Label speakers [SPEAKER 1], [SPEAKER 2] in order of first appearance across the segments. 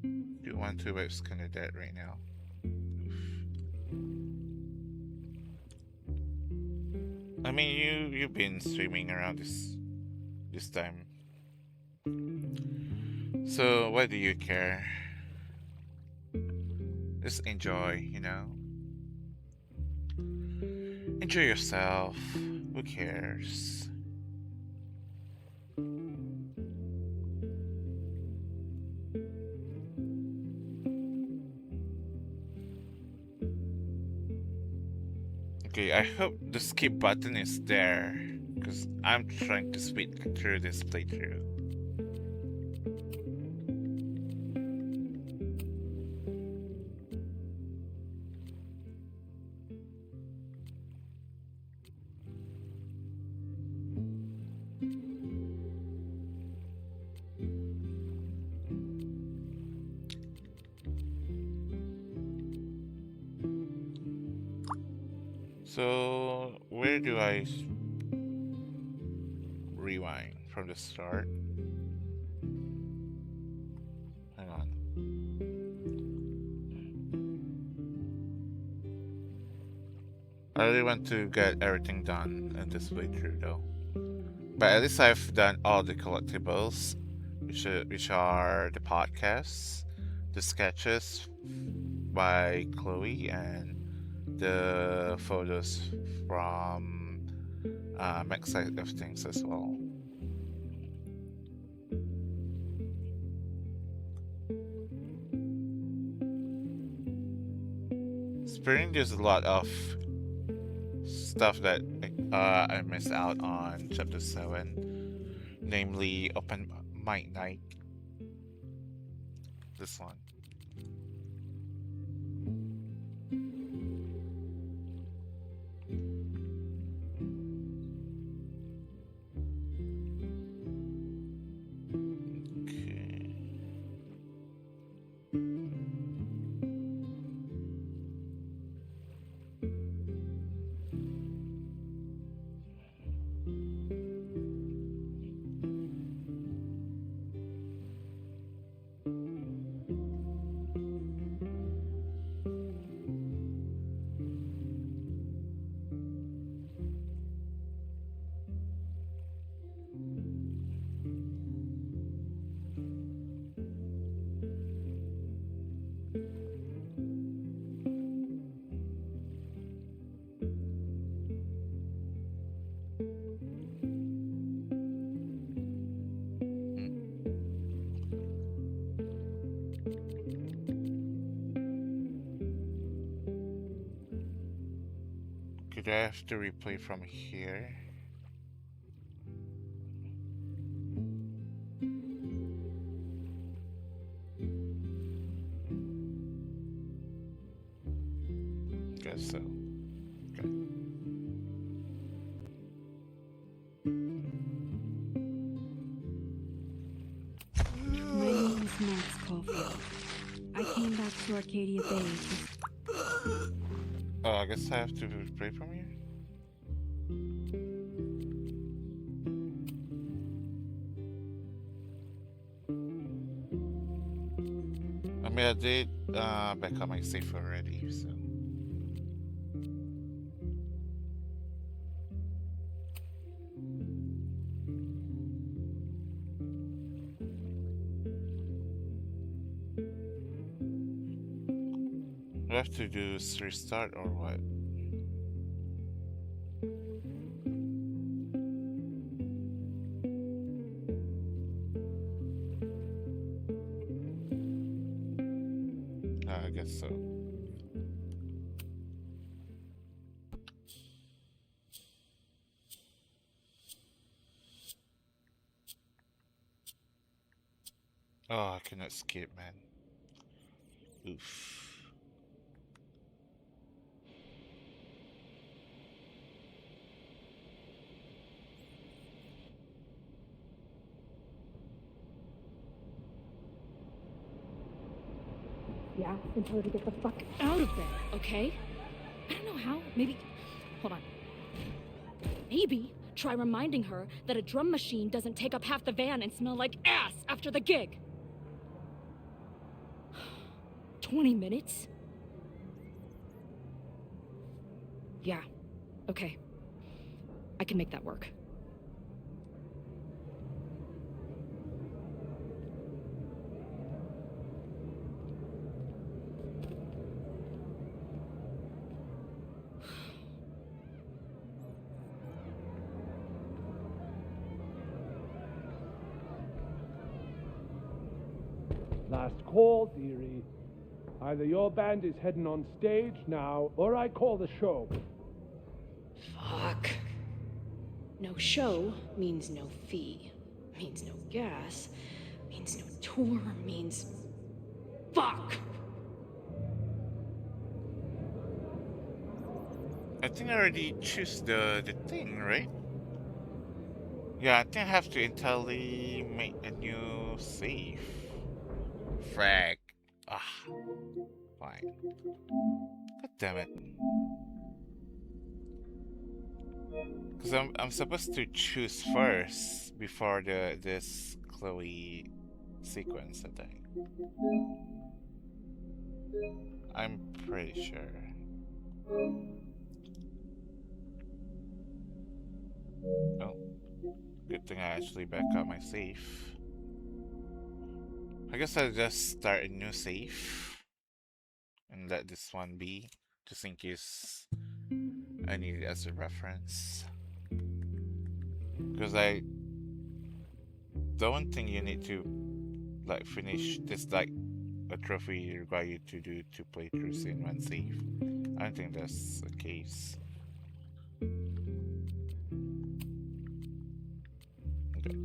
[SPEAKER 1] 212 is kind of dead right now. I mean, you've been swimming around this time, so why do you care? Just enjoy, enjoy yourself. Who cares? Okay, I hope the skip button is there, because I'm trying to speed through this playthrough. So, where do I rewind from the start? Hang on. I really want to get everything done in this playthrough though. But at least I've done all the collectibles, which are the podcasts, the sketches by Chloe, and the photos from Max Side of Things as well. Spring, there's a lot of stuff that I missed out on chapter 7, namely Open Mic Night. This one. Okay. Could I have to replay from here? Guess so. Okay.
[SPEAKER 2] My name is Max Caulfield. I came back to Arcadia Bay
[SPEAKER 1] Oh, I guess I have to replay from here? I mean, I did back up my save already, so. Do I have to do restart or what? I guess so. Oh, I cannot skip, man. Oof.
[SPEAKER 3] Yeah, and tell her to get the fuck out of there, okay? I don't know how. Maybe. Hold on. Maybe try reminding her that a drum machine doesn't take up half the van and smell like ass after the gig. 20 minutes? Yeah, okay. I can make that work.
[SPEAKER 4] Last call, dearie. Either your band is heading on stage now, or I call the show.
[SPEAKER 3] Fuck. No show means no fee. Means no gas. Means no tour. Means... Fuck!
[SPEAKER 1] I think I already choose the thing, right? Yeah, I think I have to entirely make a new save. Frag. Ah, fine. God damn it. Because I'm supposed to choose first before this Chloe sequence, I think. I'm pretty sure. Oh, good thing I actually back up my save. I guess I'll just start a new save and let this one be, just in case I need it as a reference. Because I don't think you need to like finish this like a trophy require you to do 2 playthroughs in one save. I don't think that's the case. Okay.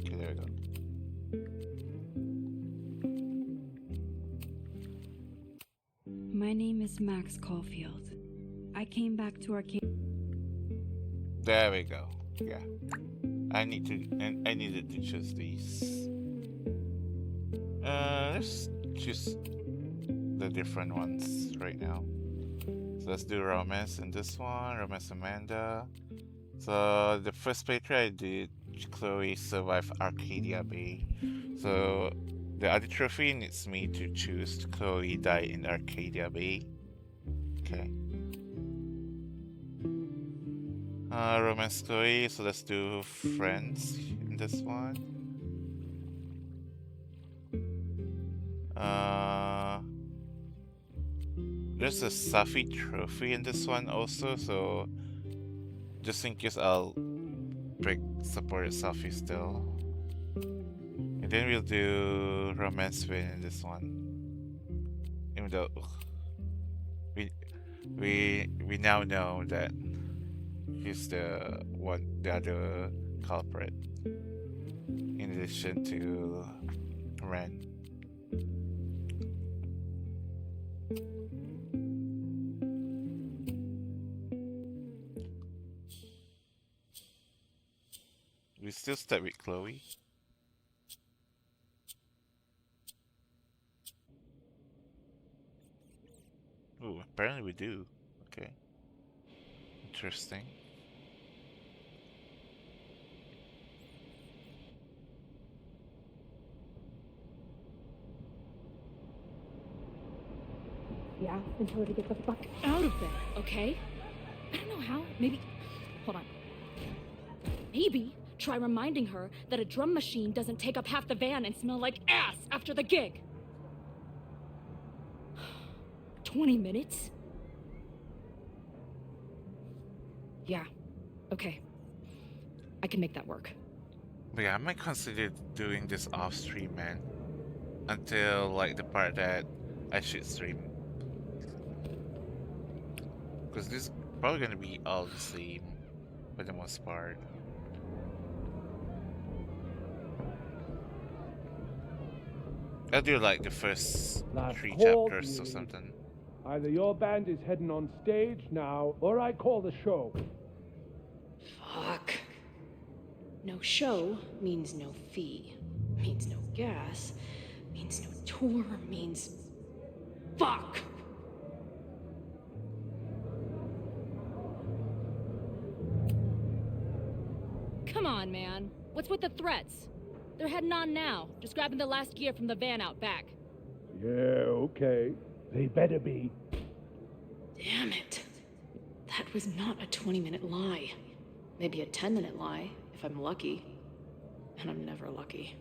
[SPEAKER 1] Okay, there we go.
[SPEAKER 2] My name is Max Caulfield. I came back to arcade.
[SPEAKER 1] There we go. Yeah. I needed to choose these. Let's choose the different ones right now. So let's do romance in this one, romance Amanda. So the first playthrough I did Chloe survive Arcadia Bay. So the other trophy needs me to choose Chloe die in Arcadia Bay. Okay. Romance Chloe, so let's do friends in this one. There's a Safi trophy in this one also, so just in case I'll break support Safi still. And then we'll do romance win in this one. Even though we now know that he's the other culprit. In addition to Ren. We still start with Chloe. Ooh, apparently we do. Okay. Interesting.
[SPEAKER 3] Yeah, and tell her to get the fuck out of there, okay? I don't know how. Maybe... Hold on. Maybe try reminding her that a drum machine doesn't take up half the van and smell like ass after the gig. 20 minutes? Yeah, okay. I can make that work.
[SPEAKER 1] But yeah, I might consider doing this off stream, man. Until like the part that I should stream. Because this is probably gonna be all the same for the most part. I'll do like the first
[SPEAKER 4] Last
[SPEAKER 1] 3
[SPEAKER 4] call,
[SPEAKER 1] chapters or
[SPEAKER 4] dearie.
[SPEAKER 1] something.
[SPEAKER 4] Either your band is heading on stage now, or I call the show.
[SPEAKER 3] Fuck. No show means no fee. Means no gas. Means no tour. Means... Fuck! Come on, man. What's with the threats? They're heading on now, just grabbing the last gear from the van out back.
[SPEAKER 4] Yeah, okay. They better be.
[SPEAKER 3] Damn it. That was not a 20-minute lie. Maybe a 10-minute lie, if I'm lucky. And I'm never lucky.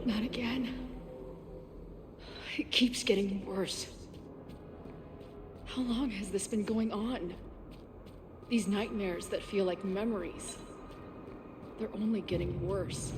[SPEAKER 3] Not again. It keeps getting worse. How long has this been going on? These nightmares that feel like memories. They're only getting worse.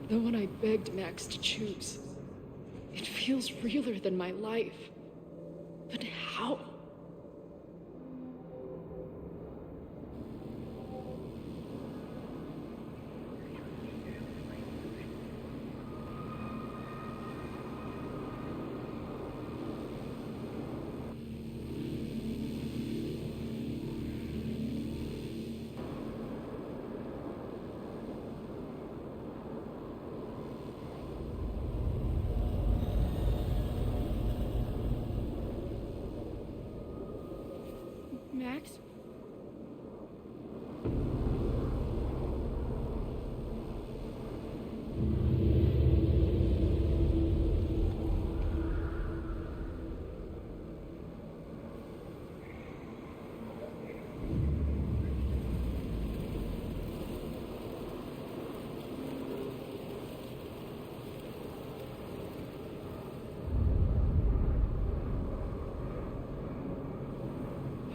[SPEAKER 3] The one I begged Max to choose. It feels realer than my life. But how? Max?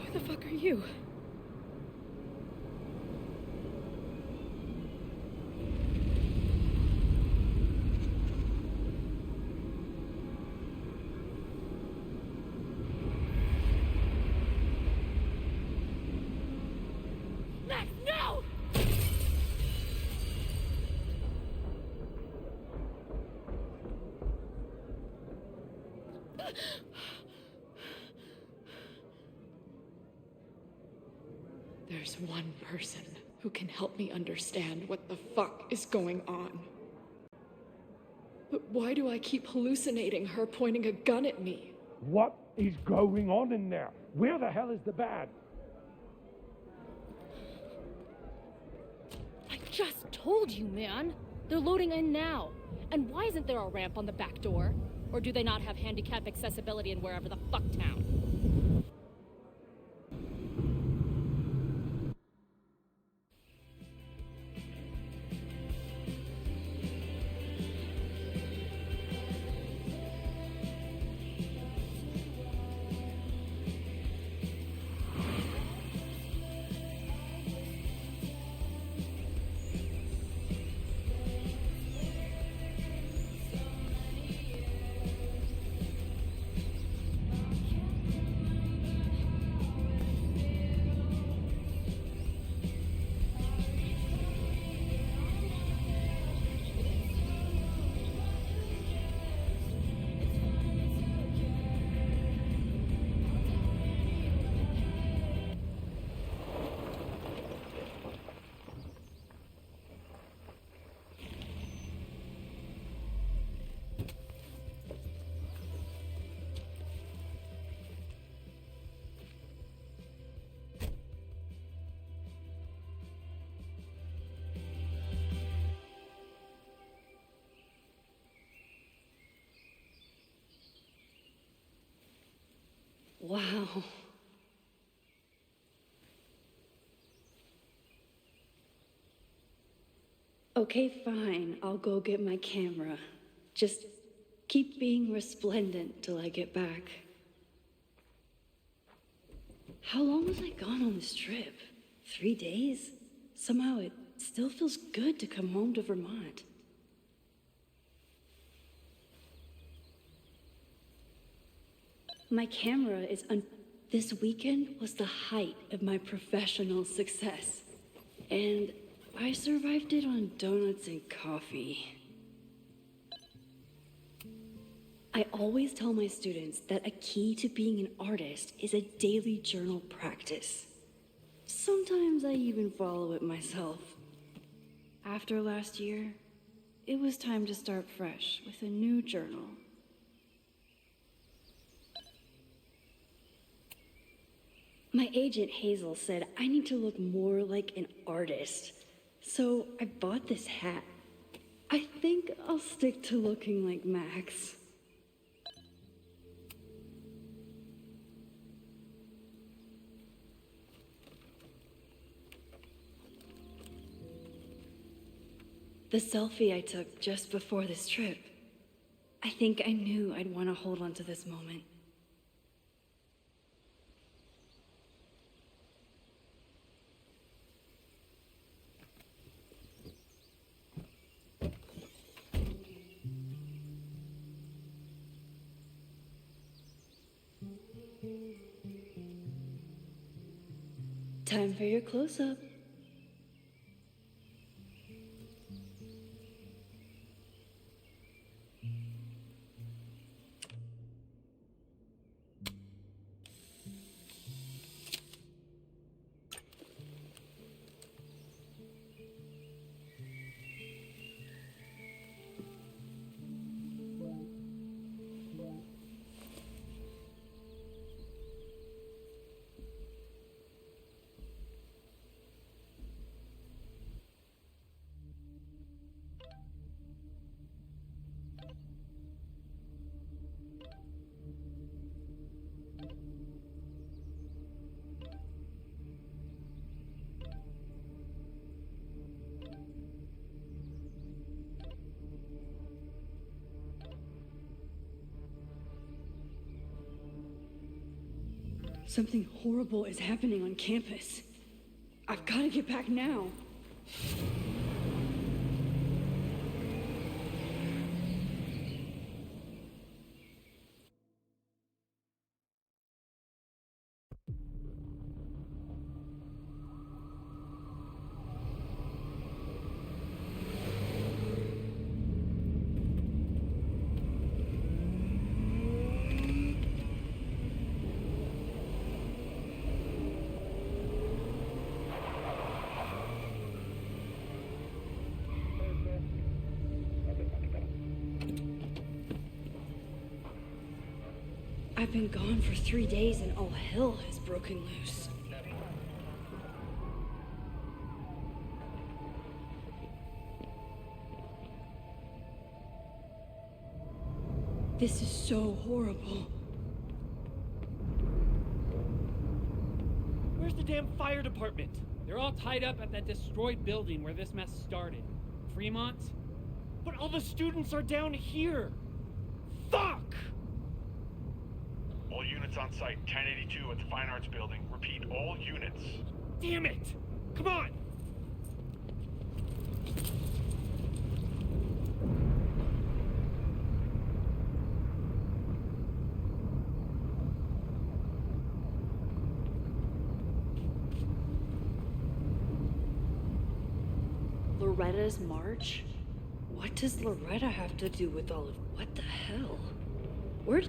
[SPEAKER 3] Who the fuck are you? Max, no! There's one person who can help me understand what the fuck is going on. But why do I keep hallucinating her pointing a gun at me?
[SPEAKER 4] What is going on in there? Where the hell is the bad?
[SPEAKER 3] I just told you, man. They're loading in now. And why isn't there a ramp on the back door? Or do they not have handicap accessibility in wherever the fuck town?
[SPEAKER 2] Wow. Okay, fine. I'll go get my camera. Just keep being resplendent till I get back. How long was I gone on this trip? 3 days? Somehow it still feels good to come home to Vermont. My camera is This weekend was the height of my professional success. And I survived it on donuts and coffee. I always tell my students that a key to being an artist is a daily journal practice. Sometimes I even follow it myself. After last year, it was time to start fresh with a new journal. My agent Hazel said I need to look more like an artist, so I bought this hat. I think I'll stick to looking like Max. The selfie I took just before this trip. I think I knew I'd want to hold on to this moment. Time for your close-up. Something horrible is happening on campus. I've got to get back now. I've been gone for 3 days and all hell has broken loose. This is so horrible.
[SPEAKER 5] Where's the damn fire department? They're all tied up at that destroyed building where this mess started. Fremont? But all the students are down here! Fuck!
[SPEAKER 6] All units on site, 1082 at the Fine Arts Building. Repeat, all units.
[SPEAKER 5] Damn it! Come on!
[SPEAKER 2] Loretta's march? What does Loretta have to do with all of... What the hell? Where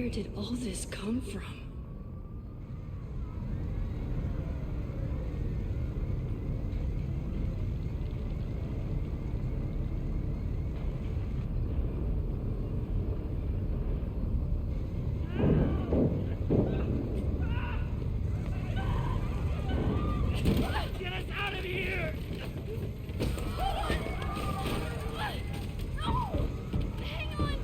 [SPEAKER 2] did all this come from?
[SPEAKER 5] Get us out of here!
[SPEAKER 3] No! Hang on!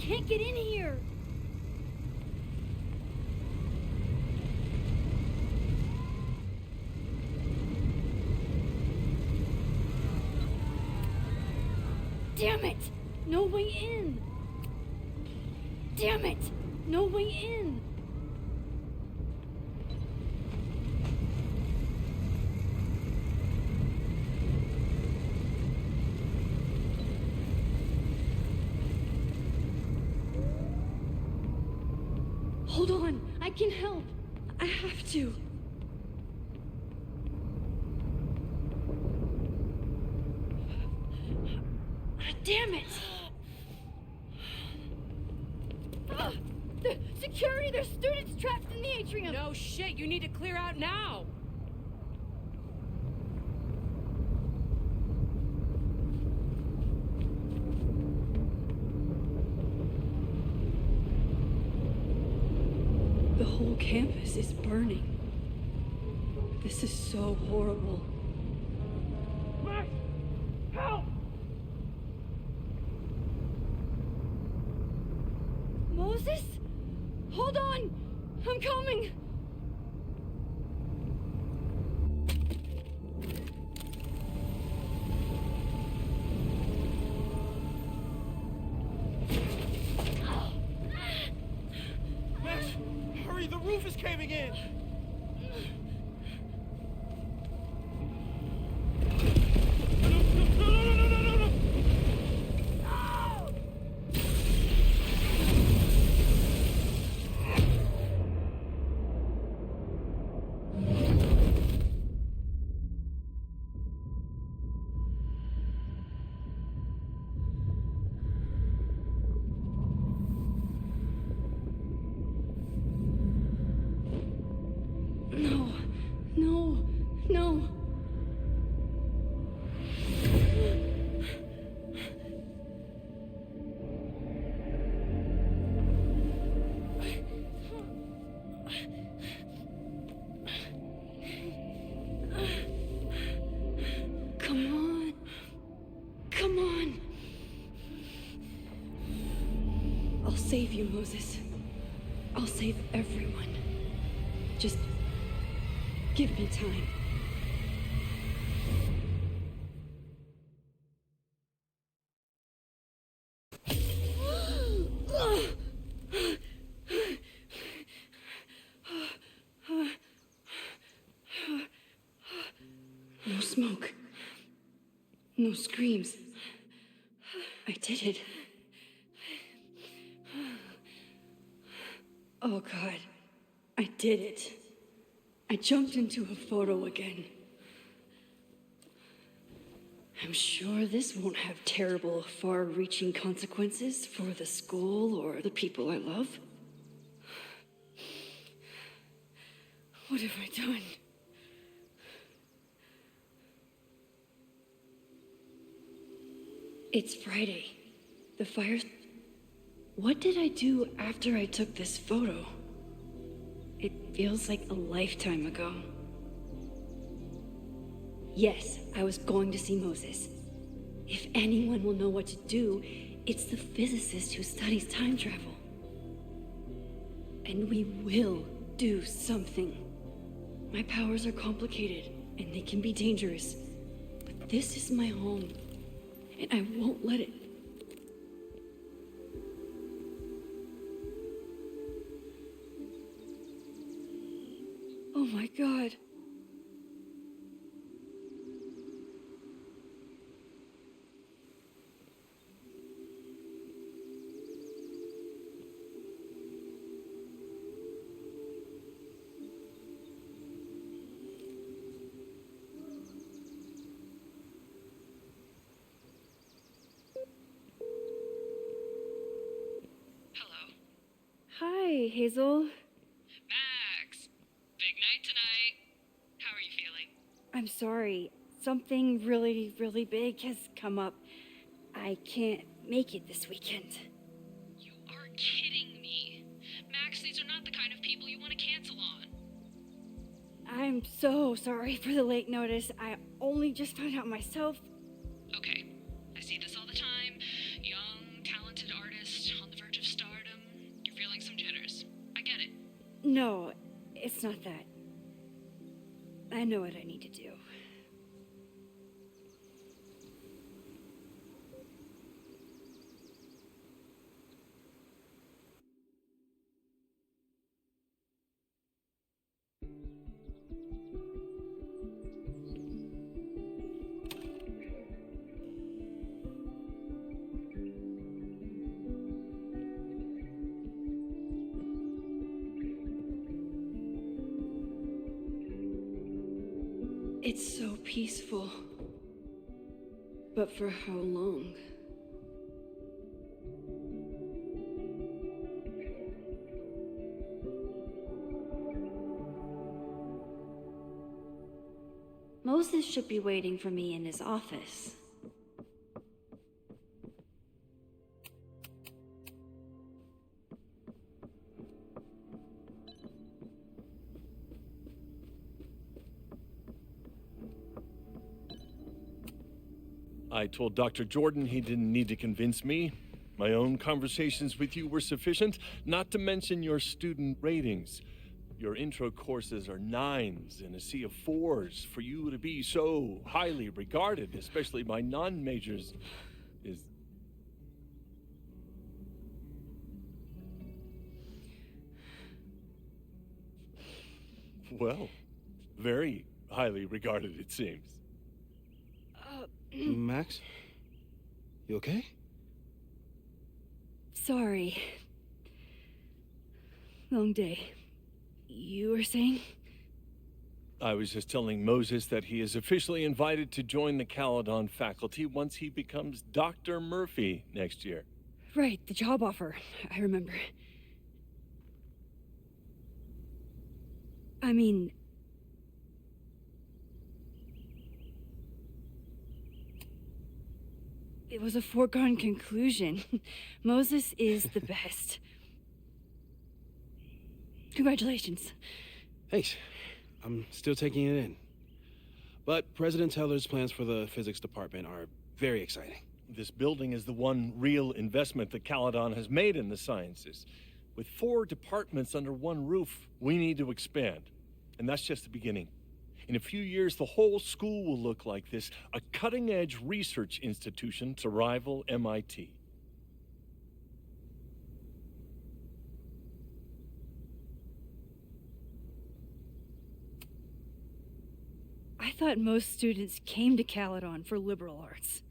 [SPEAKER 3] can't get in here! Damn it! No way in! Damn it! No way in!
[SPEAKER 2] Hold on, I can help. I have to. Damn it!
[SPEAKER 3] The security! There's students trapped in the atrium!
[SPEAKER 7] No shit, you need to clear out now!
[SPEAKER 2] The whole campus is burning. This is so horrible.
[SPEAKER 4] Max! Help!
[SPEAKER 3] Moses? Hold on! I'm coming!
[SPEAKER 5] Max, hurry, the roof is caving in! No!
[SPEAKER 2] No, no, no. Come on. Come on. I'll save you, Moses. I'll save everyone. Just give me time. No smoke. No screams. I did it. Oh God, I did it. I jumped into a photo again. I'm sure this won't have terrible, far-reaching consequences for the school or the people I love. What have I done? It's Friday. The fire... What did I do after I took this photo? It feels like a lifetime ago. Yes, I was going to see Moses. If anyone will know what to do, it's the physicist who studies time travel. And we will do something. My powers are complicated, and they can be dangerous. But this is my home, and I won't let it. Oh my God.
[SPEAKER 8] Hello.
[SPEAKER 2] Hi, Hazel.
[SPEAKER 8] Max! Big night tonight. How are you feeling?
[SPEAKER 2] I'm sorry. Something really, really big has come up. I can't make it this weekend.
[SPEAKER 8] You are kidding me. Max, these are not the kind of people you want to cancel on.
[SPEAKER 2] I'm so sorry for the late notice. I only just found out myself.
[SPEAKER 8] Okay. I see this all the time. Young, talented artist on the verge of
[SPEAKER 2] No, it's not that. I know what I need to do. It's so peaceful. But for how long? Moses should be waiting for me in his office.
[SPEAKER 9] I told Dr. Jordan he didn't need to convince me. My own conversations with you were sufficient, not to mention your student ratings. Your intro courses are 9s in a sea of 4s. For you to be so highly regarded, especially by non-majors, is... well, very highly regarded, it seems.
[SPEAKER 10] Max? You okay?
[SPEAKER 2] Sorry. Long day. You were saying?
[SPEAKER 9] I was just telling Moses that he is officially invited to join the Caledon faculty once he becomes Dr. Murphy next year.
[SPEAKER 2] Right, the job offer. I remember. I mean... it was a foregone conclusion. Moses is the best. Congratulations.
[SPEAKER 10] Thanks. I'm still taking it in. But President Teller's plans for the physics department are very exciting.
[SPEAKER 9] This building is the one real investment that Caledon has made in the sciences. With 4 departments under one roof, we need to expand. And that's just the beginning. In a few years, the whole school will look like this, a cutting-edge research institution to rival MIT.
[SPEAKER 2] I thought most students came to Caledon for liberal arts.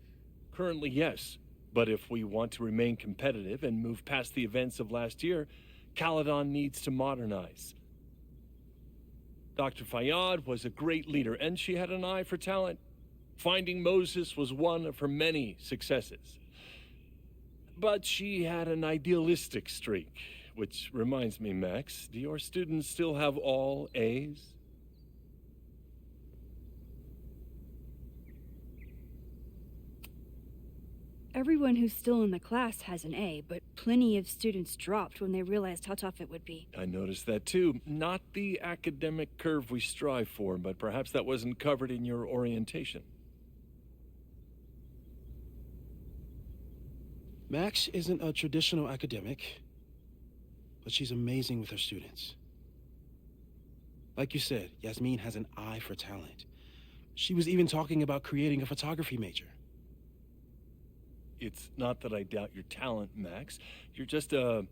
[SPEAKER 9] Currently, yes. But if we want to remain competitive and move past the events of last year, Caledon needs to modernize. Dr. Fayyad was a great leader, and she had an eye for talent. Finding Moses was one of her many successes. But she had an idealistic streak, which reminds me, Max, do your students still have all A's?
[SPEAKER 2] Everyone who's still in the class has an A, but plenty of students dropped when they realized how tough it would be.
[SPEAKER 9] I noticed that too. Not the academic curve we strive for, but perhaps that wasn't covered in your orientation.
[SPEAKER 10] Max isn't a traditional academic, but she's amazing with her students. Like you said, Yasmin has an eye for talent. She was even talking about creating a photography major.
[SPEAKER 9] It's not that I doubt your talent, Max. You're just a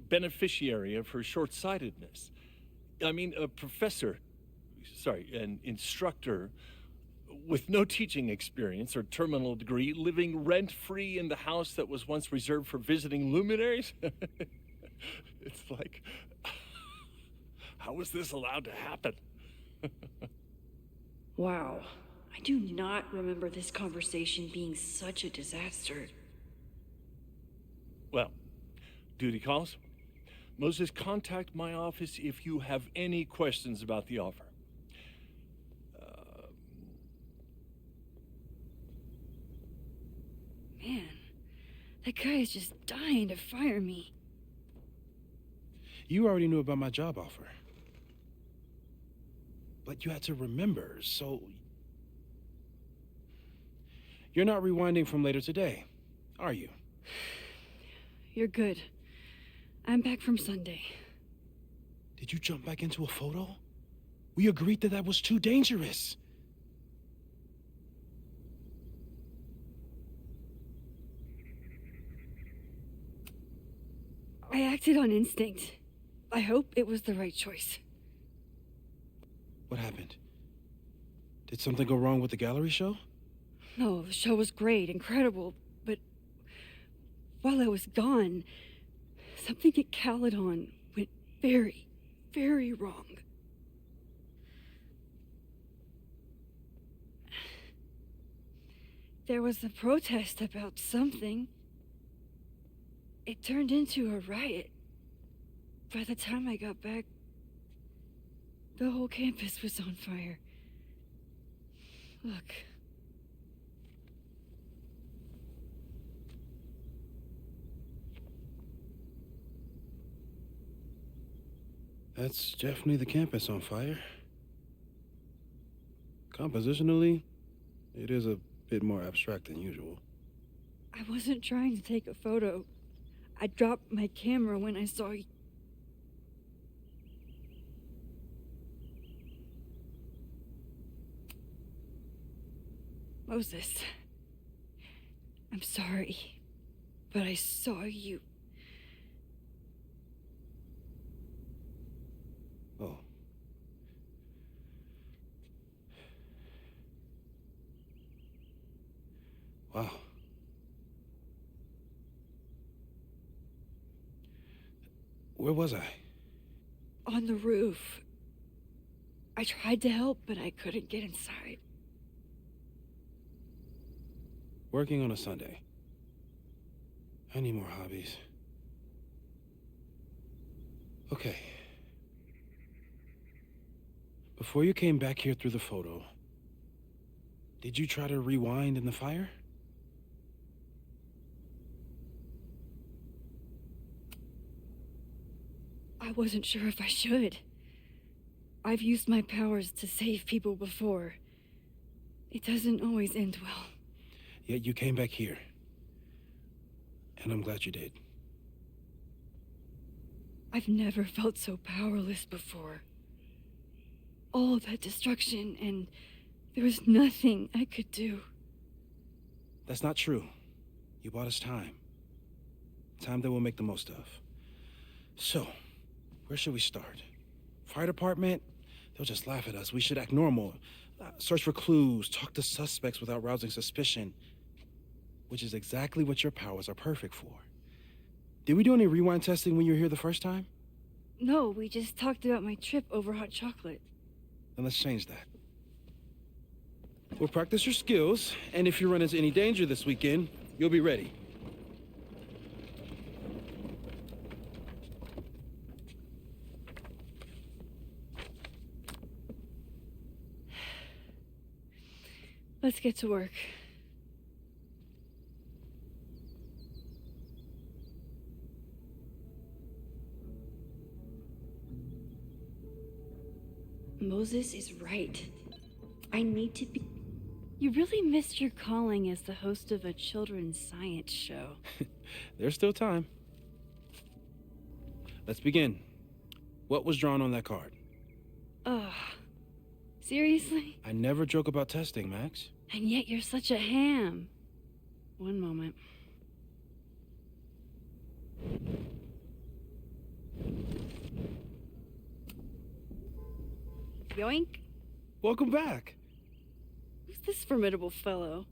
[SPEAKER 9] beneficiary of her short-sightedness. I mean, an instructor with no teaching experience or terminal degree, living rent-free in the house that was once reserved for visiting luminaries? It's like, how was this allowed to happen?
[SPEAKER 2] Wow. I do not remember this conversation being such a disaster.
[SPEAKER 9] Well, duty calls. Moses, contact my office if you have any questions about the offer.
[SPEAKER 2] Man, that guy is just dying to fire me.
[SPEAKER 10] You already knew about my job offer. But you had to remember, so... You're not rewinding from later today, are you?
[SPEAKER 2] You're good. I'm back from Sunday.
[SPEAKER 10] Did you jump back into a photo? We agreed that was too dangerous.
[SPEAKER 2] I acted on instinct. I hope it was the right choice.
[SPEAKER 10] What happened? Did something go wrong with the gallery show?
[SPEAKER 2] No, the show was great, incredible, but while I was gone, something at Caledon went very, very wrong. There was a protest about something. It turned into a riot. By the time I got back, the whole campus was on fire. Look.
[SPEAKER 10] That's definitely the campus on fire. Compositionally, it is a bit more abstract than usual.
[SPEAKER 2] I wasn't trying to take a photo. I dropped my camera when I saw you. Moses, I'm sorry, but I saw you.
[SPEAKER 10] Oh. Wow. Where was I?
[SPEAKER 2] On the roof. I tried to help, but I couldn't get inside.
[SPEAKER 10] Working on a Sunday. I need more hobbies. Okay. Before you came back here through the photo, did you try to rewind in the fire?
[SPEAKER 2] I wasn't sure if I should. I've used my powers to save people before. It doesn't always end well.
[SPEAKER 10] Yet you came back here. And I'm glad you did.
[SPEAKER 2] I've never felt so powerless before. All that destruction, and there was nothing I could do.
[SPEAKER 10] That's not true. You bought us time. Time that we'll make the most of. So, where should we start? Fire department? They'll just laugh at us. We should act normal. Search for clues, talk to suspects without rousing suspicion. Which is exactly what your powers are perfect for. Did we do any rewind testing when you were here the first time?
[SPEAKER 2] No, we just talked about my trip over hot chocolate.
[SPEAKER 10] Then let's change that. We'll practice your skills, and if you run into any danger this weekend, you'll be ready.
[SPEAKER 2] Let's get to work. Moses is right. I need to be... You really missed your calling as the host of a children's science show.
[SPEAKER 10] There's still time. Let's begin. What was drawn on that card?
[SPEAKER 2] Ugh. Seriously?
[SPEAKER 10] I never joke about testing, Max.
[SPEAKER 2] And yet you're such a ham. One moment. Yoink.
[SPEAKER 10] Welcome back.
[SPEAKER 2] Who's this formidable fellow?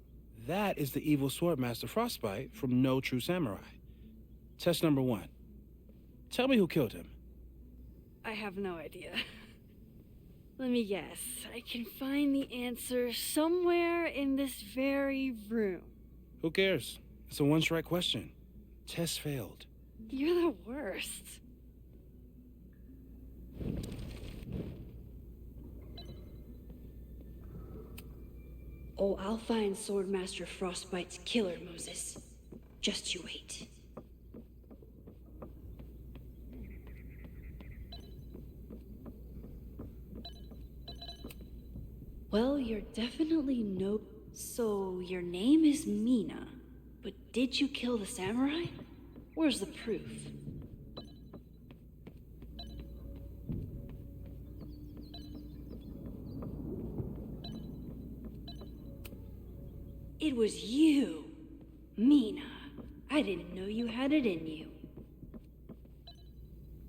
[SPEAKER 10] That is the evil Swordmaster Frostbite from No True Samurai. Test number 1. Tell me who killed him.
[SPEAKER 2] I have no idea. Let me guess. I can find the answer somewhere in this very room.
[SPEAKER 10] Who cares? It's a one-strike question. Test failed.
[SPEAKER 2] You're the worst. Oh, I'll find Swordmaster Frostbite's killer, Moses. Just you wait. Well, you're definitely no... So, your name is Mina, but did you kill the samurai? Where's the proof? It was you, Mina. I didn't know you had it in you.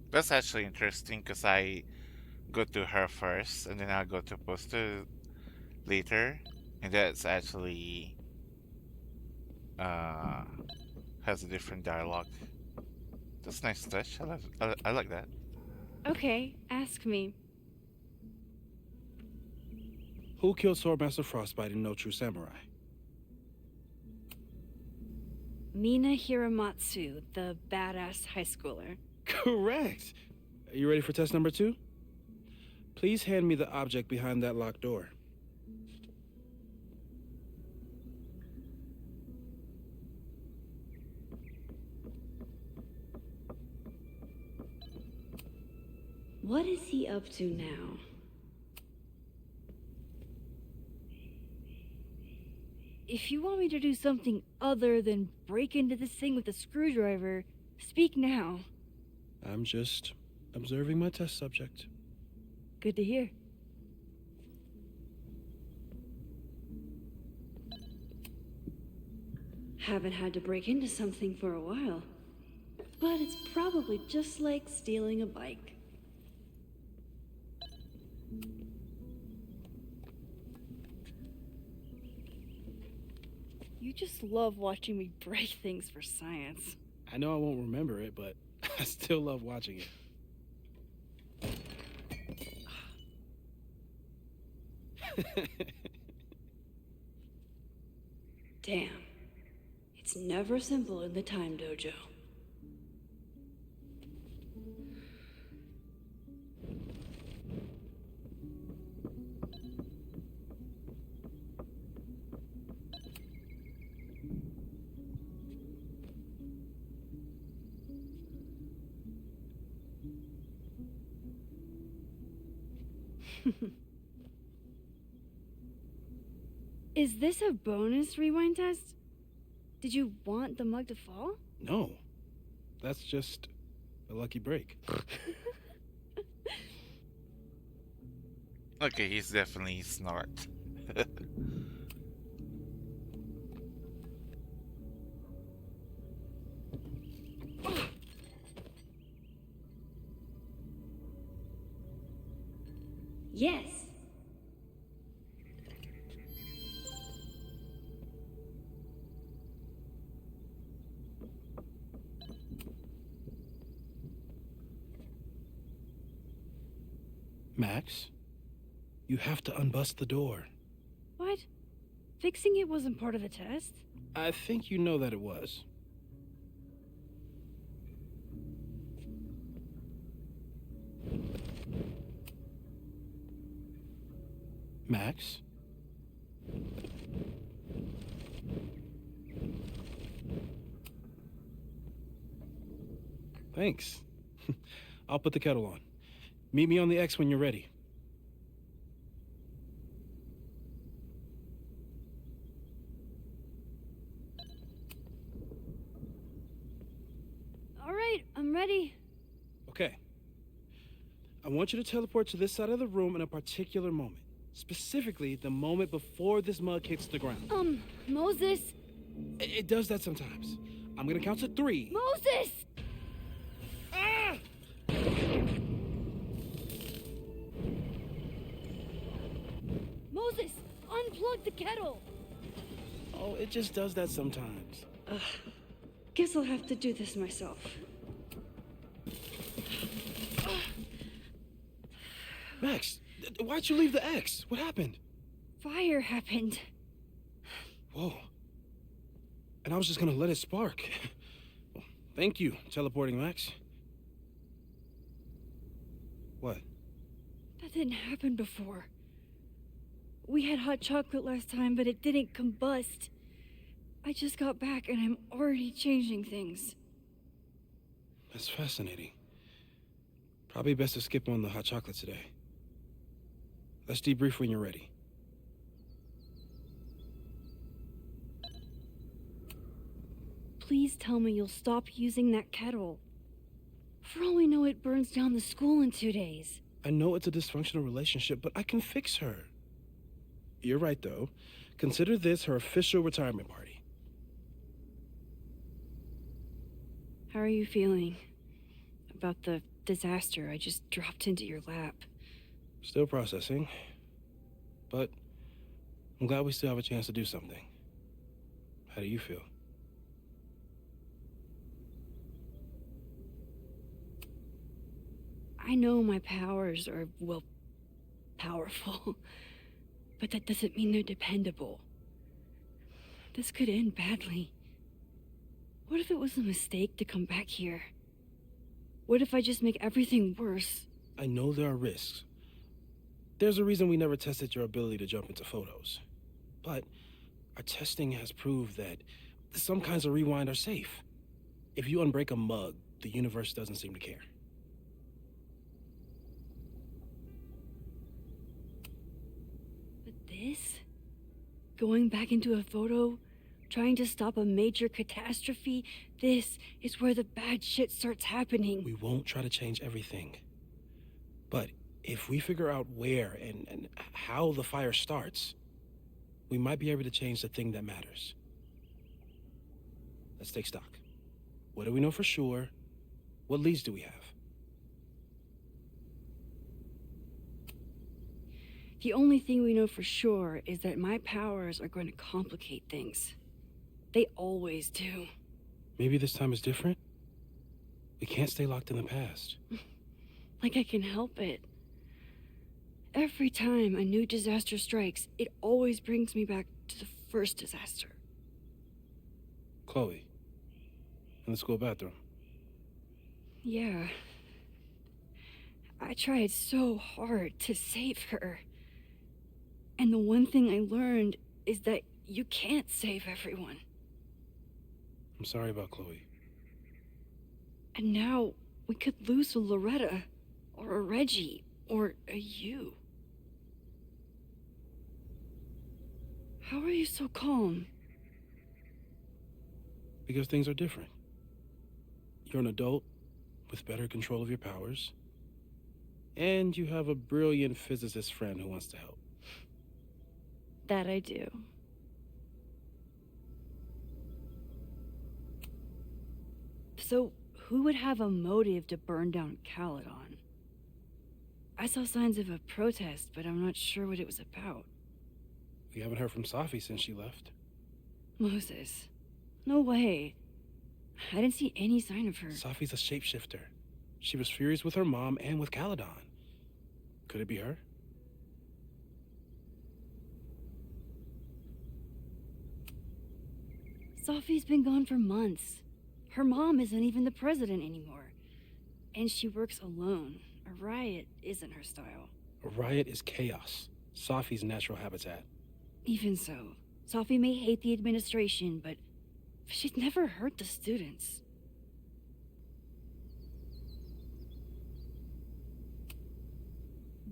[SPEAKER 1] That's actually interesting because I go to her first and then I'll go to poster later. And that's actually uh has a different dialogue. That's a nice touch. I like that.
[SPEAKER 3] Okay, ask me.
[SPEAKER 10] Who killed Swordmaster Frostbite in No True Samurai?
[SPEAKER 2] Mina Hiramatsu, the badass high schooler.
[SPEAKER 10] Correct. Are you ready for test number 2? Please hand me the object behind that locked door.
[SPEAKER 2] What is he up to now? If you want me to do something other than break into this thing with a screwdriver, speak now.
[SPEAKER 10] I'm just observing my test subject.
[SPEAKER 2] Good to hear. Haven't had to break into something for a while. But it's probably just like stealing a bike. You just love watching me break things for science.
[SPEAKER 10] I know I won't remember it, but I still love watching it.
[SPEAKER 2] Damn. It's never simple in the time dojo. Is this a bonus rewind test? Did you want the mug to fall?
[SPEAKER 10] No. That's just a lucky break.
[SPEAKER 1] Okay, he's definitely smart.
[SPEAKER 2] Yes.
[SPEAKER 10] Max, you have to unbust the door.
[SPEAKER 2] What? Fixing it wasn't part of the test?
[SPEAKER 10] I think you know that it was. Max? Thanks. I'll put the kettle on. Meet me on the X when you're ready.
[SPEAKER 2] All right, I'm ready.
[SPEAKER 10] Okay. I want you to teleport to this side of the room in a particular moment. Specifically, the moment before this mug hits the ground.
[SPEAKER 2] Moses?
[SPEAKER 10] It does that sometimes. I'm gonna count to 3.
[SPEAKER 2] Moses!
[SPEAKER 10] Ah!
[SPEAKER 2] Moses, unplug the kettle!
[SPEAKER 10] Oh, it just does that sometimes.
[SPEAKER 2] Guess I'll have to do this myself.
[SPEAKER 10] Max, why'd you leave the X? What happened?
[SPEAKER 2] Fire happened.
[SPEAKER 10] Whoa. And I was just gonna let it spark. Well, thank you, teleporting Max. What?
[SPEAKER 2] That didn't happen before. We had hot chocolate last time, but it didn't combust. I just got back and I'm already changing things.
[SPEAKER 10] That's fascinating. Probably best to skip on the hot chocolate today. Let's debrief when you're ready.
[SPEAKER 2] Please tell me you'll stop using that kettle. For all we know, it burns down the school in 2 days.
[SPEAKER 10] I know it's a dysfunctional relationship, but I can fix her. You're right, though. Consider this her official retirement party.
[SPEAKER 2] How are you feeling about the disaster I just dropped into your lap?
[SPEAKER 10] Still processing, but I'm glad we still have a chance to do something. How do you feel?
[SPEAKER 2] I know my powers are, well, powerful, but that doesn't mean they're dependable. This could end badly. What if it was a mistake to come back here? What if I just make everything worse?
[SPEAKER 10] I know there are risks. There's a reason we never tested your ability to jump into photos. But our testing has proved that some kinds of rewind are safe. If you unbreak a mug, the universe doesn't seem to care.
[SPEAKER 2] But this? Going back into a photo? Trying to stop a major catastrophe? This is where the bad shit starts happening.
[SPEAKER 10] We won't try to change everything. But if we figure out where and how the fire starts, we might be able to change the thing that matters. Let's take stock. What do we know for sure? What leads do we have?
[SPEAKER 2] The only thing we know for sure is that my powers are going to complicate things. They always do.
[SPEAKER 10] Maybe this time is different? We can't stay locked in the past.
[SPEAKER 2] Like I can help it. Every time a new disaster strikes, it always brings me back to the first disaster.
[SPEAKER 10] Chloe, in the school bathroom.
[SPEAKER 2] Yeah. I tried so hard to save her. And the one thing I learned is that you can't save everyone.
[SPEAKER 10] I'm sorry about Chloe.
[SPEAKER 2] And now we could lose a Loretta, or a Reggie, or a you. How are you so calm?
[SPEAKER 10] Because things are different. You're an adult with better control of your powers. And you have a brilliant physicist friend who wants to help.
[SPEAKER 2] That I do. So, who would have a motive to burn down Caledon? I saw signs of a protest, but I'm not sure what it was about.
[SPEAKER 10] We haven't heard from Safi since she left.
[SPEAKER 2] Moses. No way. I didn't see any sign of her.
[SPEAKER 10] Safi's a shapeshifter. She was furious with her mom and with Caledon. Could it be her?
[SPEAKER 2] Safi's been gone for months. Her mom isn't even the president anymore. And she works alone. A riot isn't her style.
[SPEAKER 10] A riot is chaos. Safi's natural habitat.
[SPEAKER 2] Even so, Safi may hate the administration, but she'd never hurt the students.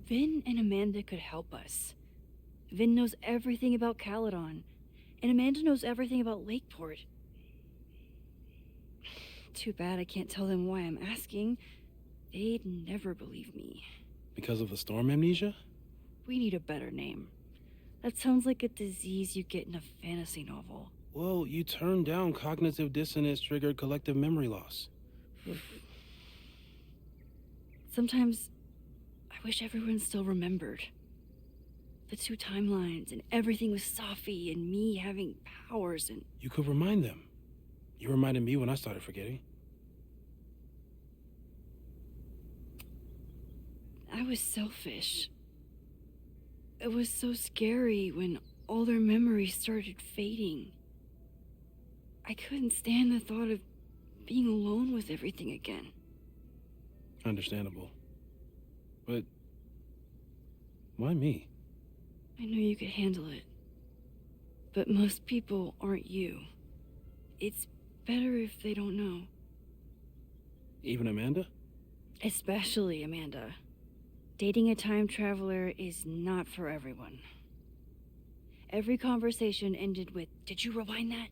[SPEAKER 2] Vin and Amanda could help us. Vin knows everything about Caledon, and Amanda knows everything about Lakeport. Too bad I can't tell them why I'm asking. They'd never believe me.
[SPEAKER 10] Because of the storm amnesia?
[SPEAKER 2] We need a better name. That sounds like a disease you get in a fantasy novel.
[SPEAKER 10] Well, you turned down cognitive dissonance triggered collective memory loss.
[SPEAKER 2] Sometimes I wish everyone still remembered. The two timelines and everything with Safi and me having powers and...
[SPEAKER 10] You could remind them. You reminded me when I started forgetting.
[SPEAKER 2] I was selfish. It was so scary when all their memories started fading. I couldn't stand the thought of being alone with everything again.
[SPEAKER 10] Understandable. But why me?
[SPEAKER 2] I knew you could handle it. But most people aren't you. It's better if they don't know.
[SPEAKER 10] Even Amanda?
[SPEAKER 2] Especially Amanda. Dating a time traveler is not for everyone. Every conversation ended with, "Did you rewind that?"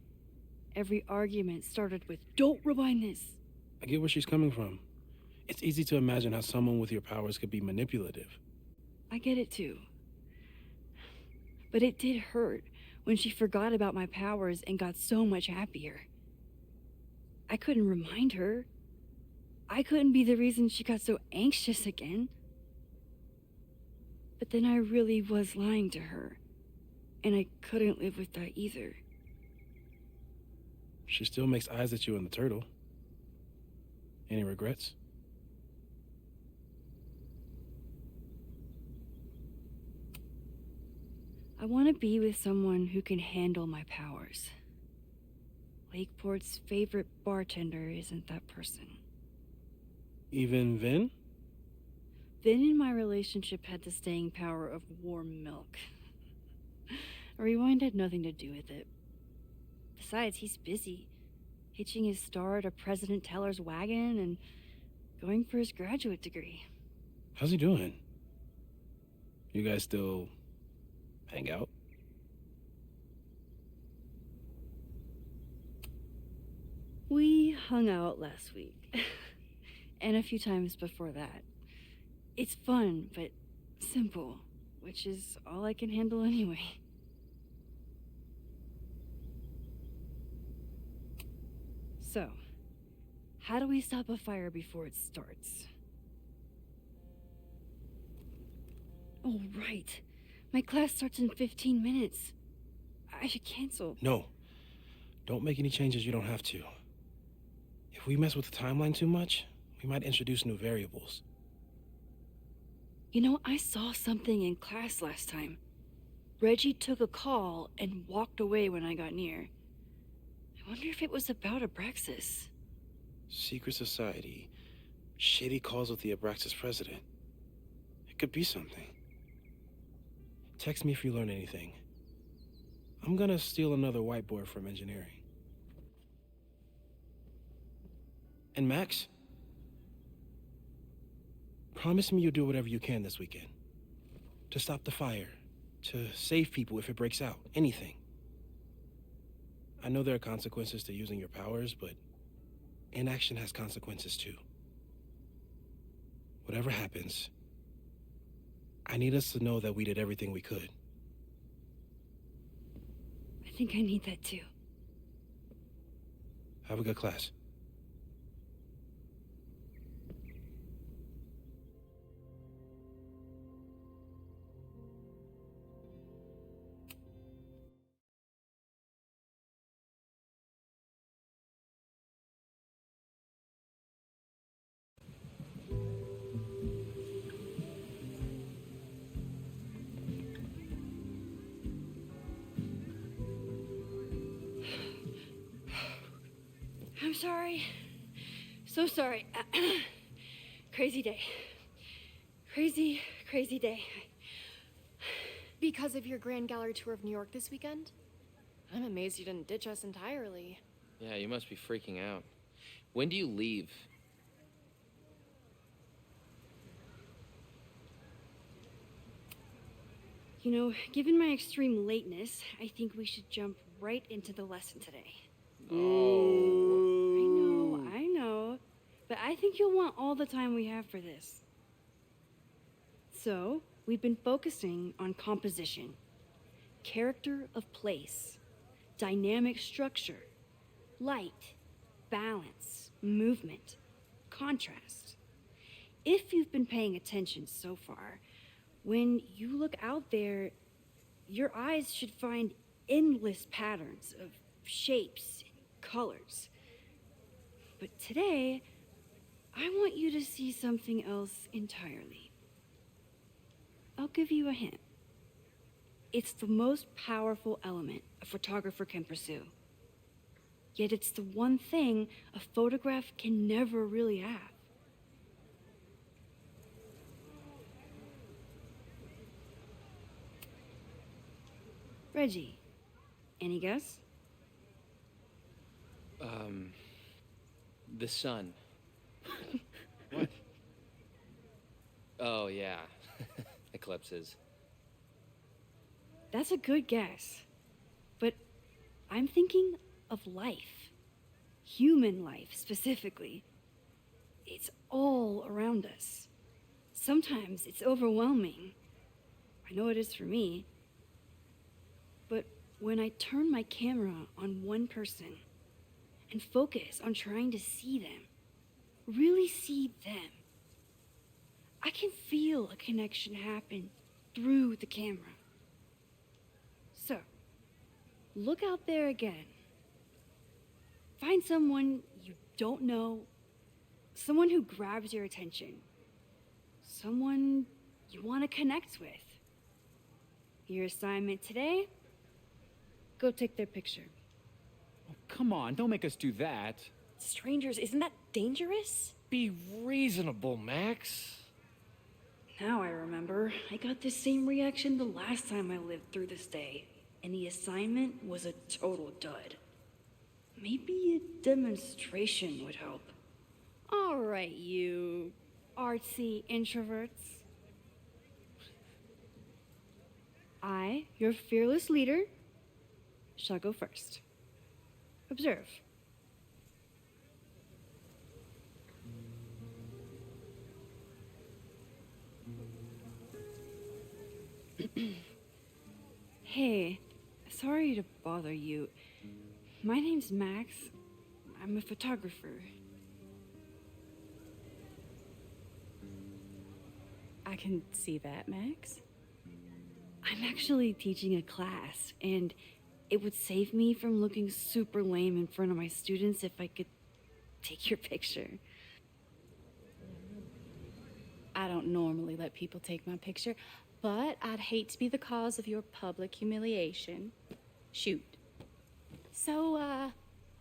[SPEAKER 2] Every argument started with, "Don't rewind this."
[SPEAKER 10] I get where she's coming from. It's easy to imagine how someone with your powers could be manipulative.
[SPEAKER 2] I get it too. But it did hurt when she forgot about my powers and got so much happier. I couldn't remind her. I couldn't be the reason she got so anxious again. But then I really was lying to her, and I couldn't live with that either.
[SPEAKER 10] She still makes eyes at you and the turtle. Any regrets?
[SPEAKER 2] I want to be with someone who can handle my powers. Lakeport's favorite bartender isn't that person.
[SPEAKER 10] Even Vin?
[SPEAKER 2] Vin in my relationship had the staying power of warm milk. Rewind had nothing to do with it. Besides, he's busy, hitching his star to President Teller's wagon and going for his graduate degree.
[SPEAKER 10] How's he doing? You guys still hang out?
[SPEAKER 2] We hung out last week. And a few times before that. It's fun, but simple, which is all I can handle anyway. So, how do we stop a fire before it starts? Oh, right. My class starts in 15 minutes. I should cancel.
[SPEAKER 10] No. Don't make any changes you don't have to. If we mess with the timeline too much, we might introduce new variables.
[SPEAKER 2] You know, I saw something in class last time. Reggie took a call and walked away when I got near. I wonder if it was about Abraxas.
[SPEAKER 10] Secret society. Shady calls with the Abraxas president. It could be something. Text me if you learn anything. I'm gonna steal another whiteboard from engineering. And Max? Promise me you'll do whatever you can this weekend. To stop the fire. To save people if it breaks out. Anything. I know there are consequences to using your powers, but inaction has consequences too. Whatever happens, I need us to know that we did everything we could.
[SPEAKER 2] I think I need that too.
[SPEAKER 10] Have a good class.
[SPEAKER 2] I'm sorry. So sorry. Crazy day. Crazy, crazy day.
[SPEAKER 11] Because of your Grand Gallery tour of New York this weekend? I'm amazed you didn't ditch us entirely.
[SPEAKER 12] Yeah, you must be freaking out. When do you leave?
[SPEAKER 2] You know, given my extreme lateness, I think we should jump right into the lesson today.
[SPEAKER 12] Oh.
[SPEAKER 2] I know. But I think you'll want all the time we have for this. So, we've been focusing on composition, character of place, dynamic structure, light, balance, movement, contrast. If you've been paying attention so far, when you look out there, your eyes should find endless patterns of shapes and colors. But today, I want you to see something else entirely. I'll give you a hint. It's the most powerful element a photographer can pursue. Yet it's the one thing a photograph can never really have. Reggie, any guess?
[SPEAKER 12] The sun. What? Oh, yeah. Eclipses.
[SPEAKER 2] That's a good guess. But I'm thinking of life. Human life, specifically. It's all around us. Sometimes it's overwhelming. I know it is for me. But when I turn my camera on one person and focus on trying to see them, really see them, I can feel a connection happen through the camera. So, look out there again. Find someone you don't know, someone who grabs your attention, someone you want to connect with. Your assignment today? Go take their picture.
[SPEAKER 5] Oh, come on, don't make us do that.
[SPEAKER 11] Strangers, isn't that dangerous?
[SPEAKER 5] Be reasonable, Max.
[SPEAKER 2] Now I remember, I got the same reaction the last time I lived through this day, and the assignment was a total dud. Maybe a demonstration would help. All right, you artsy introverts. I, your fearless leader, shall go first. Observe. Hey, sorry to bother you. My name's Max. I'm a photographer.
[SPEAKER 3] I can see that, Max.
[SPEAKER 2] I'm actually teaching a class, and it would save me from looking super lame in front of my students if I could take your picture.
[SPEAKER 3] I don't normally let people take my picture, but I'd hate to be the cause of your public humiliation. Shoot. So,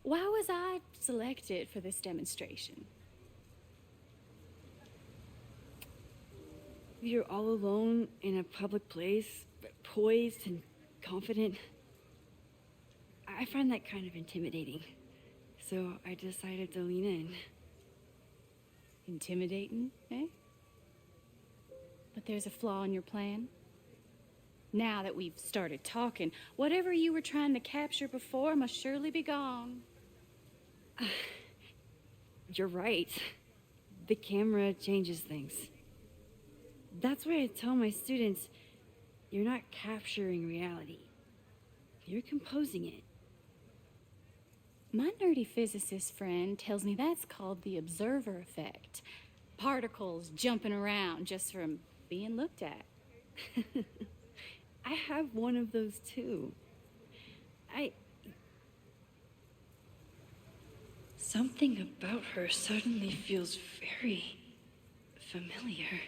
[SPEAKER 3] why was I selected for this demonstration?
[SPEAKER 2] You're all alone in a public place, poised and confident. I find that kind of intimidating. So I decided to lean in.
[SPEAKER 3] Intimidating, eh? But there's a flaw in your plan. Now that we've started talking, whatever you were trying to capture before must surely be gone.
[SPEAKER 2] You're right. The camera changes things. That's why I tell my students, you're not capturing reality. You're composing it.
[SPEAKER 3] My nerdy physicist friend tells me that's called the observer effect. Particles jumping around just from being looked at.
[SPEAKER 2] I have one of those too. Something about her suddenly feels very familiar.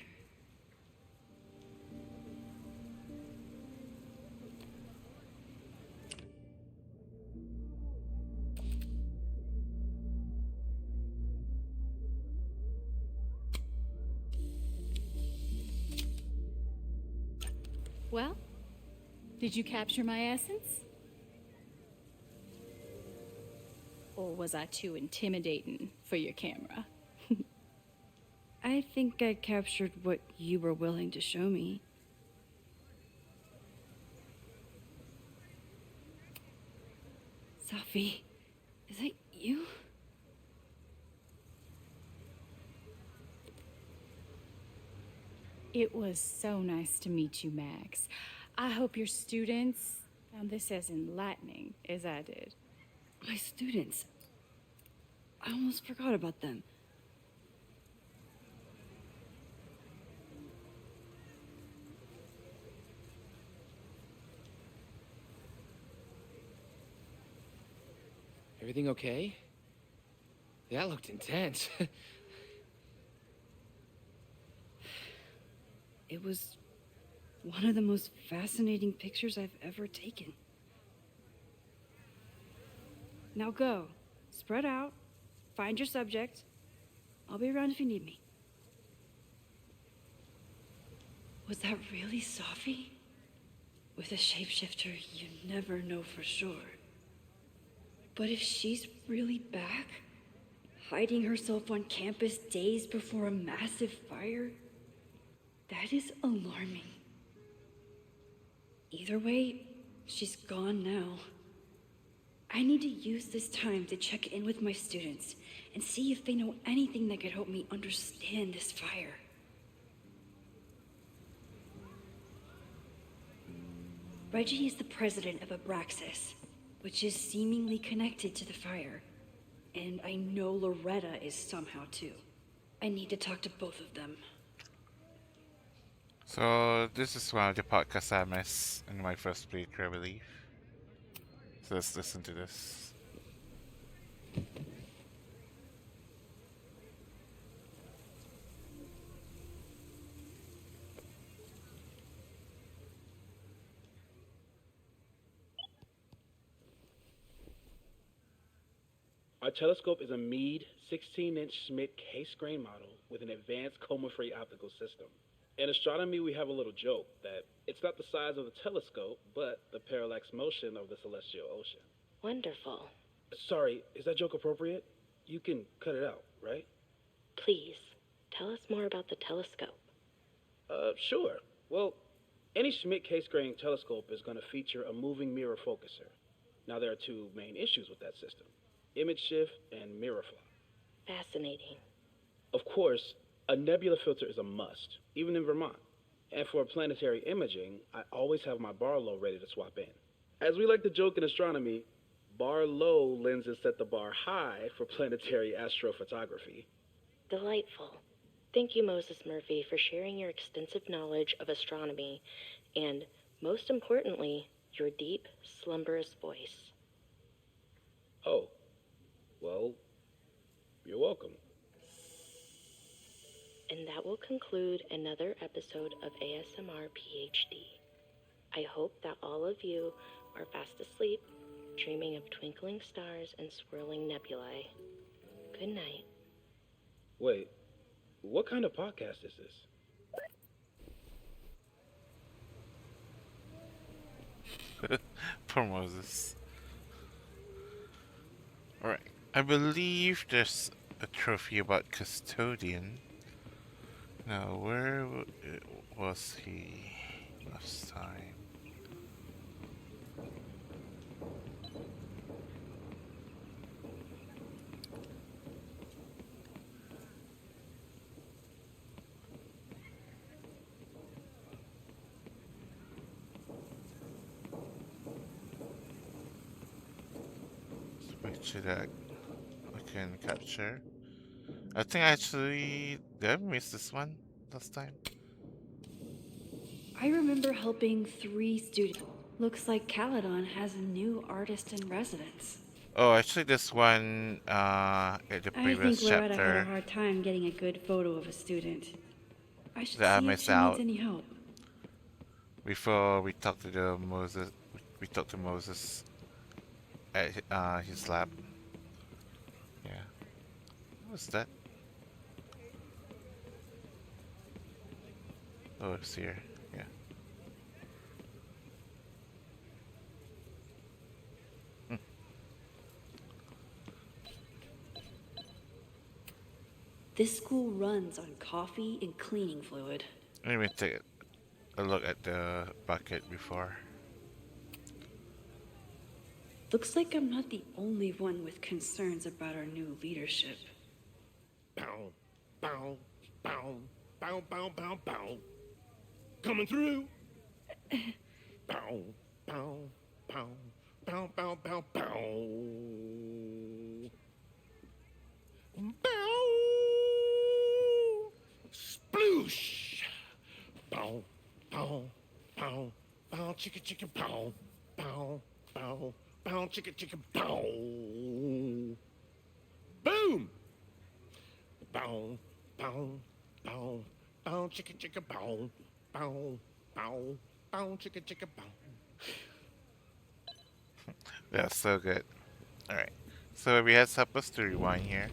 [SPEAKER 3] Well, did you capture my essence? Or was I too intimidating for your camera?
[SPEAKER 2] I think I captured what you were willing to show me. Sophie, is that you?
[SPEAKER 3] It was so nice to meet you, Max. I hope your students found this as enlightening as I did.
[SPEAKER 2] My students. I almost forgot about them.
[SPEAKER 12] Everything okay? That looked intense.
[SPEAKER 2] It was one of the most fascinating pictures I've ever taken. Now go. Spread out. Find your subject. I'll be around if you need me. Was that really Sophie? With a shapeshifter, you never know for sure. But if she's really back, hiding herself on campus days before a massive fire, that is alarming. Either way, she's gone now. I need to use this time to check in with my students and see if they know anything that could help me understand this fire. Reggie is the president of Abraxas, which is seemingly connected to the fire. And I know Loretta is somehow too. I need to talk to both of them.
[SPEAKER 1] So this is one of the podcasts I missed in my first playthrough, I believe. So let's listen to this.
[SPEAKER 10] Our telescope is a Meade 16-inch Schmidt case-grain model with an advanced coma-free optical system. In astronomy, we have a little joke that it's not the size of the telescope, but the parallax motion of the celestial ocean.
[SPEAKER 13] Wonderful.
[SPEAKER 10] Sorry, is that joke appropriate? You can cut it out, right?
[SPEAKER 13] Please, tell us more about the telescope.
[SPEAKER 10] Sure. Well, any Schmidt case-grain telescope is going to feature a moving mirror focuser. Now, there are two main issues with that system: image shift and mirror flaw.
[SPEAKER 13] Fascinating.
[SPEAKER 10] Of course, a nebula filter is a must, even in Vermont. And for planetary imaging, I always have my bar low ready to swap in. As we like to joke in astronomy, bar low lenses set the bar high for planetary astrophotography.
[SPEAKER 13] Delightful. Thank you, Moses Murphy, for sharing your extensive knowledge of astronomy and, most importantly, your deep, slumberous voice.
[SPEAKER 10] Oh, well, you're welcome.
[SPEAKER 13] And that will conclude another episode of ASMR PhD. I hope that all of you are fast asleep, dreaming of twinkling stars and swirling nebulae. Good night.
[SPEAKER 10] Wait, what kind of podcast is this?
[SPEAKER 1] Poor Moses. Alright. I believe there's a trophy about Custodian. Now, where was he last time? Picture that I can capture. I think actually did I miss this one last time?
[SPEAKER 2] I remember helping 3 students. Looks like Caledon has a new artist in residence.
[SPEAKER 1] Oh, actually this one in the
[SPEAKER 2] I
[SPEAKER 1] previous
[SPEAKER 2] think Loretta had a
[SPEAKER 1] chapter
[SPEAKER 2] hard time getting a good photo of a student. I should
[SPEAKER 1] that I
[SPEAKER 2] see if
[SPEAKER 1] missed
[SPEAKER 2] she needs
[SPEAKER 1] out
[SPEAKER 2] any help.
[SPEAKER 1] before we talked to the Moses. We talked to Moses at his lab. Yeah. What's that? Oh, it's here. Yeah.
[SPEAKER 2] This school runs on coffee and cleaning fluid.
[SPEAKER 1] Let me take a look at the bucket before.
[SPEAKER 2] Looks like I'm not the only one with concerns about our new leadership.
[SPEAKER 9] Bow, bow, bow, bow, bow, bow, bow. Coming through. Bow, bow, bow, bow, bow, bow, bow. Bow. Sploosh. Bow, bow, bow, bow, chicka, chicka, bow, bow, bow, bow, chicka, chicka, bow. Boom. Bow, bow, bow, bow, chicka, chicka, bow, bow, bow, bow, chicka, chicka, bow.
[SPEAKER 1] That's so good. Alright. So we had supposed to rewind here.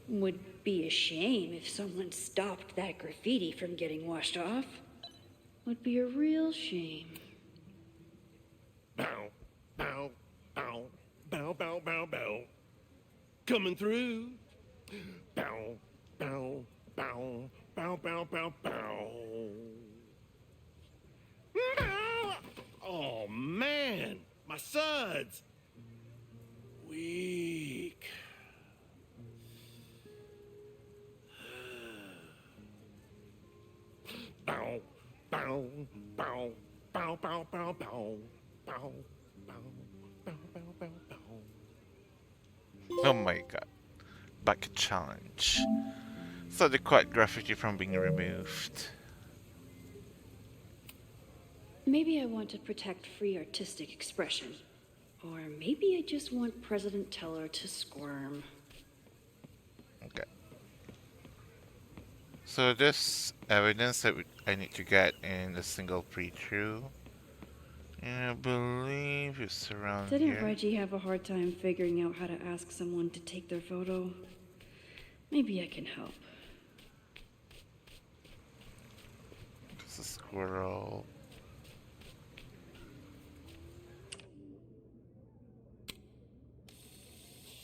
[SPEAKER 2] Would be a shame if someone stopped that graffiti from getting washed off. Would be a real shame.
[SPEAKER 9] Bow, bow, bow, bow, bow, bow, bow. Coming through. Bow, bow, Bow, bow, bow, bow, bow. Oh man, my suds. Weak. Bow, bow, bow, bow, bow, bow, bow, bow, bow, bow, bow, bow, bow.
[SPEAKER 1] Oh my god. Bucket challenge. So the quite graffiti from being removed.
[SPEAKER 2] Maybe I want to protect free artistic expression. Or maybe I just want President Teller to squirm.
[SPEAKER 1] Okay. So this evidence that I need to get in a single pre-through. And I believe it's around
[SPEAKER 2] Didn't
[SPEAKER 1] here.
[SPEAKER 2] Reggie have a hard time figuring out how to ask someone to take their photo? Maybe I can help.
[SPEAKER 1] There's a squirrel.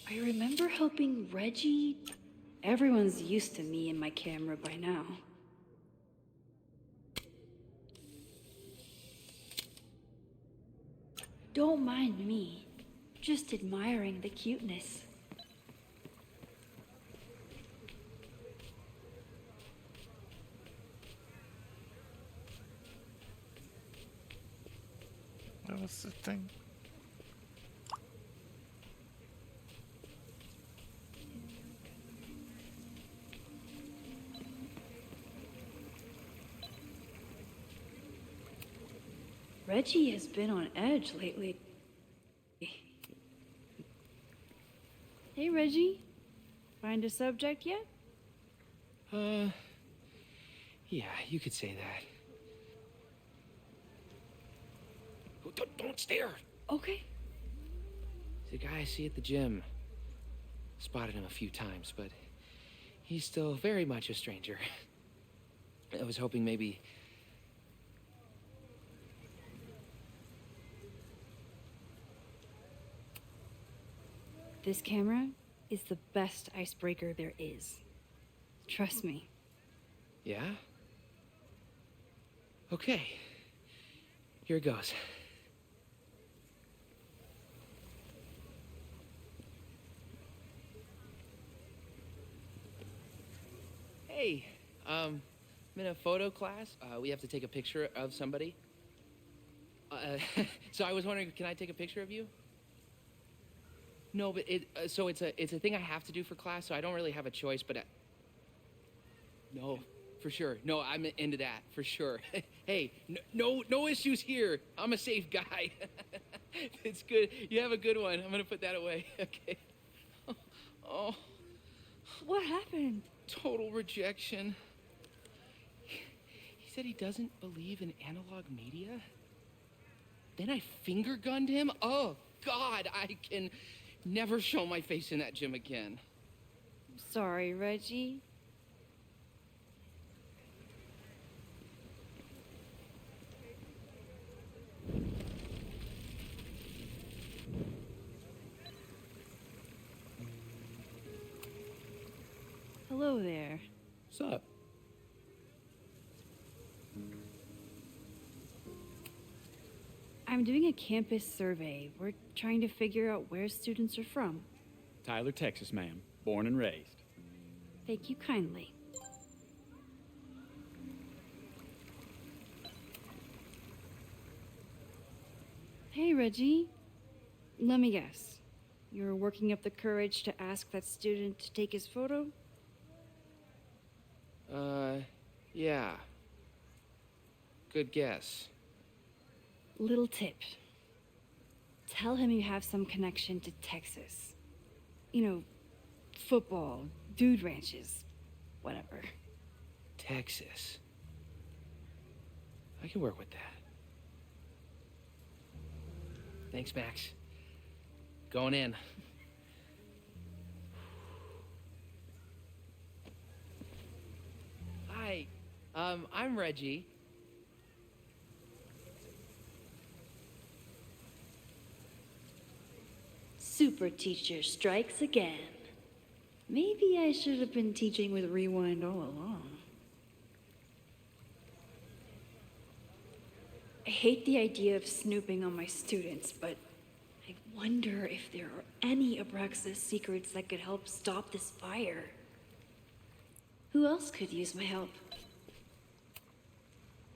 [SPEAKER 2] I remember helping Reggie. Everyone's used to me and my camera by now. Don't mind me. Just admiring the cuteness.
[SPEAKER 1] That was the thing.
[SPEAKER 2] Reggie has been on edge lately. Hey, Reggie. Find a subject yet?
[SPEAKER 12] Yeah, you could say that. Oh, don't stare!
[SPEAKER 2] Okay.
[SPEAKER 12] The guy I see at the gym. Spotted him a few times, but he's still very much a stranger. I was hoping maybe...
[SPEAKER 2] This camera is the best icebreaker there is. Trust me.
[SPEAKER 12] Yeah? Okay. Here it goes. Hey, I'm in a photo class. We have to take a picture of somebody. So I was wondering, can I take a picture of you? No, but so it's a thing I have to do for class, so I don't really have a choice, but no, for sure. No, I'm into that, for sure. Hey, no issues here. I'm a safe guy. It's good. You have a good one. I'm gonna put that away. Okay. Oh.
[SPEAKER 2] What happened?
[SPEAKER 12] Total rejection. He said he doesn't believe in analog media. Then I finger gunned him. Oh, God, I can never show my face in that gym again.
[SPEAKER 2] Sorry, Reggie. Hello there.
[SPEAKER 12] What's up?
[SPEAKER 2] I'm doing a campus survey. We're trying to figure out where students are from.
[SPEAKER 5] Tyler, Texas, ma'am. Born and raised.
[SPEAKER 2] Thank you kindly. Hey, Reggie. Let me guess. You're working up the courage to ask that student to take his photo?
[SPEAKER 12] Yeah. Good guess.
[SPEAKER 2] Little tip. Tell him you have some connection to Texas. You know, football, dude ranches, whatever.
[SPEAKER 12] Texas. I can work with that. Thanks, Max. Going in. Hi. I'm Reggie.
[SPEAKER 2] Super teacher strikes again. Maybe I should have been teaching with Rewind all along. I hate the idea of snooping on my students, but I wonder if there are any Abraxas secrets that could help stop this fire. Who else could use my help?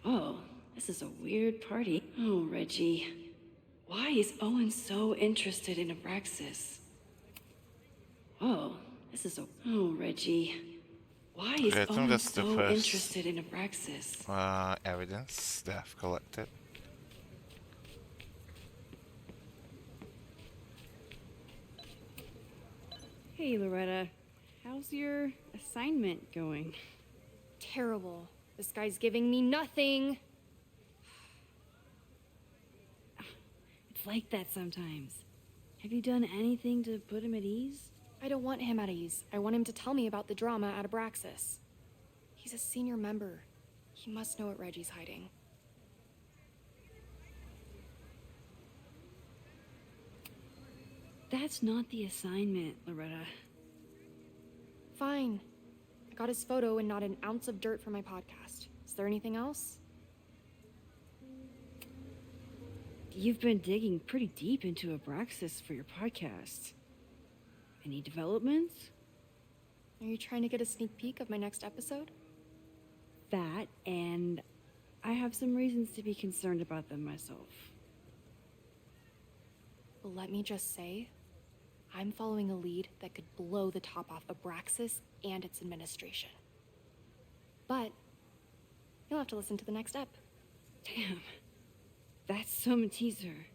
[SPEAKER 2] Oh, this is a weird party. Oh, Reggie. Why is Owen so interested in Abraxas? Oh, this is a... Oh, Reggie. Why is
[SPEAKER 1] Okay, I think
[SPEAKER 2] Owen
[SPEAKER 1] that's the
[SPEAKER 2] so
[SPEAKER 1] first
[SPEAKER 2] interested in Abraxas?
[SPEAKER 1] evidence that I've collected.
[SPEAKER 2] Hey, Loretta. How's your assignment going?
[SPEAKER 11] Terrible. This guy's giving me nothing.
[SPEAKER 2] It's like that sometimes. Have you done anything to put him at ease?
[SPEAKER 11] I don't want him at ease. I want him to tell me about the drama at Abraxas. He's a senior member. He must know what Reggie's hiding.
[SPEAKER 2] That's not the assignment, Loretta.
[SPEAKER 11] Fine. I got his photo and not an ounce of dirt for my podcast. Is there anything else?
[SPEAKER 2] You've been digging pretty deep into Abraxas for your podcast. Any developments?
[SPEAKER 11] Are you trying to get a sneak peek of my next episode?
[SPEAKER 2] That, and I have some reasons to be concerned about them myself.
[SPEAKER 11] Well, let me just say, I'm following a lead that could blow the top off Abraxas and its administration. But you'll have to listen to the next ep.
[SPEAKER 2] Damn. That's some teaser.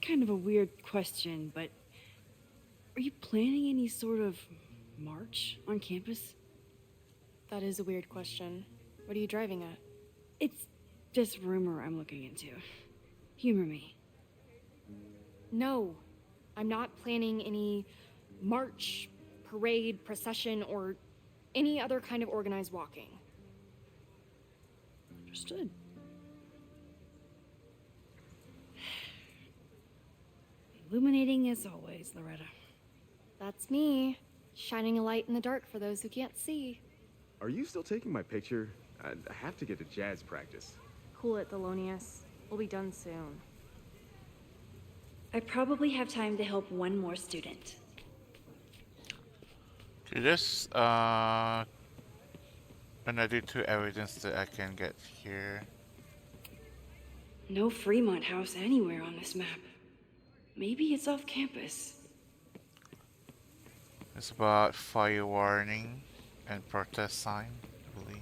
[SPEAKER 2] Kind of a weird question, but are you planning any sort of march on campus?
[SPEAKER 11] That is a weird question. What are you driving at?
[SPEAKER 2] It's just rumor I'm looking into. Humor me.
[SPEAKER 11] No, I'm not planning any march, parade, procession, or any other kind of organized walking.
[SPEAKER 2] Understood. Illuminating as always, Loretta.
[SPEAKER 11] That's me, shining a light in the dark for those who can't see.
[SPEAKER 14] Are you still taking my picture? I have to get to jazz practice.
[SPEAKER 11] Cool it, Thelonious. We'll be done soon.
[SPEAKER 2] I probably have time to help one more student.
[SPEAKER 1] Okay, there's another two evidence that I can get here.
[SPEAKER 2] No Fremont House anywhere on this map. Maybe it's off campus.
[SPEAKER 1] It's about fire warning and protest sign, I believe.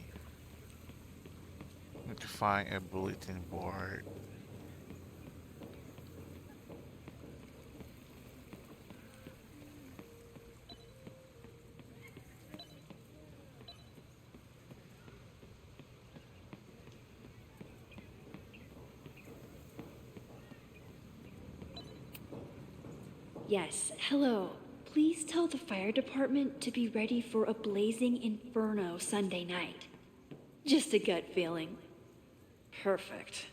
[SPEAKER 1] Need to find a bulletin board.
[SPEAKER 2] Yes, hello. Please tell the fire department to be ready for a blazing inferno Sunday night. Just a gut feeling. Perfect.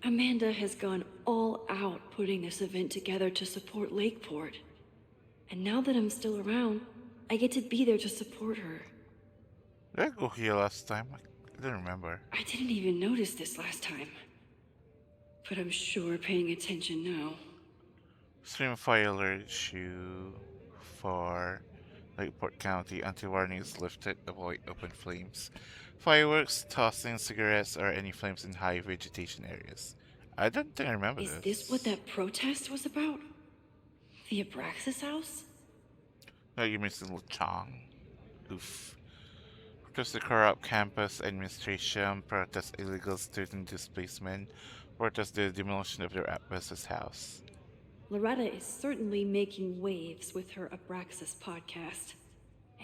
[SPEAKER 2] Amanda has gone all out putting this event together to support Lakeport. And now that I'm still around, I get to be there to support her.
[SPEAKER 1] Did I go here last time? I don't remember.
[SPEAKER 2] I didn't even notice this last time. But I'm sure paying attention now.
[SPEAKER 1] Stream fire alert issue for Lakeport County. Anti-warning is lifted. Avoid open flames. Fireworks, tossing cigarettes, or any flames in high vegetation areas. I don't think I remember
[SPEAKER 2] Is this what that protest was about? The Abraxas house?
[SPEAKER 1] No, you missing Chong. Oof. Protest the corrupt campus administration, protest illegal student displacement, protest the demolition of their Abraxas house.
[SPEAKER 2] Loretta is certainly making waves with her Abraxas podcast.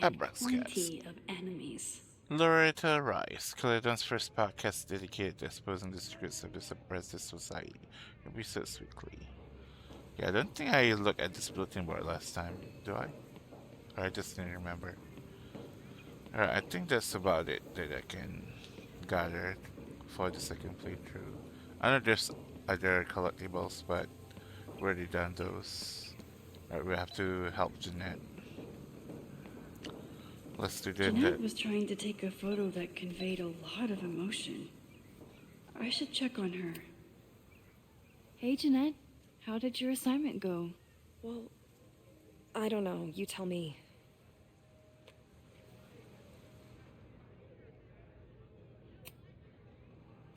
[SPEAKER 2] And plenty of enemies.
[SPEAKER 1] Loretta Rice, Caledon's first podcast dedicated to exposing the secrets of the suppressed society. Research Weekly. Yeah, I don't think I looked at this bulletin board last time, do I? Or I just didn't remember. Alright, I think that's about it that I can gather for the second playthrough. I know there's other collectibles, but we already done those. Alright, we have to help Jeanette. Let's do
[SPEAKER 2] Jeanette was trying to take a photo that conveyed a lot of emotion. I should check on her.
[SPEAKER 3] Hey, Jeanette. How did your assignment go?
[SPEAKER 15] Well, I don't know. You tell me.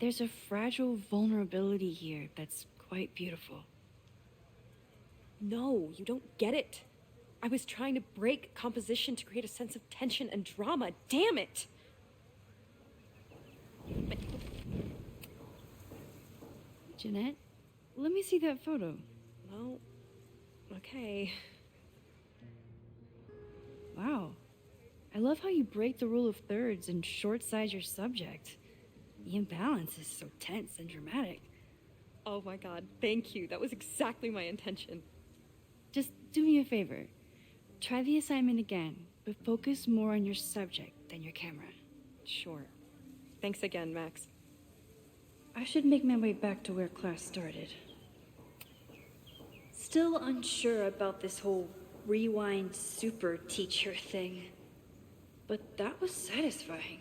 [SPEAKER 2] There's a fragile vulnerability here that's quite beautiful.
[SPEAKER 15] No, you don't get it. I was trying to break composition to create a sense of tension and drama. Damn it!
[SPEAKER 2] Jeanette, let me see that photo.
[SPEAKER 15] Well, okay.
[SPEAKER 2] Wow. I love how you break the rule of thirds and short-size your subject. The imbalance is so tense and dramatic.
[SPEAKER 15] Oh my god, thank you. That was exactly my intention.
[SPEAKER 2] Just do me a favor. Try the assignment again, but focus more on your subject than your camera.
[SPEAKER 15] Sure. Thanks again, Max.
[SPEAKER 2] I should make my way back to where class started. Still unsure about this whole rewind super teacher thing. But that was satisfying.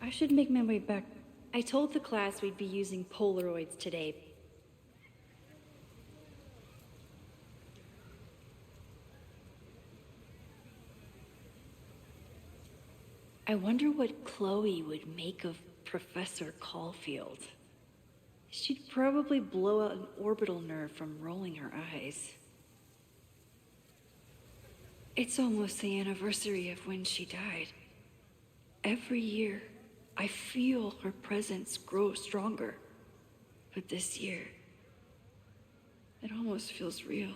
[SPEAKER 2] I should make my way back. I told the class we'd be using Polaroids today. I wonder what Chloe would make of Professor Caulfield. She'd probably blow out an orbital nerve from rolling her eyes. It's almost the anniversary of when she died. Every year, I feel her presence grow stronger. But this year, it almost feels real.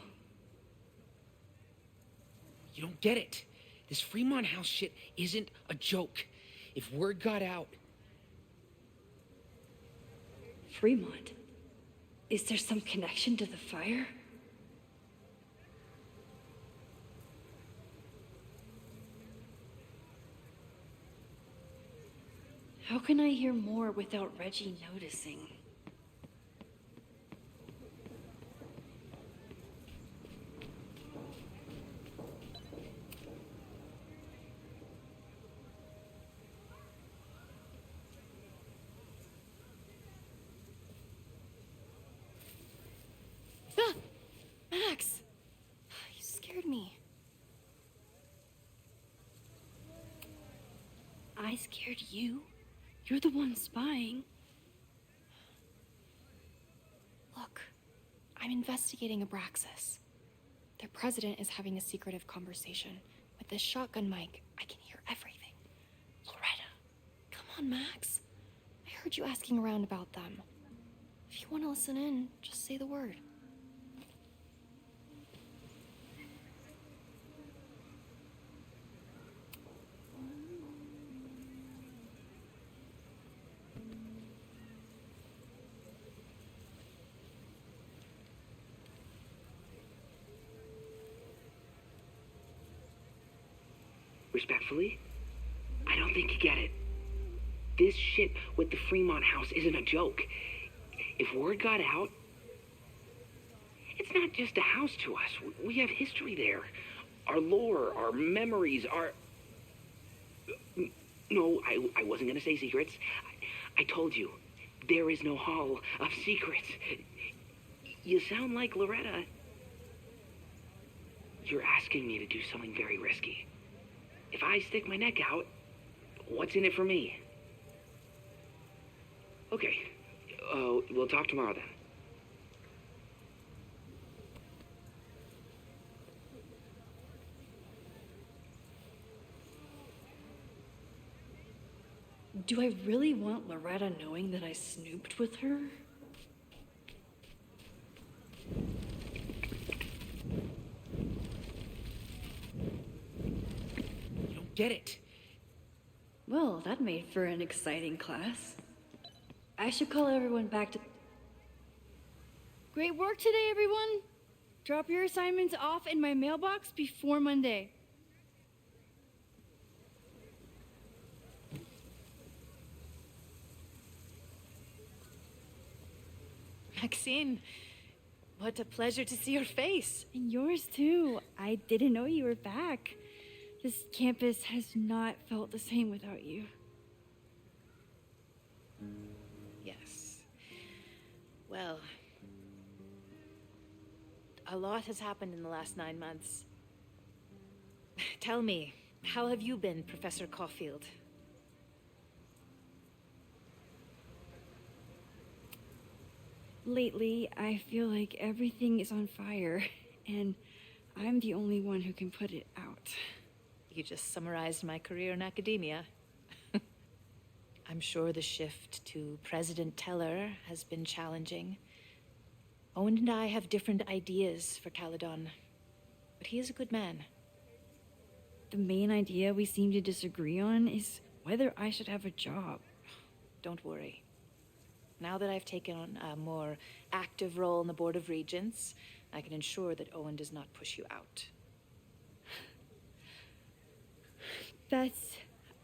[SPEAKER 12] You don't get it. This Fremont House shit isn't a joke. If word got out...
[SPEAKER 2] Fremont? Is there some connection to the fire? How can I hear more without Reggie noticing?
[SPEAKER 11] Ah! Max! You scared me.
[SPEAKER 2] I scared you? You're the one spying.
[SPEAKER 11] Look, I'm investigating Abraxas. Their president is having a secretive conversation. With this shotgun mic, I can hear everything. Loretta, come on, Max. I heard you asking around about them. If you want to listen in, just say the word.
[SPEAKER 16] Respectfully, I don't think you get it. This shit with the Fremont House isn't a joke. If word got out, it's not just a house to us. We have history there. Our lore, our memories, our... No, I wasn't gonna say secrets. I told you, there is no hall of secrets. You sound like Loretta. You're asking me to do something very risky. If I stick my neck out, what's in it for me? Okay, we'll talk tomorrow then.
[SPEAKER 2] Do I really want Loretta knowing that I snooped with her?
[SPEAKER 12] Get it?
[SPEAKER 2] Well, that made for an exciting class. I should call everyone back to...
[SPEAKER 17] Great work today, everyone. Drop your assignments off in my mailbox before Monday.
[SPEAKER 15] Maxine, what a pleasure to see your face.
[SPEAKER 17] And yours too. I didn't know you were back. This campus has not felt the same without you.
[SPEAKER 15] Yes. Well, a lot has happened in the last 9 months. Tell me, how have you been, Professor Caulfield?
[SPEAKER 17] Lately, I feel like everything is on fire, and I'm the only one who can put it out.
[SPEAKER 15] You just summarized my career in academia. I'm sure the shift to President Teller has been challenging. Owen and I have different ideas for Caledon, but he is a good man.
[SPEAKER 17] The main idea we seem to disagree on is whether I should have a job.
[SPEAKER 15] Don't worry. Now that I've taken on a more active role in the Board of Regents, I can ensure that Owen does not push you out.
[SPEAKER 17] That's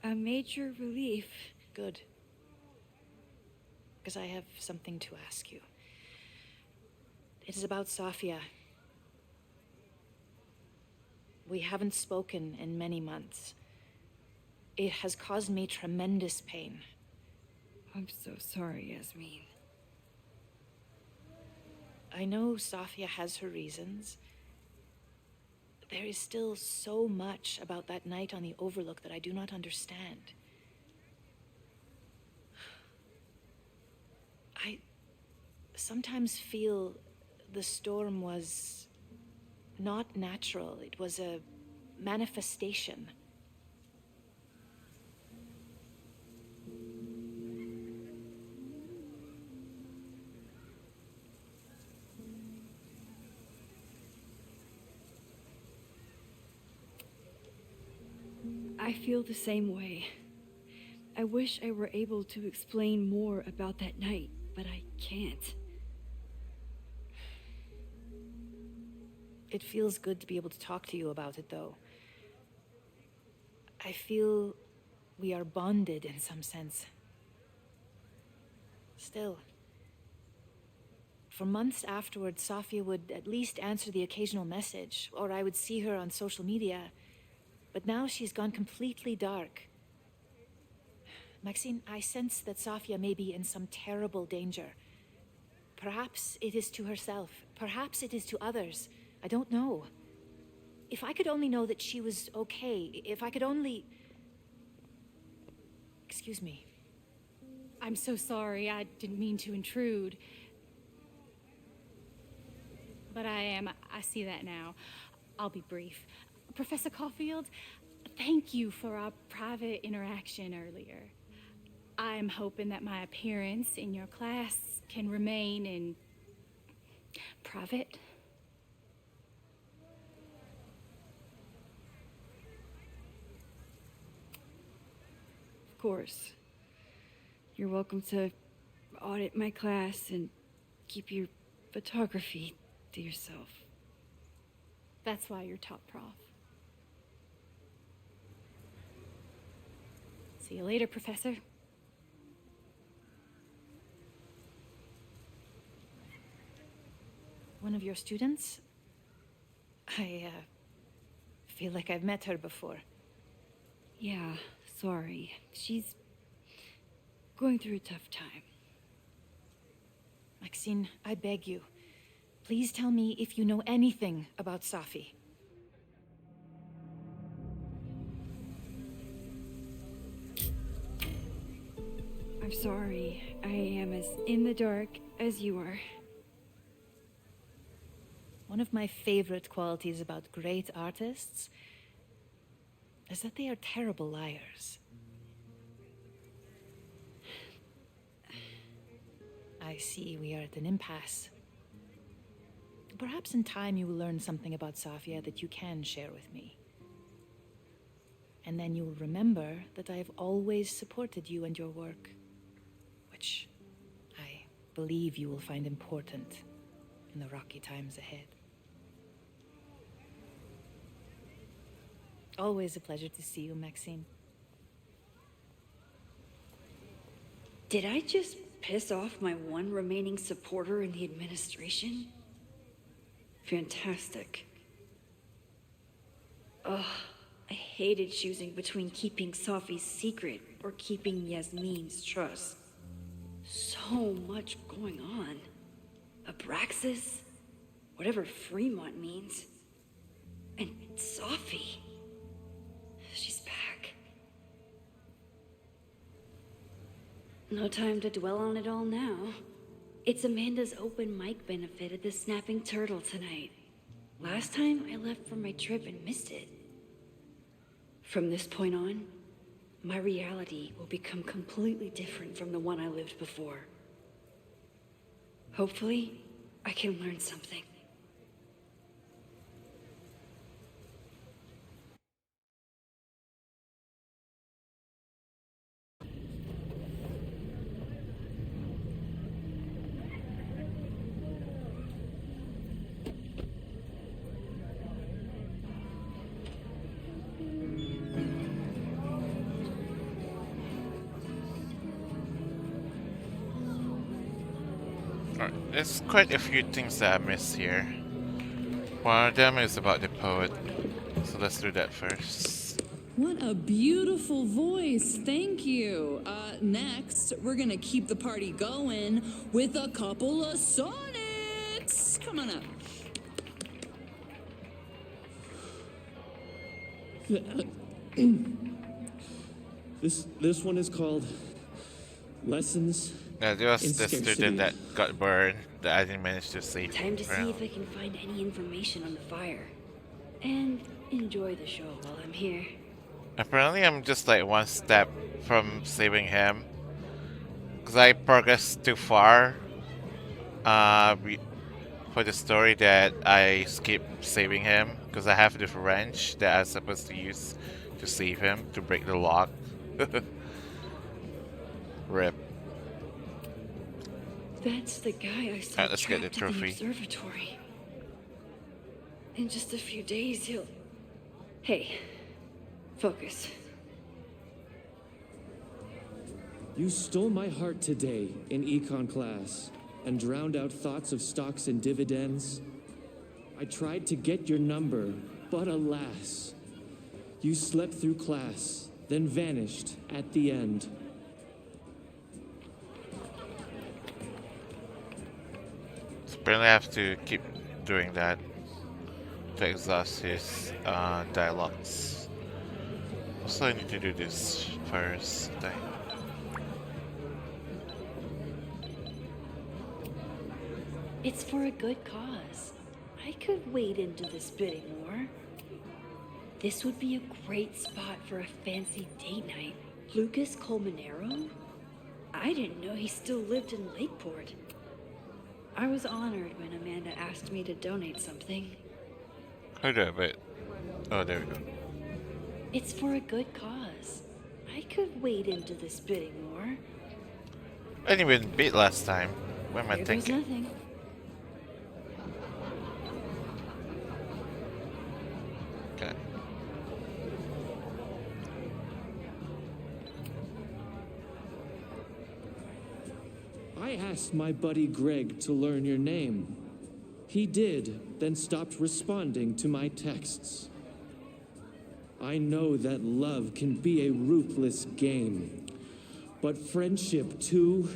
[SPEAKER 17] a major relief.
[SPEAKER 15] Good. Because I have something to ask you. It is about Safia. We haven't spoken in many months. It has caused me tremendous pain.
[SPEAKER 17] I'm so sorry, Yasmin.
[SPEAKER 15] I know Safia has her reasons. There is still so much about that night on the Overlook that I do not understand. I sometimes feel the storm was not natural. It was a manifestation.
[SPEAKER 17] I feel the same way. I wish I were able to explain more about that night, but I can't.
[SPEAKER 15] It feels good to be able to talk to you about it, though. I feel we are bonded in some sense. Still, for months afterwards, Safia would at least answer the occasional message, or I would see her on social media. But now she's gone completely dark. Maxine, I sense that Safia may be in some terrible danger. Perhaps it is to herself. Perhaps it is to others. I don't know. If I could only know that she was okay, if I could only... Excuse me.
[SPEAKER 3] I'm so sorry. I didn't mean to intrude. But I see that now. I'll be brief. Professor Caulfield, thank you for our private interaction earlier. I'm hoping that my appearance in your class can remain in private.
[SPEAKER 17] Of course. You're welcome to audit my class and keep your photography to yourself.
[SPEAKER 3] That's why you're top prof. See you later, Professor.
[SPEAKER 15] One of your students? I feel like I've met her before.
[SPEAKER 17] Yeah, sorry. She's going through a tough time.
[SPEAKER 15] Maxine, I beg you. Please tell me if you know anything about Safi.
[SPEAKER 17] I'm sorry. I am as in the dark as you are.
[SPEAKER 15] One of my favorite qualities about great artists is that they are terrible liars. I see we are at an impasse. Perhaps in time you will learn something about Safia that you can share with me. And then you'll remember that I have always supported you and your work, which I believe you will find important in the rocky times ahead. Always a pleasure to see you, Maxine.
[SPEAKER 2] Did I just piss off my one remaining supporter in the administration? Fantastic. Ugh, I hated choosing between keeping Safi's secret or keeping Yasmin's trust. So much going on. Abraxas, whatever Fremont means, and Safi. She's back. No time to dwell on it all now. It's Amanda's open mic benefit at the Snapping Turtle tonight. Last time I left for my trip and missed it. From this point on, my reality will become completely different from the one I lived before. Hopefully, I can learn something.
[SPEAKER 1] Alright, there's quite a few things that I missed here. One of them is about the poet, so let's do that first.
[SPEAKER 18] What a beautiful voice. Thank you. Next, we're gonna keep the party going with a couple of sonnets. Come on up.
[SPEAKER 19] This one is called Lessons.
[SPEAKER 1] Yeah, there was
[SPEAKER 19] in
[SPEAKER 1] the
[SPEAKER 19] Scarcity.
[SPEAKER 1] student that got burned that I didn't manage to save.
[SPEAKER 2] Time to see if I can find any information on the fire. And enjoy the show while I'm here.
[SPEAKER 1] Apparently I'm just like one step from saving him. Because I progressed too far for the story that I skipped saving him. Because I have the wrench that I'm supposed to use to save him, to break the lock. Rip.
[SPEAKER 2] That's the guy I saw
[SPEAKER 1] Alright, let's get the
[SPEAKER 2] trapped at the
[SPEAKER 1] trophy.
[SPEAKER 2] observatory. In just a few days, he'll... Hey, focus.
[SPEAKER 19] You stole my heart today in econ class and drowned out thoughts of stocks and dividends. I tried to get your number, but alas, you slept through class, then vanished at the end.
[SPEAKER 1] Apparently I have to keep doing that to exhaust his dialogues. Also I need to do this first thing.
[SPEAKER 2] It's for a good cause. I could wade into this bidding war. This would be a great spot for a fancy date night. Lucas Colmenero? I didn't know he still lived in Lakeport. I was honored when Amanda asked me to donate something.
[SPEAKER 1] How do I bet? Oh, there we go.
[SPEAKER 2] It's for a good cause. I could wade into this bidding war.
[SPEAKER 1] I didn't even beat last time. What am I
[SPEAKER 2] There goes
[SPEAKER 1] thinking?
[SPEAKER 2] nothing.
[SPEAKER 1] Okay.
[SPEAKER 19] I asked my buddy Greg to learn your name. He did, then stopped responding to my texts. I know that love can be a ruthless game, but friendship too,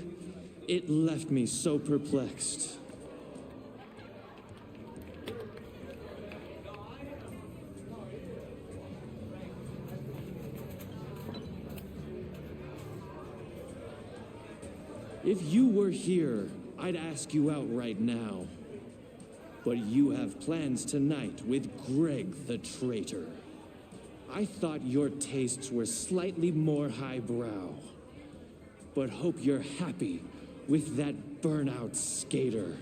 [SPEAKER 19] it left me so perplexed. If you were here, I'd ask you out right now. But you have plans tonight with Greg the traitor. I thought your tastes were slightly more highbrow. But hope you're happy with that burnout skater.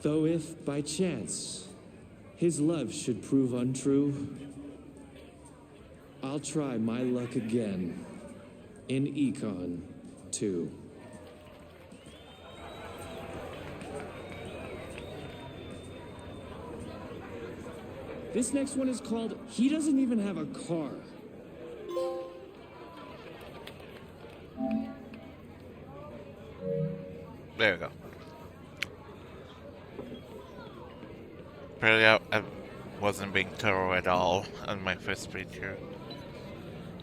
[SPEAKER 19] Though if, by chance, his love should prove untrue, I'll try my luck again in Econ 2. This next one is called He Doesn't Even Have a Car.
[SPEAKER 1] There we go. Apparently I wasn't being thorough at all on my first playthrough.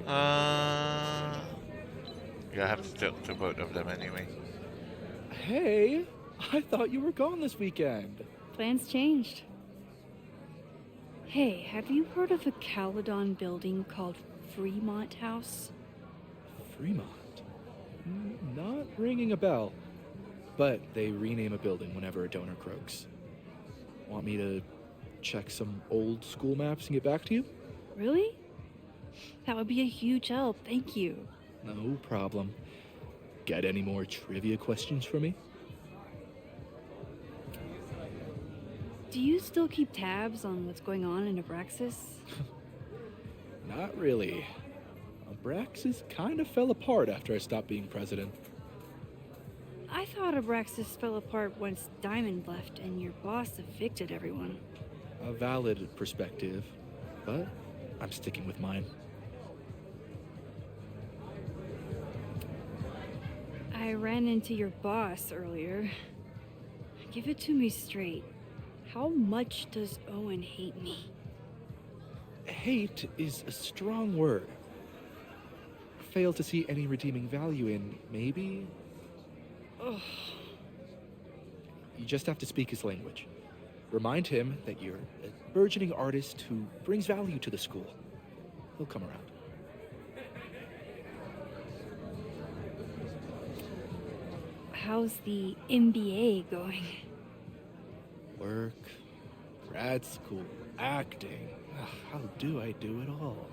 [SPEAKER 1] Yeah, I have to talk to both of them anyway.
[SPEAKER 20] Hey, I thought you were gone this weekend.
[SPEAKER 17] Plans changed. Hey, have you heard of a Caledon building called Fremont House?
[SPEAKER 20] Fremont? Not ringing a bell. But they rename a building whenever a donor croaks. Want me to check some old school maps and get back to you?
[SPEAKER 17] Really? That would be a huge help, thank you.
[SPEAKER 20] No problem. Got any more trivia questions for me?
[SPEAKER 17] Do you still keep tabs on what's going on in Abraxas?
[SPEAKER 20] Not really. Abraxas kind of fell apart after I stopped being president.
[SPEAKER 17] I thought Abraxas fell apart once Diamond left and your boss evicted everyone.
[SPEAKER 20] A valid perspective, but I'm sticking with mine.
[SPEAKER 17] I ran into your boss earlier. Give it to me straight. How much does Owen hate me?
[SPEAKER 20] Hate is a strong word. Fail to see any redeeming value in, maybe?
[SPEAKER 17] Ugh.
[SPEAKER 20] You just have to speak his language. Remind him that you're a burgeoning artist who brings value to the school. He'll come around.
[SPEAKER 17] How's the MBA going?
[SPEAKER 20] Work, grad school, acting. Ugh, how do I do it all?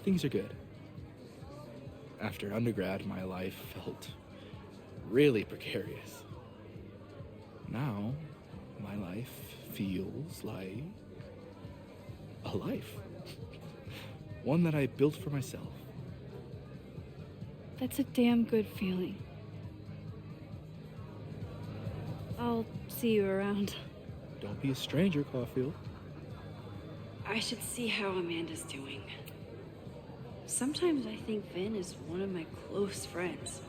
[SPEAKER 20] Things are good. After undergrad, my life felt really precarious. Now, my life feels like a life. One that I built for myself.
[SPEAKER 17] That's a damn good feeling. I'll see you around.
[SPEAKER 20] Don't be a stranger, Caulfield.
[SPEAKER 2] I should see how Amanda's doing. Sometimes I think Vin is one of my close friends.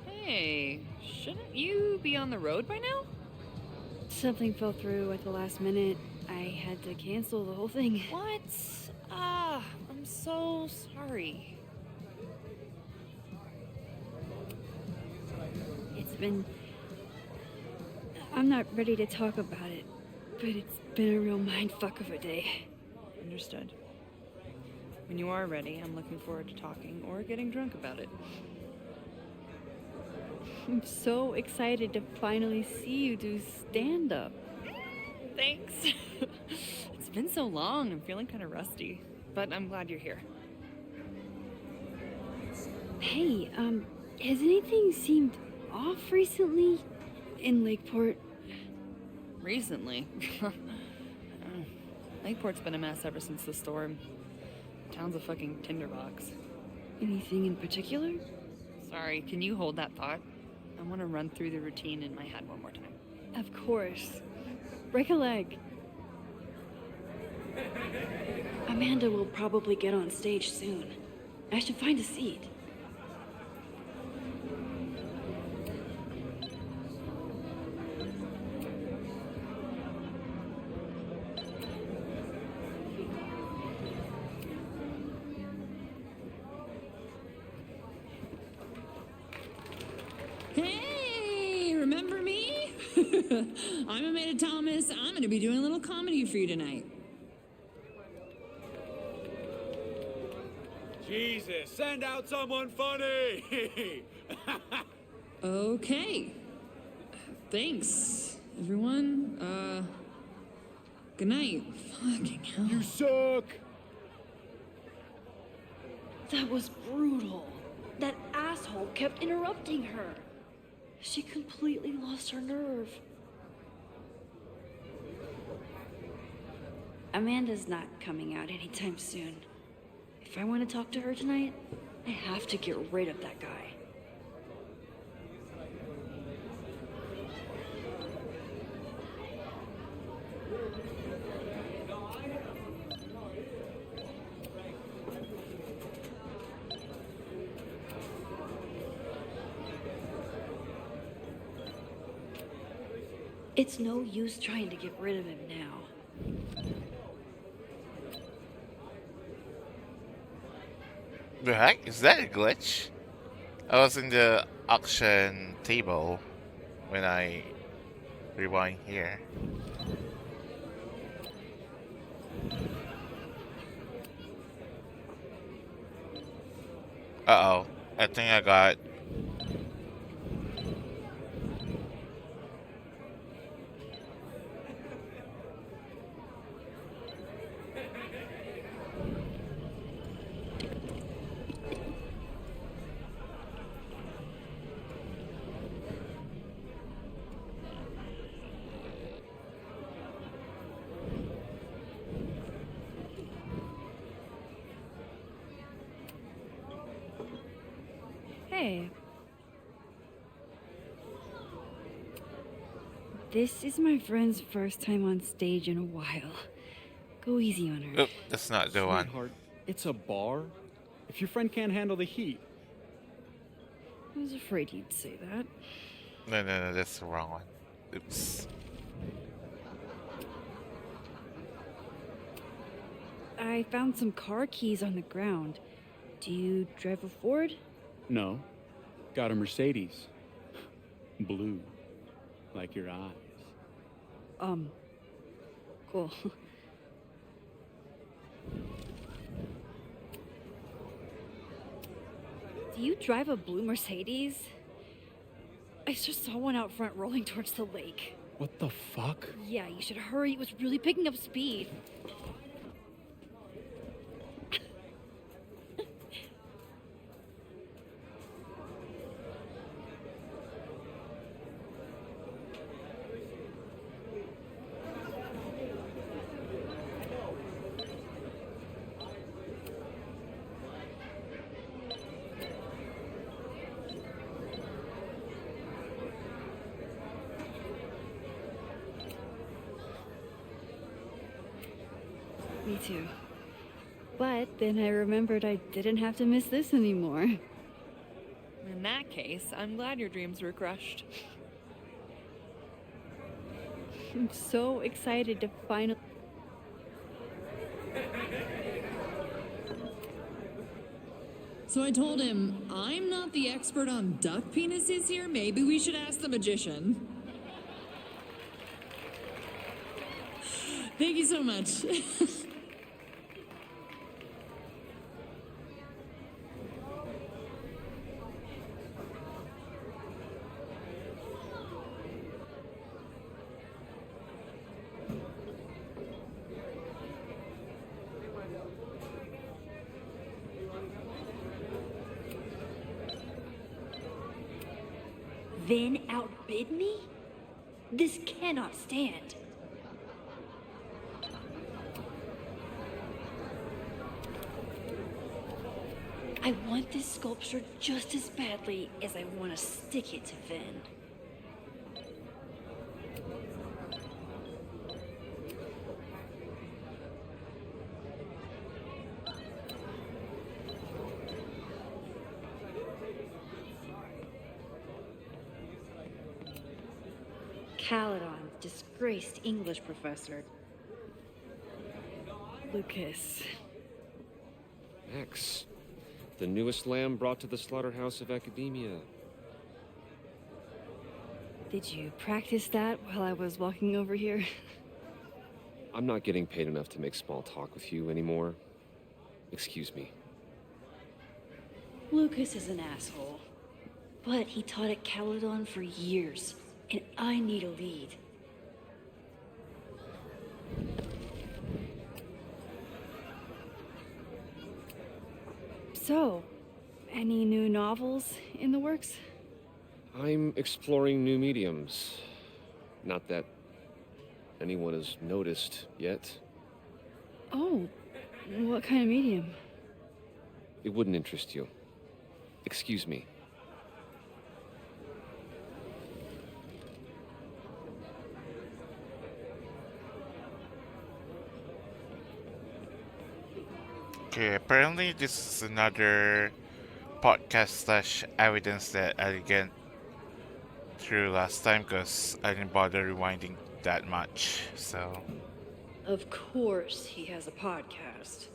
[SPEAKER 7] Hey, shouldn't you be on the road by now?
[SPEAKER 17] Something fell through at the last minute. I had to cancel the whole thing.
[SPEAKER 7] What? I'm so sorry.
[SPEAKER 17] I'm not ready to talk about it, but it's been a real mindfuck of a day.
[SPEAKER 7] Understood. When you are ready, I'm looking forward to talking or getting drunk about it.
[SPEAKER 17] I'm so excited to finally see you do stand-up.
[SPEAKER 7] Thanks. It's been so long, I'm feeling kind of rusty, but I'm glad you're here.
[SPEAKER 17] Hey, has anything seemed off recently in Lakeport?
[SPEAKER 7] Recently? Lakeport's been a mess ever since the storm. Town's a fucking tinderbox.
[SPEAKER 17] Anything in particular?
[SPEAKER 7] Sorry, can you hold that thought? I want to run through the routine in my head one more time.
[SPEAKER 17] Of course. Break a leg.
[SPEAKER 2] Amanda will probably get on stage soon. I should find a seat.
[SPEAKER 18] Hey, remember me? I'm Amanda Thomas. I'm going to be doing a little comedy for you tonight.
[SPEAKER 21] Jesus, send out someone funny!
[SPEAKER 18] Okay. Thanks, everyone. Good night. Fucking hell.
[SPEAKER 21] You suck!
[SPEAKER 2] That was brutal. That asshole kept interrupting her. She completely lost her nerve. Amanda's not coming out anytime soon. If I want to talk to her tonight, I have to get rid of that guy. It's no use trying to get rid of him now.
[SPEAKER 1] The heck? Is that a glitch? I was in the auction table when I rewind here. Uh-oh. I think I got...
[SPEAKER 17] Hey. This is my friend's first time on stage in a while. Go easy on her.
[SPEAKER 1] Oop, that's not the one.
[SPEAKER 6] Sweetheart, it's a bar. If your friend can't handle the heat.
[SPEAKER 17] I was afraid you'd say that.
[SPEAKER 1] No, that's the wrong one. Oops.
[SPEAKER 17] I found some car keys on the ground. Do you drive a Ford?
[SPEAKER 6] No. Got a Mercedes. Blue. Like your eyes.
[SPEAKER 17] Cool. Do you drive a blue Mercedes? I just saw one out front rolling towards the lake.
[SPEAKER 6] What the fuck?
[SPEAKER 17] Yeah, you should hurry. It was really picking up speed. Me too. But then I remembered I didn't have to miss this anymore.
[SPEAKER 7] In that case, I'm glad your dreams were crushed.
[SPEAKER 17] I'm so excited to finally...
[SPEAKER 18] So I told him, I'm not the expert on duck penises here. Maybe we should ask the magician. Thank you so much.
[SPEAKER 2] Then outbid me? This cannot stand. I want this sculpture just as badly as I want to stick it to Vin. Caledon, disgraced English professor. Lucas.
[SPEAKER 22] Max, the newest lamb brought to the slaughterhouse of academia.
[SPEAKER 17] Did you practice that while I was walking over here?
[SPEAKER 22] I'm not getting paid enough to make small talk with you anymore. Excuse me.
[SPEAKER 2] Lucas is an asshole. But he taught at Caledon for years, and I need a lead.
[SPEAKER 17] So, Any new novels in the works?
[SPEAKER 22] I'm exploring new mediums. Not that anyone has noticed yet.
[SPEAKER 17] Oh, what kind of medium?
[SPEAKER 22] It wouldn't interest you. Excuse me.
[SPEAKER 1] Okay, apparently this is another podcast slash evidence that I didn't get through last time because I didn't bother rewinding that much. So
[SPEAKER 2] Of course he has a podcast.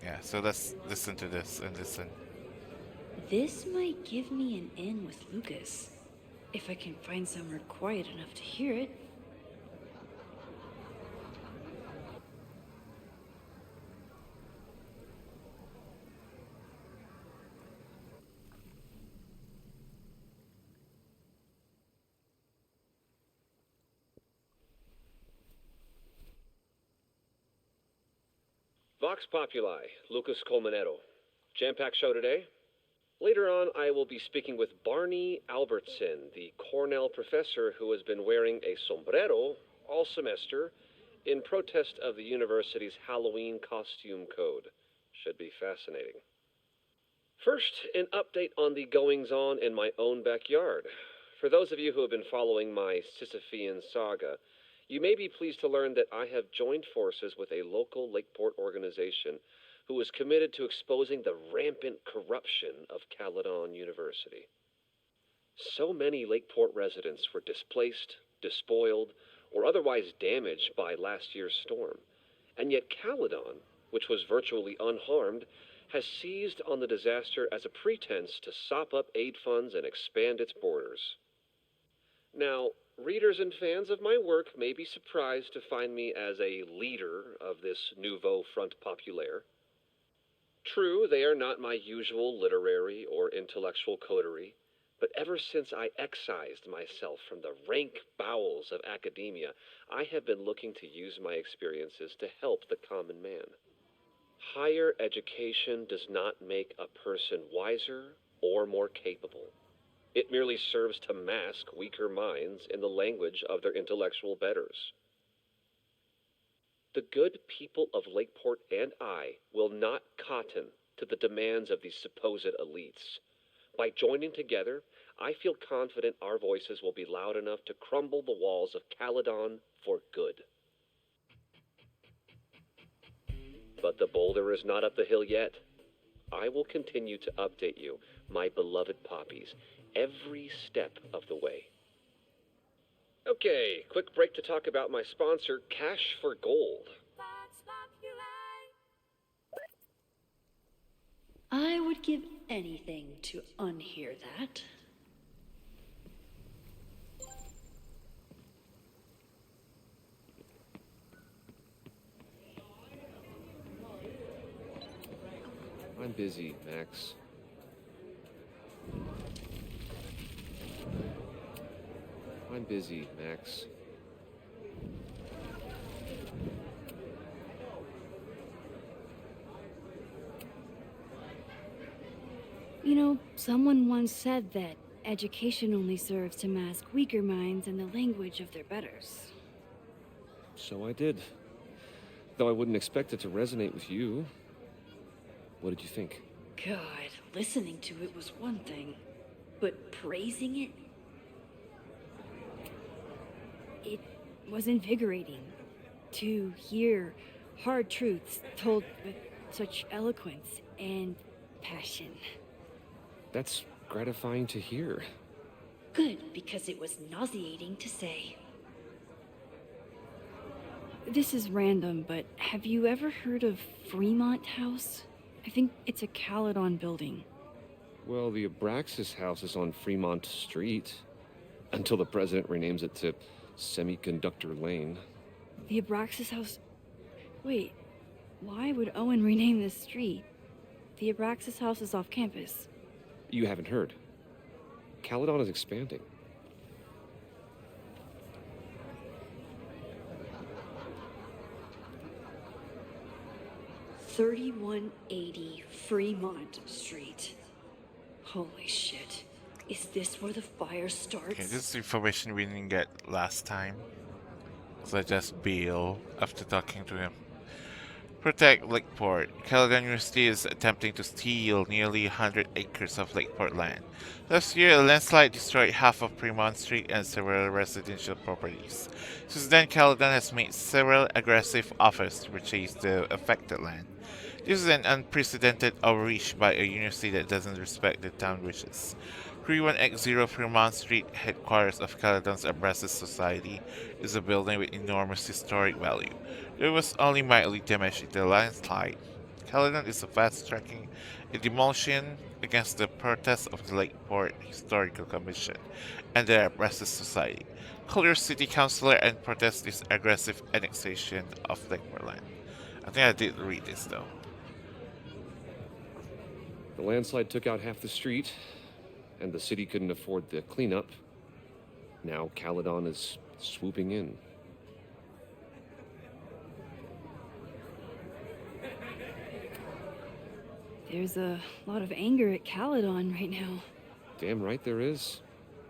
[SPEAKER 1] yeah, so let's listen to this and listen.
[SPEAKER 2] This might give me an in with Lucas, if I can find somewhere quiet enough to hear it.
[SPEAKER 22] Vox Populi, Lucas Colmenero. Jam-packed show today. Later on, I will be speaking with Barney Albertson, the Cornell professor who has been wearing a sombrero all semester in protest of the university's Halloween costume code. Should be fascinating. First, an update on the goings-on in my own backyard. For those of you who have been following my Sisyphean saga, you may be pleased to learn that I have joined forces with a local Lakeport organization who is committed to exposing the rampant corruption of Caledon University. So many Lakeport residents were displaced, despoiled, or otherwise damaged by last year's storm. And yet Caledon, which was virtually unharmed, has seized on the disaster as a pretense to sop up aid funds and expand its borders. Now, readers and fans of my work may be surprised to find me as a leader of this nouveau front populaire. True, they are not my usual literary or intellectual coterie, but ever since I excised myself from the rank bowels of academia, I have been looking to use my experiences to help the common man. Higher education does not make a person wiser or more capable. It merely serves to mask weaker minds in the language of their intellectual betters. The good people of Lakeport and I will not cotton to the demands of these supposed elites. By joining together, I feel confident our voices will be loud enough to crumble the walls of Caledon for good. But the boulder is not up the hill yet. I will continue to update you, my beloved poppies, every step of the way. Okay, quick break to talk about my sponsor, Cash for Gold.
[SPEAKER 2] I would give anything to unhear that.
[SPEAKER 22] I'm busy, Max. I'm busy, Max.
[SPEAKER 17] You know, someone once said that education only serves to mask weaker minds in the language of their betters.
[SPEAKER 22] So I did. Though I wouldn't expect it to resonate with you. What did you think?
[SPEAKER 2] God, listening to it was one thing, but praising it?
[SPEAKER 17] It was invigorating to hear hard truths told with such eloquence and passion.
[SPEAKER 22] That's gratifying to hear.
[SPEAKER 2] Good, because it was nauseating to say.
[SPEAKER 17] This is random, but have you ever heard of Fremont House? I think it's a Caledon building.
[SPEAKER 22] Well, the Abraxas house is on Fremont Street. Until the president renames it to Semiconductor Lane.
[SPEAKER 17] The Abraxas House... Wait, why would Owen rename this street? The Abraxas House is off campus.
[SPEAKER 22] You haven't heard. Caledon is expanding.
[SPEAKER 2] 3180 Fremont Street. Holy shit. Is this where the fire starts?
[SPEAKER 1] Okay, this is information we didn't get last time. So I just bail after talking to him. Protect Lakeport. Caledon University is attempting to steal nearly 100 acres of Lakeport land. Last year, a landslide destroyed half of Fremont Street and several residential properties. Since then, Caledon has made several aggressive offers to purchase the affected land. This is an unprecedented overreach by a university that doesn't respect the town wishes. 3180 Fremont Street, headquarters of Caledon's Abrasive Society, is a building with enormous historic value. It was only mildly damaged in the landslide. Caledon is fast-tracking a demolition against the protests of the Lakeport Historical Commission and the Abrasive Society. Collier City Councilor and protest this aggressive annexation of Lakeport land. I think I did read this though.
[SPEAKER 22] The landslide took out half the street, and the city couldn't afford the cleanup. Now Caledon is swooping in.
[SPEAKER 17] There's a lot of anger at Caledon right now.
[SPEAKER 22] Damn right there is.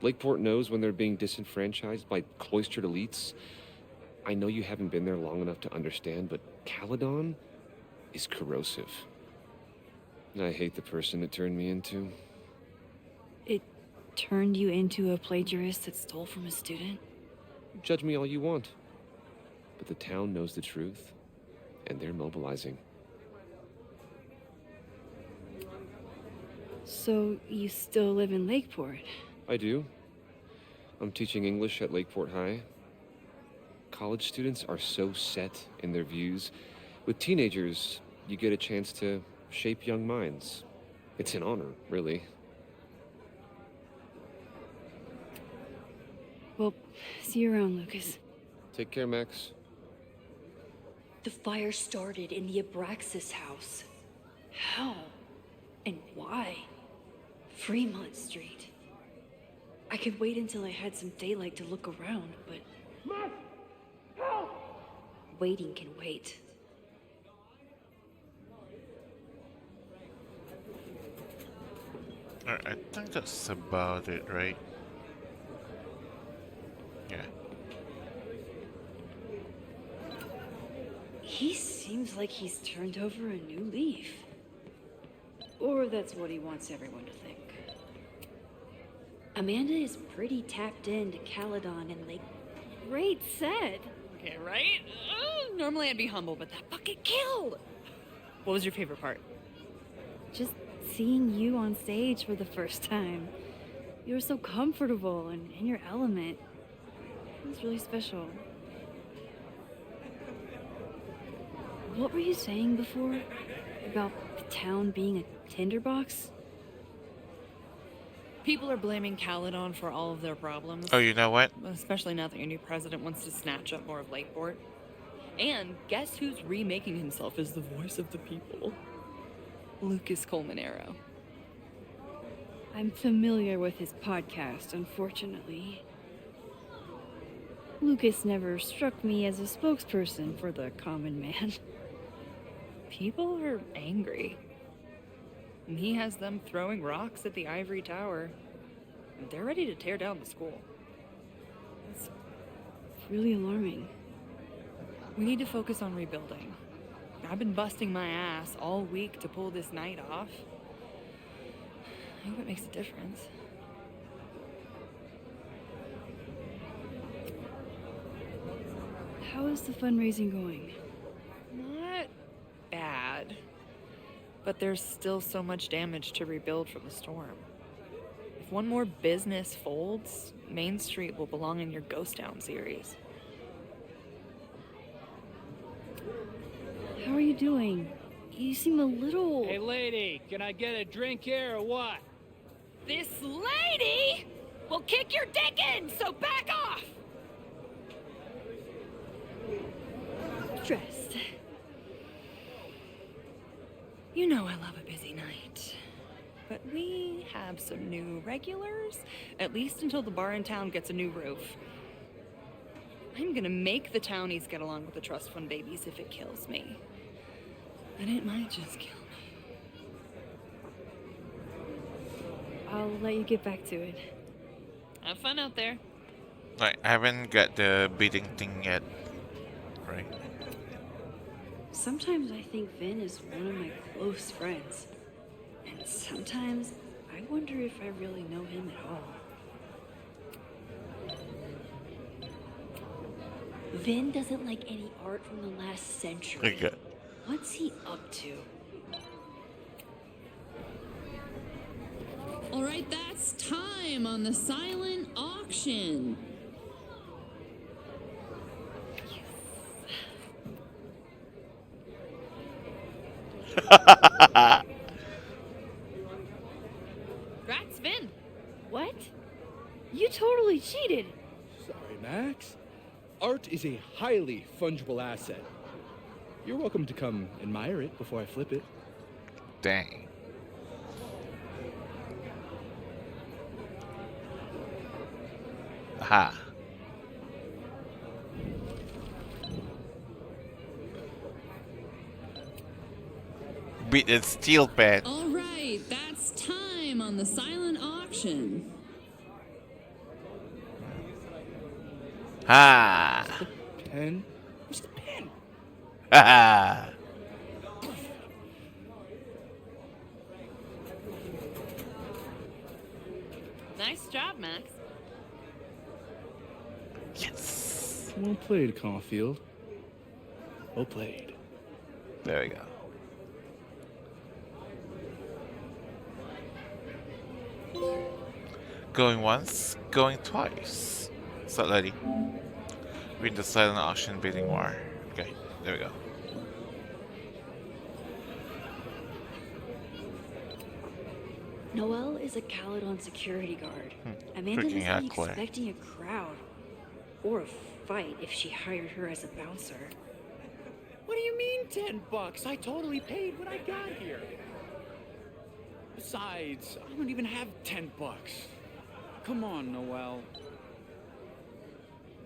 [SPEAKER 22] Lakeport knows when they're being disenfranchised by cloistered elites. I know you haven't been there long enough to understand, but Caledon is corrosive. I hate the person it turned me into.
[SPEAKER 17] It turned you into a plagiarist that stole from a student?
[SPEAKER 22] Judge me all you want. But the town knows the truth, and they're mobilizing.
[SPEAKER 17] So you still live in Lakeport?
[SPEAKER 22] I do. I'm teaching English at Lakeport High. College students are so set in their views. With teenagers, you get a chance to shape young minds. It's an honor, really.
[SPEAKER 17] Well, see you around, Lucas.
[SPEAKER 22] Take care, Max.
[SPEAKER 2] The fire started in the Abraxas house. How? And why? Fremont Street. I could wait until I had some daylight to look around, but...
[SPEAKER 21] Max! Help!
[SPEAKER 2] Waiting can wait.
[SPEAKER 1] Alright, I think that's about it, right? Yeah.
[SPEAKER 2] He seems like he's turned over a new leaf. Or that's what he wants everyone to think. Amanda is pretty tapped into Caledon and Lake.
[SPEAKER 17] Great set.
[SPEAKER 7] Okay, right? Normally I'd be humble, but that fucking killed! What was your favorite part?
[SPEAKER 17] Just seeing you on stage for the first time. You were so comfortable and in your element. It was really special. What were you saying before? About the town being a tinderbox?
[SPEAKER 7] People are blaming Caledon for all of their problems.
[SPEAKER 1] Oh, you know what?
[SPEAKER 7] Especially now that your new president wants to snatch up more of Lakeport. And guess who's remaking himself as the voice of the people? Lucas Colmanero.
[SPEAKER 17] I'm familiar with his podcast, unfortunately. Lucas never struck me as a spokesperson for the common man.
[SPEAKER 7] People are angry. And he has them throwing rocks at the Ivory Tower. And they're ready to tear down the school.
[SPEAKER 17] It's really alarming.
[SPEAKER 7] We need to focus on rebuilding. I've been busting my ass all week to pull this night off. I hope it makes a difference.
[SPEAKER 17] How is the fundraising going?
[SPEAKER 7] Not bad. But there's still so much damage to rebuild from the storm. If one more business folds, Main Street will belong in your Ghost Town series.
[SPEAKER 17] How are you doing? You seem a little...
[SPEAKER 5] Hey, lady, can I get a drink here or what?
[SPEAKER 3] This lady will kick your dick in, so back off!
[SPEAKER 17] Dressed.
[SPEAKER 7] You know I love a busy night. But we have some new regulars, at least until the bar in town gets a new roof. I'm gonna make the townies get along with the trust fund babies if it kills me.
[SPEAKER 17] then it might just kill me. I'll let you get back to it.
[SPEAKER 7] Have fun out there.
[SPEAKER 1] Like, I haven't got the beating thing yet. Right.
[SPEAKER 2] Sometimes I think Vin is one of my close friends. And sometimes I wonder if I really know him at all. Vin doesn't like any art from the last century.
[SPEAKER 1] Okay.
[SPEAKER 2] What's he up to?
[SPEAKER 18] All right, that's time on the silent auction.
[SPEAKER 3] Congrats, Vin.
[SPEAKER 17] What? You totally cheated.
[SPEAKER 20] Sorry, Max. Art is a highly fungible asset. You're welcome to come admire it before I flip it.
[SPEAKER 1] Dang. Aha. Beat and steel pen.
[SPEAKER 18] All right, that's time on the silent auction.
[SPEAKER 1] Ha.
[SPEAKER 20] Pen? Where's the pen?
[SPEAKER 1] Ha.
[SPEAKER 7] Nice job, Max.
[SPEAKER 1] Yes.
[SPEAKER 20] Well played, Caulfield. Well played.
[SPEAKER 1] There we go. Going once, going twice. Start lady. Read the silent auction bidding war. Okay, there we go.
[SPEAKER 2] Noelle is a Caledon security guard. Amanda
[SPEAKER 1] freaking
[SPEAKER 2] must be
[SPEAKER 1] heckler.
[SPEAKER 2] expecting a crowd. Or a fight if she hired her as a bouncer.
[SPEAKER 5] What do you mean $10? I totally paid when I got here. Besides, I don't even have $10. Come on, Noelle.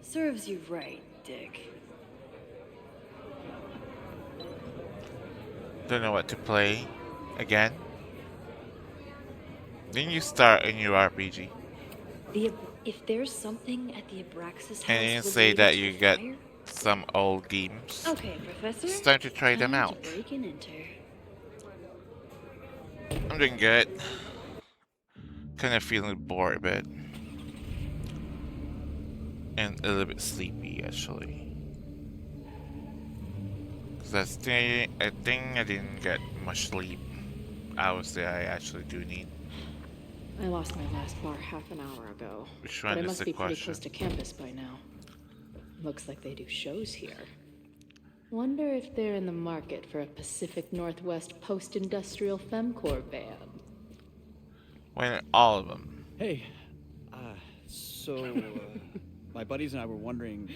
[SPEAKER 2] Serves you right, Dick.
[SPEAKER 1] Don't know what to play again. Didn't you start a new RPG?
[SPEAKER 2] If there's something at the Abraxas house
[SPEAKER 1] And you say
[SPEAKER 2] related
[SPEAKER 1] that
[SPEAKER 2] to
[SPEAKER 1] you
[SPEAKER 2] the
[SPEAKER 1] get
[SPEAKER 2] fire-
[SPEAKER 1] some old games.
[SPEAKER 2] Okay, Professor.
[SPEAKER 1] It's time to try them
[SPEAKER 2] Time
[SPEAKER 1] out.
[SPEAKER 2] to break and enter.
[SPEAKER 1] I'm doing good. Kind of feeling bored a bit. And a little bit sleepy, actually. Because I think I didn't get much sleep. Hours that I actually do need.
[SPEAKER 3] I lost my last bar half an hour ago.
[SPEAKER 1] Which one
[SPEAKER 3] but I
[SPEAKER 1] is
[SPEAKER 3] must
[SPEAKER 1] the
[SPEAKER 3] be pretty
[SPEAKER 1] question?
[SPEAKER 3] close to campus by now. Looks like they do shows here. Wonder if they're in the market for a Pacific Northwest post-industrial femcore band.
[SPEAKER 1] When all of them.
[SPEAKER 6] Hey, my buddies and I were wondering,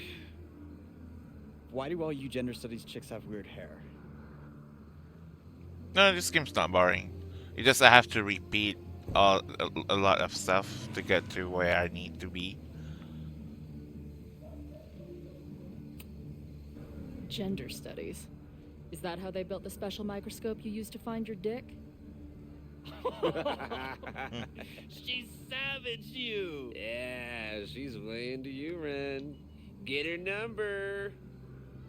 [SPEAKER 6] why do all you gender studies chicks have weird hair?
[SPEAKER 1] No, this game's not boring. You just have to repeat a lot of stuff to get to where I need to be.
[SPEAKER 3] Gender studies. Is that how they built the special microscope you used to find your dick?
[SPEAKER 12] She savaged you. Yeah, she's way into you, Ren. Get her number.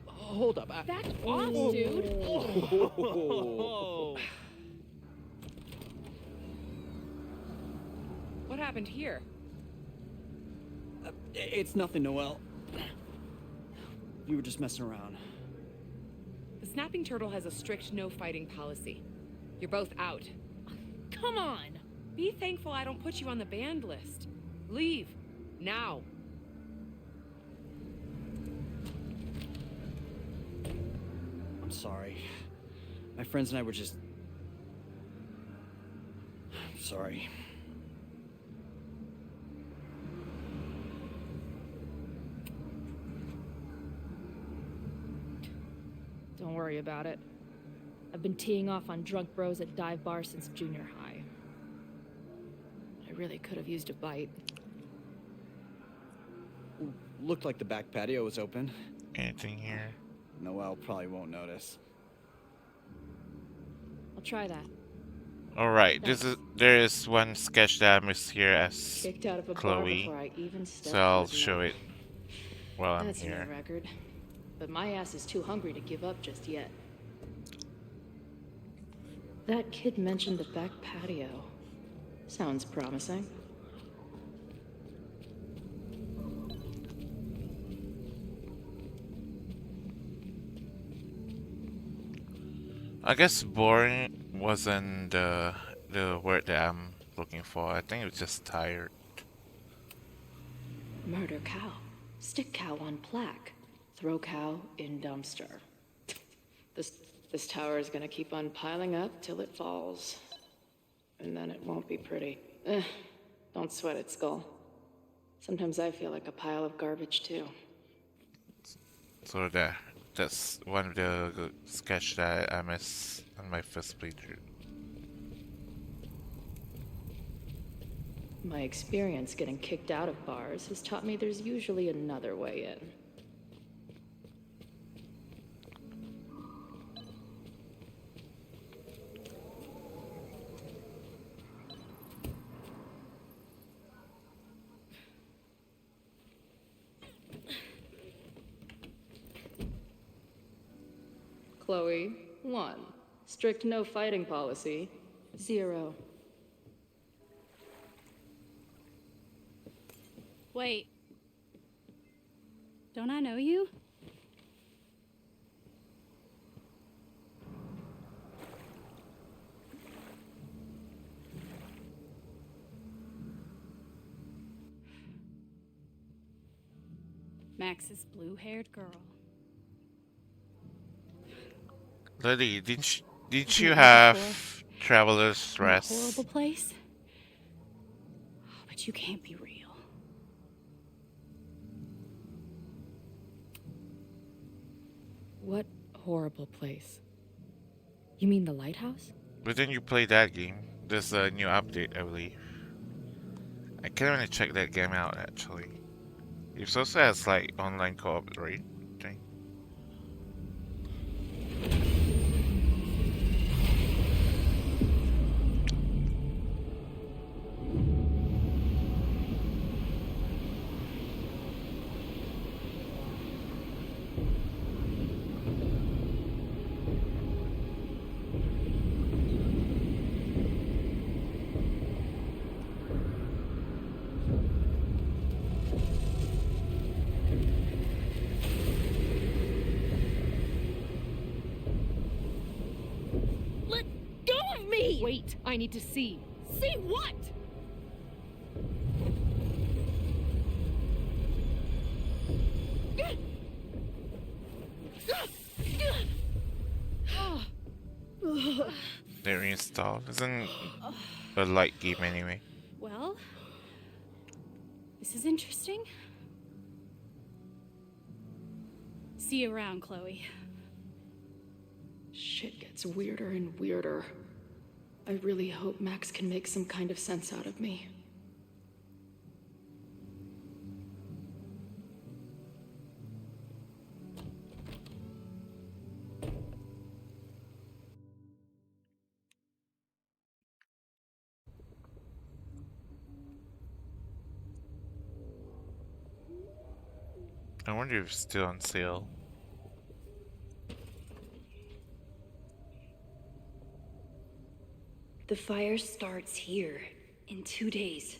[SPEAKER 6] Hold up.
[SPEAKER 3] Back off, dude.
[SPEAKER 12] Oh.
[SPEAKER 7] What happened here?
[SPEAKER 6] It's nothing, Noelle. We were just messing around.
[SPEAKER 7] The snapping turtle has a strict no fighting policy. You're both out. Come on! Be thankful I don't put you on the banned list. Leave. Now.
[SPEAKER 6] I'm sorry. My friends and I were just... I'm sorry.
[SPEAKER 3] Don't worry about it. I've been teeing off on drunk bros at dive bars since junior high. I really could have used a bite.
[SPEAKER 6] Looked like the back patio was open.
[SPEAKER 1] Anything here?
[SPEAKER 6] Noelle probably won't notice.
[SPEAKER 3] Try that.
[SPEAKER 1] Alright,
[SPEAKER 3] Thanks.
[SPEAKER 1] there is one sketch that I missed here as
[SPEAKER 3] Kicked out of a bar
[SPEAKER 1] Chloe,
[SPEAKER 3] before I even
[SPEAKER 1] so
[SPEAKER 3] stepped
[SPEAKER 1] I'll
[SPEAKER 3] foot in
[SPEAKER 1] show
[SPEAKER 3] it.
[SPEAKER 1] it while I'm
[SPEAKER 3] That's a new
[SPEAKER 1] here.
[SPEAKER 3] record. But my ass is too hungry to give up just yet. That kid mentioned the back patio. Sounds promising.
[SPEAKER 1] I guess boring wasn't the word that I'm looking for. I think it was just tired.
[SPEAKER 3] Murder cow. Stick cow on plaque. Throw cow in dumpster. This tower is gonna keep on piling up till it falls. And then it won't be pretty. Don't sweat it, Skull. Sometimes I feel like a pile of garbage too.
[SPEAKER 1] So that's one of the sketch that I missed on my first playthrough.
[SPEAKER 3] My experience getting kicked out of bars has taught me there's usually another way in. Chloe, 1. Strict no fighting policy. 0.
[SPEAKER 17] Wait. Don't I know you? Max's blue-haired girl.
[SPEAKER 1] Lily, didn't
[SPEAKER 17] Been
[SPEAKER 1] you
[SPEAKER 17] here
[SPEAKER 1] have
[SPEAKER 17] before?
[SPEAKER 1] traveler's
[SPEAKER 17] In that
[SPEAKER 1] stress?
[SPEAKER 17] horrible place? But you can't be real.
[SPEAKER 3] What horrible place? You mean the lighthouse?
[SPEAKER 1] But then you play that game. There's a new update, I believe. I kind of want to check that game out actually. It also has like online co-op, right? Thing.
[SPEAKER 3] Let go of me! Wait, I need to see. See what?
[SPEAKER 1] They reinstalled. Isn't a light game anyway.
[SPEAKER 17] Well, this is interesting. See you around, Chloe.
[SPEAKER 3] Shit gets weirder and weirder. I really hope Max can make some kind of sense out of me.
[SPEAKER 1] I wonder if it's still on sale.
[SPEAKER 2] The fire starts here in 2 days.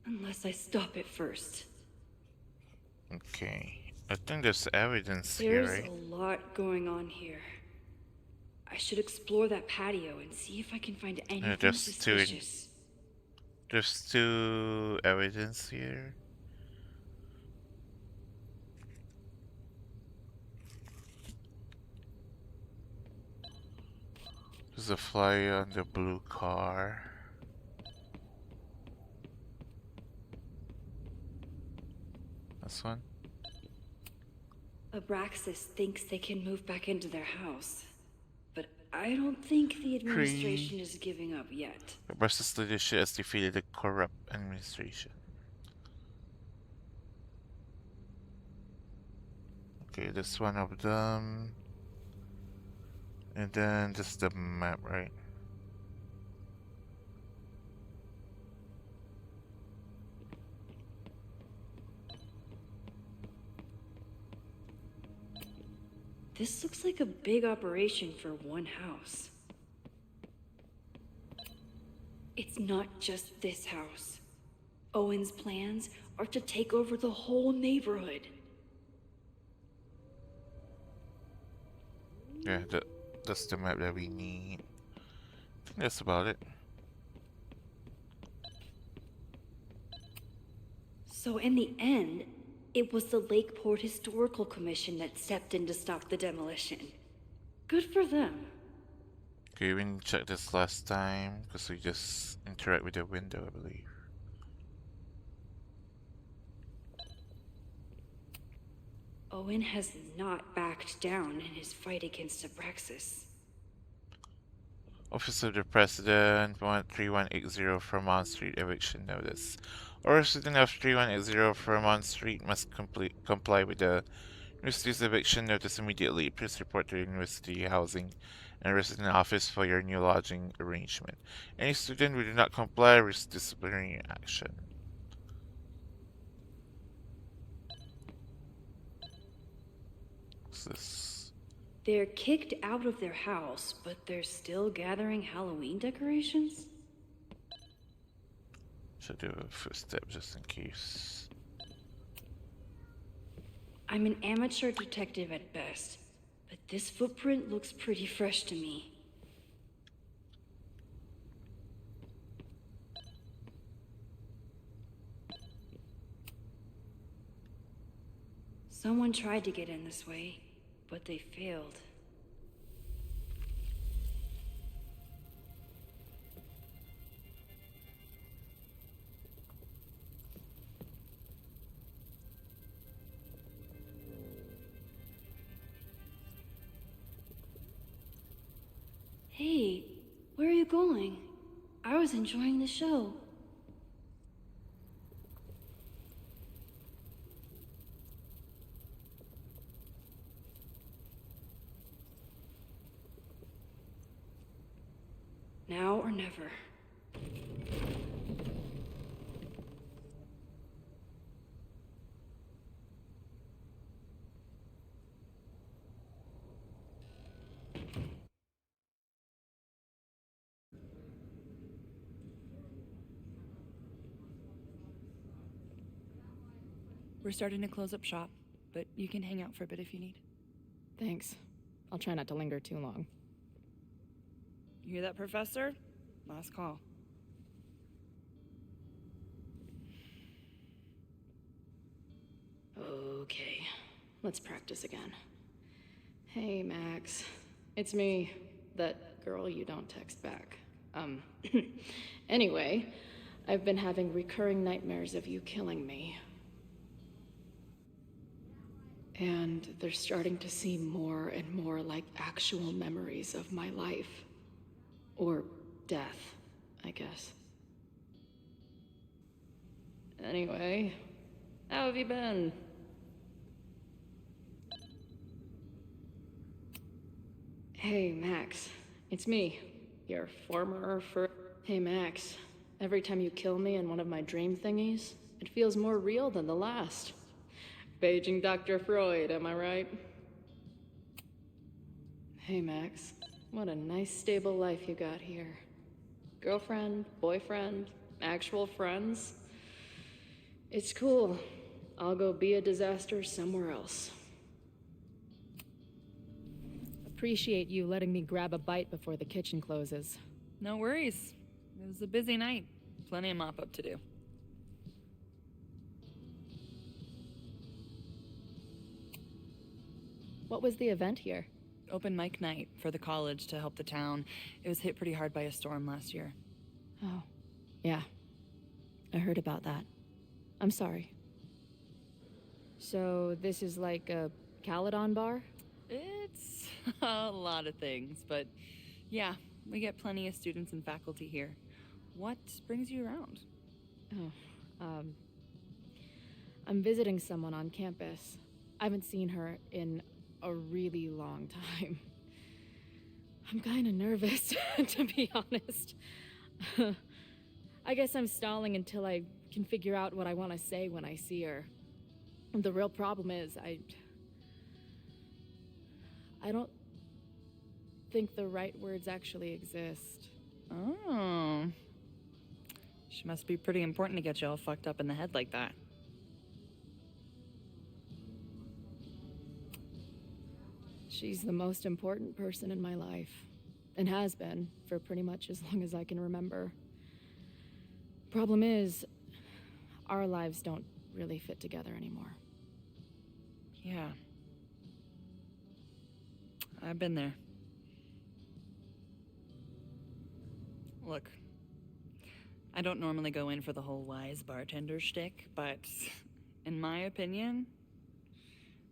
[SPEAKER 2] Unless I stop it first.
[SPEAKER 1] Okay. I think there's evidence here,
[SPEAKER 2] There's
[SPEAKER 1] right?
[SPEAKER 2] a lot going on here. I should explore that patio and see if I can find anything suspicious.
[SPEAKER 1] There's two evidence here. There's a flyer on the blue car. This one?
[SPEAKER 2] Abraxas thinks they can move back into their house. But I don't think the administration is giving up yet.
[SPEAKER 1] Versus leadership has defeated the corrupt administration. Okay, that's one of them. And then just the map, right?
[SPEAKER 2] This looks like a big operation for one house. It's not just this house. Owen's plans are to take over the whole neighborhood.
[SPEAKER 1] Yeah, that's the map that we need. I think that's about it.
[SPEAKER 2] So in the end, it was the Lakeport Historical Commission that stepped in to stop the demolition. Good for them.
[SPEAKER 1] Okay, we didn't check this last time because we just interact with the window, I believe.
[SPEAKER 2] Owen has not backed down in his fight against Abraxas.
[SPEAKER 1] Office of the President, 3180 Fremont Street eviction notice. A resident of 3180 Fremont Street must comply with the university's eviction notice immediately. Please report to the University Housing and Resident Office for your new lodging arrangement. Any student who do not comply risks disciplinary action. What's this?
[SPEAKER 2] They're kicked out of their house, but they're still gathering Halloween decorations?
[SPEAKER 1] Should do a footstep just in case.
[SPEAKER 2] I'm an amateur detective at best, but this footprint looks pretty fresh to me. Someone tried to get in this way, but they failed. Hey, where are you going? I was enjoying the show. Now or never.
[SPEAKER 7] We're starting to close up shop, but you can hang out for a bit if you need.
[SPEAKER 3] Thanks. I'll try not to linger too long.
[SPEAKER 7] You hear that, Professor? Last call.
[SPEAKER 3] Okay, let's practice again. Hey, Max. It's me, that girl you don't text back. Anyway, I've been having recurring nightmares of you killing me. And they're starting to seem more and more like actual memories of my life. Or death, I guess. Anyway, how have you been? Hey, Max. It's me, your former Hey, Max. Every time you kill me in one of my dream thingies, it feels more real than the last. Paging Dr. Freud, am I right? Hey, Max. What a nice, stable life you got here. Girlfriend, boyfriend, actual friends. It's cool. I'll go be a disaster somewhere else. Appreciate you letting me grab a bite before the kitchen closes.
[SPEAKER 7] No worries. It was a busy night. Plenty of mop-up to do.
[SPEAKER 3] What was the event here?
[SPEAKER 7] Open mic night for the college to help the town. It was hit pretty hard by a storm last year.
[SPEAKER 3] Oh, yeah. I heard about that. I'm sorry. So this is like a Caledon bar?
[SPEAKER 7] It's a lot of things, but yeah, we get plenty of students and faculty here. What brings you around?
[SPEAKER 3] Oh, I'm visiting someone on campus. I haven't seen her in a really long time. I'm kind of nervous, to be honest. I guess I'm stalling until I can figure out what I want to say when I see her. The real problem is, I don't think the right words actually exist.
[SPEAKER 7] Oh. She must be pretty important to get you all fucked up in the head like that.
[SPEAKER 3] She's the most important person in my life, and has been for pretty much as long as I can remember. Problem is, our lives don't really fit together anymore.
[SPEAKER 7] Yeah. I've been there. Look, I don't normally go in for the whole wise bartender shtick, but in my opinion,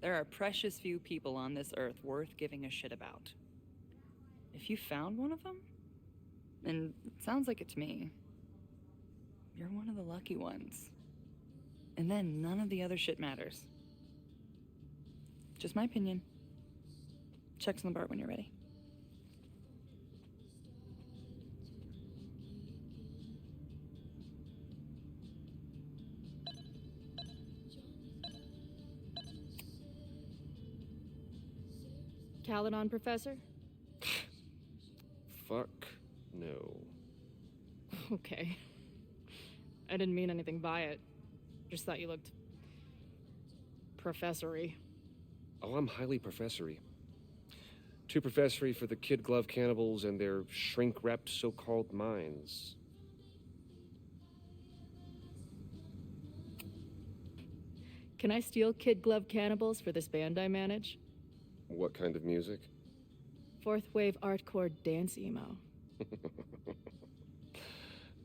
[SPEAKER 7] there are precious few people on this earth worth giving a shit about. If you found one of them, and it sounds like it to me, you're one of the lucky ones. And then none of the other shit matters. Just my opinion. Check's on the bar when you're ready.
[SPEAKER 3] Caledon, Professor?
[SPEAKER 14] Fuck no.
[SPEAKER 3] Okay. I didn't mean anything by it. Just thought you looked... professory.
[SPEAKER 14] Oh, I'm highly professory. Too professory for the kid glove cannibals and their shrink-wrapped so-called minds.
[SPEAKER 3] Can I steal Kid Glove Cannibals for this band I manage?
[SPEAKER 14] What kind of music?
[SPEAKER 3] Fourth wave artcore dance emo.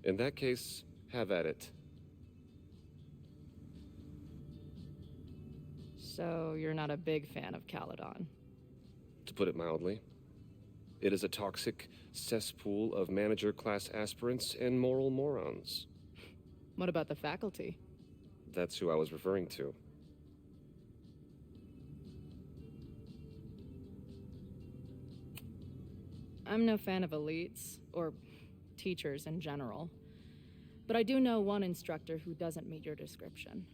[SPEAKER 14] In that case, have at it.
[SPEAKER 3] So you're not a big fan of Caledon?
[SPEAKER 14] To put it mildly. It is a toxic cesspool of manager-class aspirants and moral morons.
[SPEAKER 3] What about the faculty?
[SPEAKER 14] That's who I was referring to.
[SPEAKER 3] I'm no fan of elites, or teachers in general. But I do know one instructor who doesn't meet your description.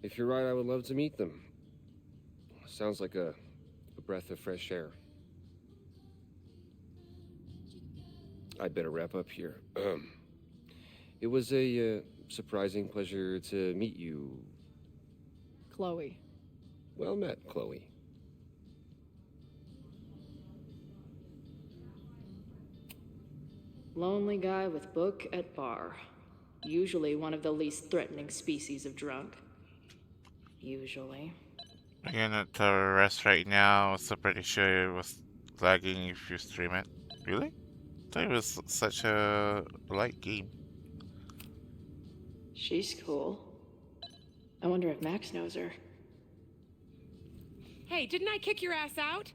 [SPEAKER 14] If you're right, I would love to meet them. Sounds like a breath of fresh air. I'd better wrap up here. It was a surprising pleasure to meet you.
[SPEAKER 3] Chloe.
[SPEAKER 14] Well met, Chloe.
[SPEAKER 3] Lonely guy with book at bar. Usually one of the least threatening species of drunk. Usually.
[SPEAKER 1] I'm gonna rest right now, so pretty sure it was lagging if you stream it. Really? I thought it was such a light game.
[SPEAKER 3] She's cool. I wonder if Max knows her.
[SPEAKER 4] Hey, didn't I kick your ass out?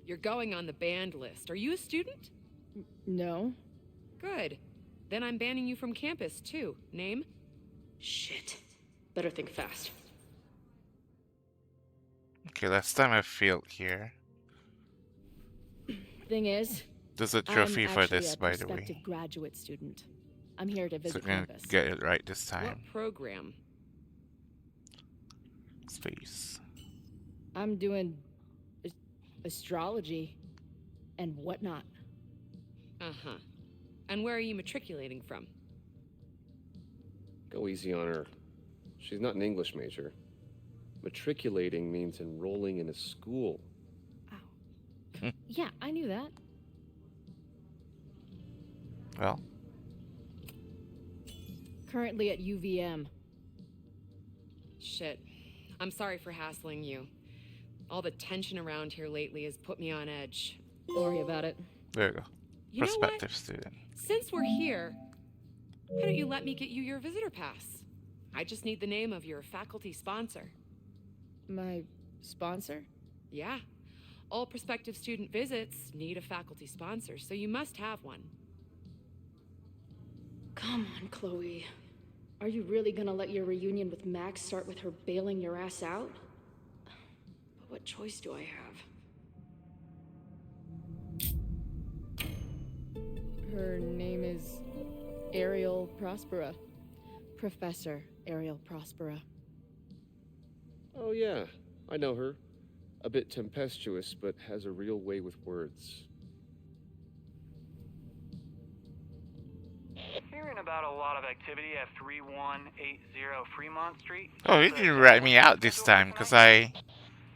[SPEAKER 4] You're going on the banned list. Are you a student?
[SPEAKER 3] No.
[SPEAKER 4] Good. Then I'm banning you from campus, too. Name?
[SPEAKER 3] Shit. Better think fast.
[SPEAKER 1] Okay, last time I failed here.
[SPEAKER 3] Thing is,
[SPEAKER 1] There's a trophy for this, by the
[SPEAKER 3] I'm a
[SPEAKER 1] way.
[SPEAKER 3] prospective graduate student. I'm here to
[SPEAKER 1] So
[SPEAKER 3] visit
[SPEAKER 1] I'm gonna
[SPEAKER 3] campus.
[SPEAKER 1] get it right this time.
[SPEAKER 4] What program?
[SPEAKER 1] Space.
[SPEAKER 3] I'm doing astrology and whatnot.
[SPEAKER 4] Uh-huh. And where are you matriculating from?
[SPEAKER 14] Go easy on her. She's not an English major. Matriculating means enrolling in a school.
[SPEAKER 3] Yeah, I knew that.
[SPEAKER 1] Well.
[SPEAKER 3] Currently at UVM.
[SPEAKER 4] Shit. I'm sorry for hassling you. All the tension around here lately has put me on edge.
[SPEAKER 3] Don't worry about it.
[SPEAKER 1] There you go.
[SPEAKER 4] You know
[SPEAKER 1] Prospective
[SPEAKER 4] what?
[SPEAKER 1] student.
[SPEAKER 4] Since we're here, why don't you let me get you your visitor pass? I just need the name of your faculty sponsor.
[SPEAKER 3] My sponsor?
[SPEAKER 4] Yeah. All prospective student visits need a faculty sponsor, so you must have one.
[SPEAKER 3] Come on, Chloe. Are you really gonna let your reunion with Max start with her bailing your ass out? But what choice do I have? Her name is Ariel Prospera. Professor Ariel Prospera.
[SPEAKER 14] Oh yeah, I know her. A bit tempestuous, but has a real way with words.
[SPEAKER 8] Hearing about a lot of activity at 3180 Fremont Street.
[SPEAKER 1] Oh, he didn't rat me out this time because I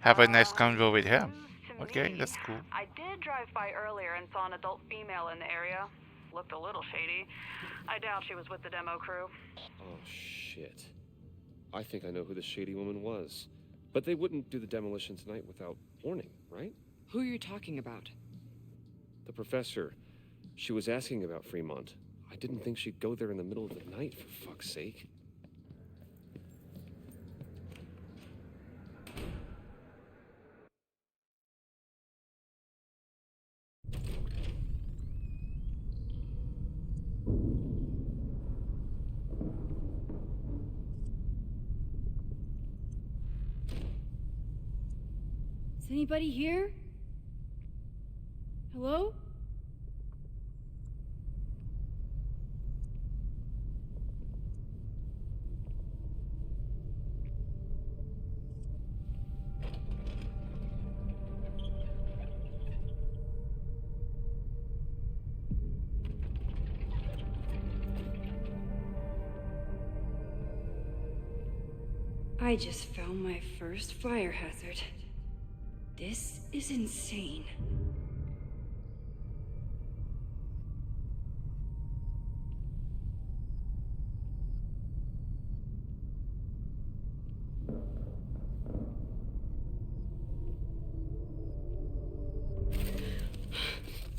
[SPEAKER 1] have a nice convo with him. Okay, that's cool.
[SPEAKER 13] I did drive by earlier and saw an adult female in the area. Looked a little shady. I doubt she was with the demo crew.
[SPEAKER 14] Oh, shit. I think I know who the shady woman was. But they wouldn't do the demolition tonight without warning, right?
[SPEAKER 4] Who are you talking about?
[SPEAKER 14] The professor. She was asking about Fremont. I didn't think she'd go there in the middle of the night, for fuck's sake.
[SPEAKER 17] Is anybody here? Hello? I just found my first fire hazard. This is insane.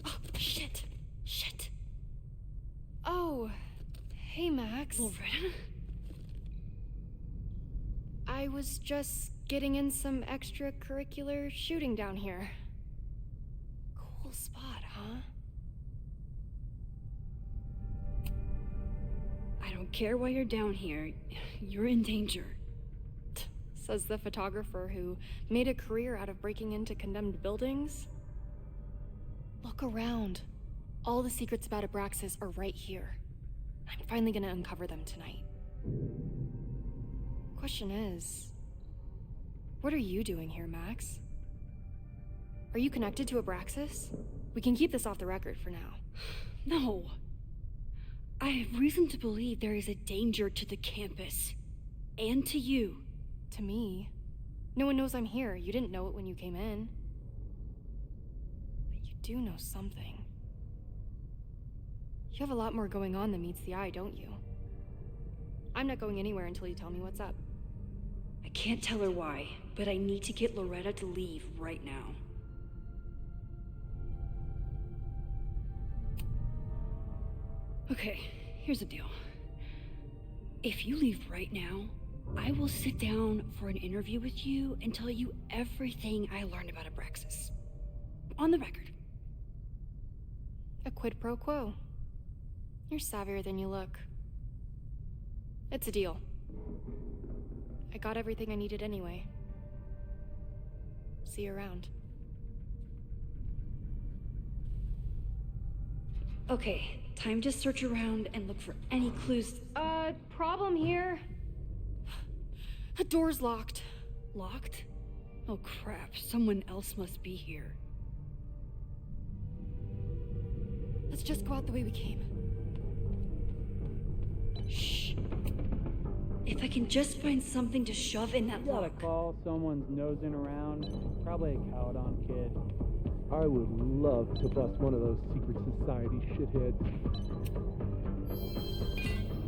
[SPEAKER 11] Oh, shit. Shit. Oh, hey, Max.
[SPEAKER 17] Loretta?
[SPEAKER 11] I was just getting in some extracurricular shooting down here. Cool spot, huh?
[SPEAKER 17] I don't care why you're down here. You're in danger.
[SPEAKER 11] Says the photographer who made a career out of breaking into condemned buildings. Look around. All the secrets about Abraxas are right here. I'm finally gonna uncover them tonight. Question is, what are you doing here, Max? Are you connected to Abraxas? We can keep this off the record for now.
[SPEAKER 17] No. I have reason to believe there is a danger to the campus. And to you.
[SPEAKER 11] To me? No one knows I'm here. You didn't know it when you came in. But you do know something. You have a lot more going on than meets the eye, don't you? I'm not going anywhere until you tell me what's up.
[SPEAKER 17] I can't tell her why, but I need to get Loretta to leave right now. Okay, here's the deal. If you leave right now, I will sit down for an interview with you and tell you everything I learned about Abraxas. On the record.
[SPEAKER 11] A quid pro quo. You're savvier than you look. It's a deal. I got everything I needed anyway. See you around.
[SPEAKER 17] Okay, time to search around and look for any clues.
[SPEAKER 11] Problem here. The door's locked.
[SPEAKER 17] Locked? Oh crap, someone else must be here.
[SPEAKER 11] Let's just go out the way we came.
[SPEAKER 17] Shh. If I can just find something to shove in that
[SPEAKER 5] You got a
[SPEAKER 17] lock.
[SPEAKER 5] call, someone's nosing around. Probably a Cowdon kid.
[SPEAKER 19] I would love to bust one of those secret society shitheads.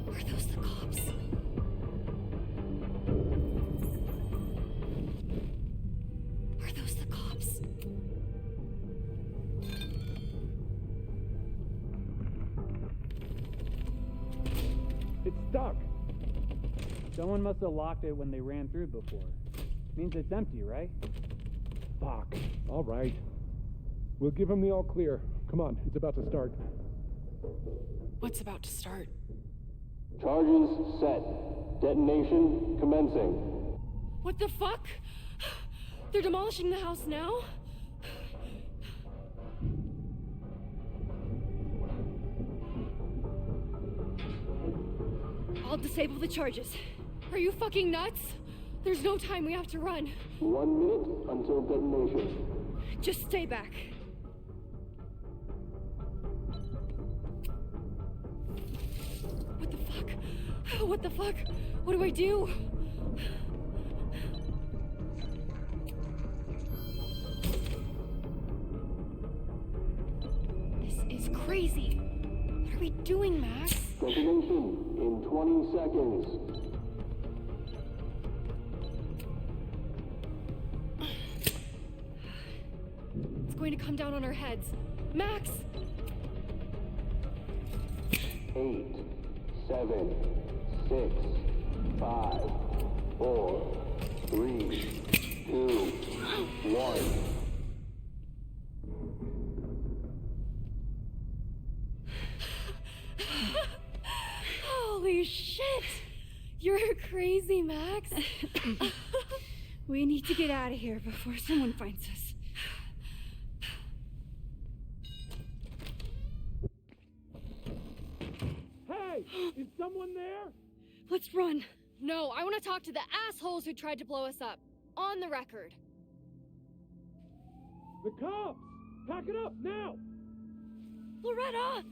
[SPEAKER 11] Are those the cops? Are those the cops?
[SPEAKER 5] It's stuck. Someone must have locked it when they ran through before. Means it's empty, right?
[SPEAKER 19] Fuck. All right. We'll give him the all clear. Come on, it's about to start.
[SPEAKER 11] What's about to start?
[SPEAKER 23] Charges set. Detonation commencing.
[SPEAKER 11] What the fuck? They're demolishing the house now?
[SPEAKER 17] I'll disable the charges.
[SPEAKER 11] Are you fucking nuts?
[SPEAKER 3] There's no time, we have to run.
[SPEAKER 23] 1 minute until detonation.
[SPEAKER 3] Just stay back. What the fuck? What the fuck? What do I do? This is crazy. What are we doing, Max?
[SPEAKER 23] Detonation in 20 seconds.
[SPEAKER 3] It's going to come down on our heads. Max!
[SPEAKER 23] 8, 7, 6, 5, 4, 3, 2, 1.
[SPEAKER 3] Holy shit! You're crazy, Max.
[SPEAKER 17] We need to get out of here before someone finds us.
[SPEAKER 5] Hey! Is someone there?
[SPEAKER 3] Let's run. No, I want to talk to the assholes who tried to blow us up. On the record.
[SPEAKER 5] The cops! Pack it up, now!
[SPEAKER 3] Loretta!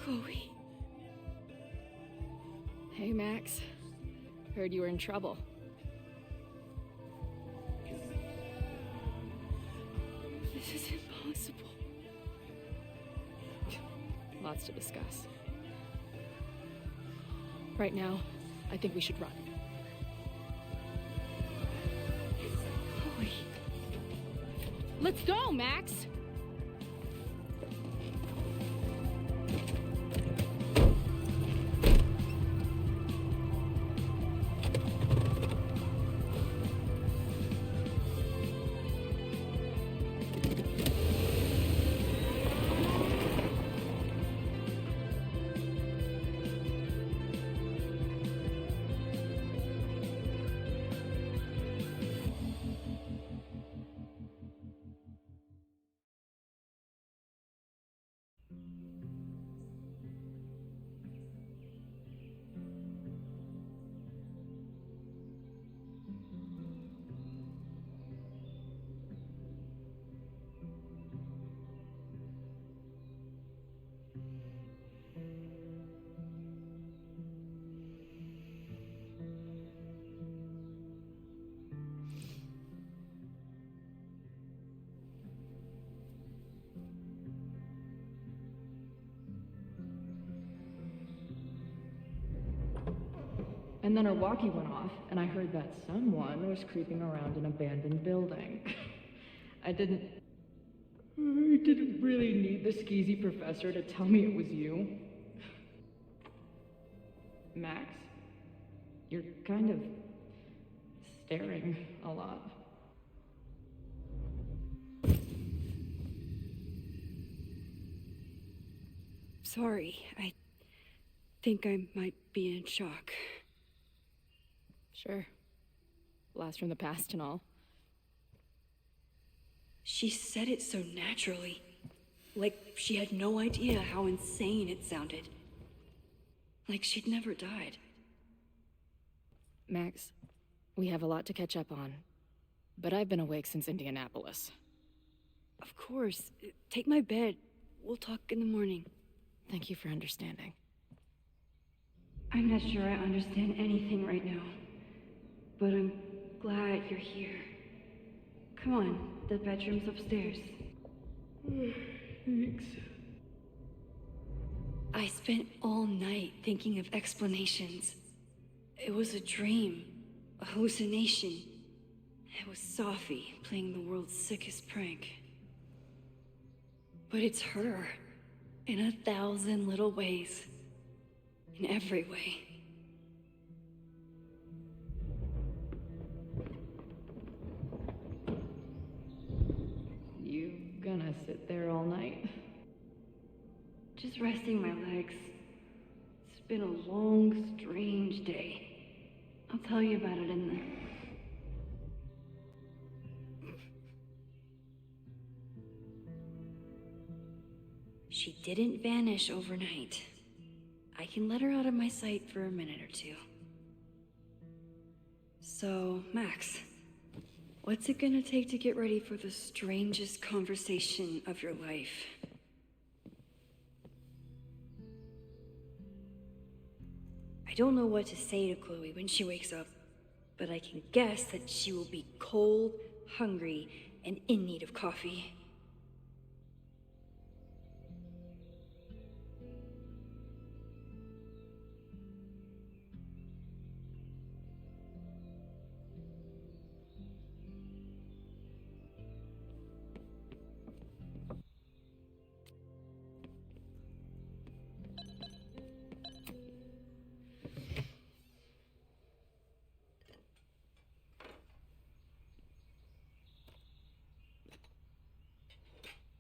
[SPEAKER 17] Chloe.
[SPEAKER 3] Hey, Max. Heard you were in trouble.
[SPEAKER 17] This is impossible.
[SPEAKER 3] Lots to discuss. Right now, I think we should run.
[SPEAKER 17] Chloe.
[SPEAKER 3] Let's go, Max!
[SPEAKER 9] And then our walkie went off, and I heard that someone was creeping around an abandoned building. I didn't really need the skeezy professor to tell me it was you. Max, you're kind of staring a lot.
[SPEAKER 17] Sorry, I think I might be in shock.
[SPEAKER 3] Sure. Blast from the past and all.
[SPEAKER 17] She said it so naturally. Like she had no idea how insane it sounded. Like she'd never died.
[SPEAKER 3] Max, we have a lot to catch up on. But I've been awake since Indianapolis.
[SPEAKER 17] Of course. Take my bed. We'll talk in the morning.
[SPEAKER 3] Thank you for understanding.
[SPEAKER 17] I'm not sure I understand anything right now. But I'm glad you're here. Come on, the bedroom's upstairs.
[SPEAKER 9] Thanks.
[SPEAKER 17] I spent all night thinking of explanations. It was a dream, a hallucination. It was Sophie playing the world's sickest prank. But it's her, in 1,000 little ways. In every way.
[SPEAKER 9] You gonna sit there all night?
[SPEAKER 17] Just resting my legs. It's
[SPEAKER 2] been a long, strange day. I'll tell you about it in the... She didn't vanish overnight. I can let her out of my sight for a minute or two. So, Max, what's it gonna take to get ready for the strangest conversation of your life? I don't know what to say to Chloe when she wakes up, but I can guess that she will be cold, hungry, and in need of coffee.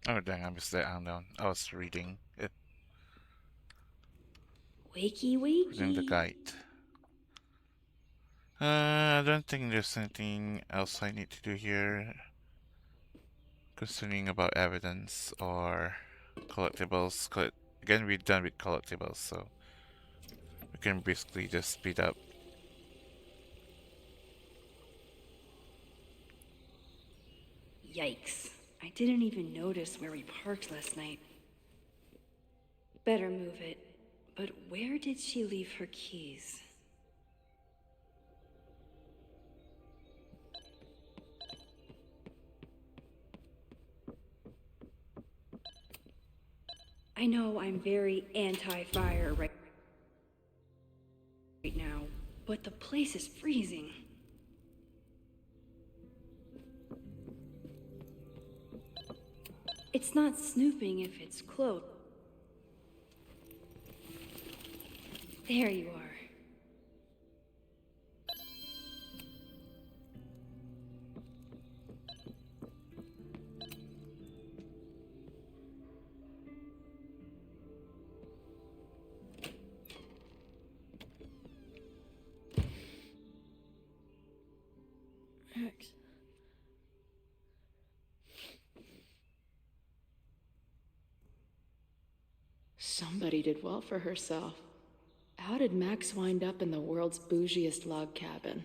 [SPEAKER 1] Oh dang, I missed that countdown. I was reading it.
[SPEAKER 2] Wakey,
[SPEAKER 1] Reading the
[SPEAKER 2] wakey.
[SPEAKER 1] guide. I don't think there's anything else I need to do here concerning about evidence or collectibles. Again, we're done with collectibles, so we can basically just speed up.
[SPEAKER 2] Yikes. I didn't even notice where we parked last night. Better move it. But where did she leave her keys? I know I'm very anti-fire right now, but the place is freezing. It's not snooping if it's closed. There you are.
[SPEAKER 11] Max.
[SPEAKER 9] Somebody did well for herself. How did Max wind up in the world's bougiest log cabin?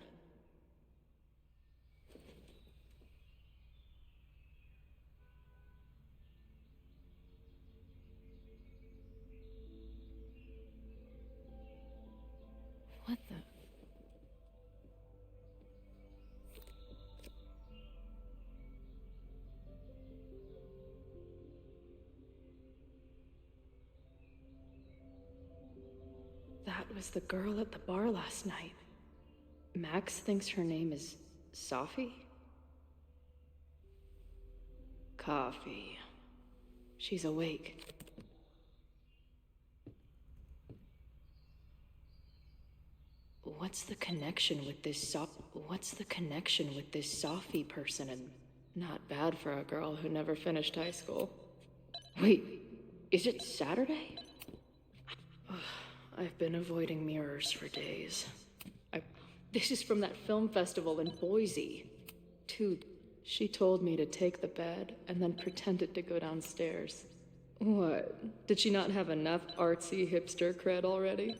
[SPEAKER 11] What the?
[SPEAKER 9] That was the girl at the bar last night. Max thinks her name is Sophie? Coffee. She's awake. What's the connection with this Sophie person, and not bad for a girl who never finished high school. Wait, is it Saturday? I've been avoiding mirrors for days. This is from that film festival in Boise. She told me to take the bed and then pretended to go downstairs. What? Did she not have enough artsy hipster cred already?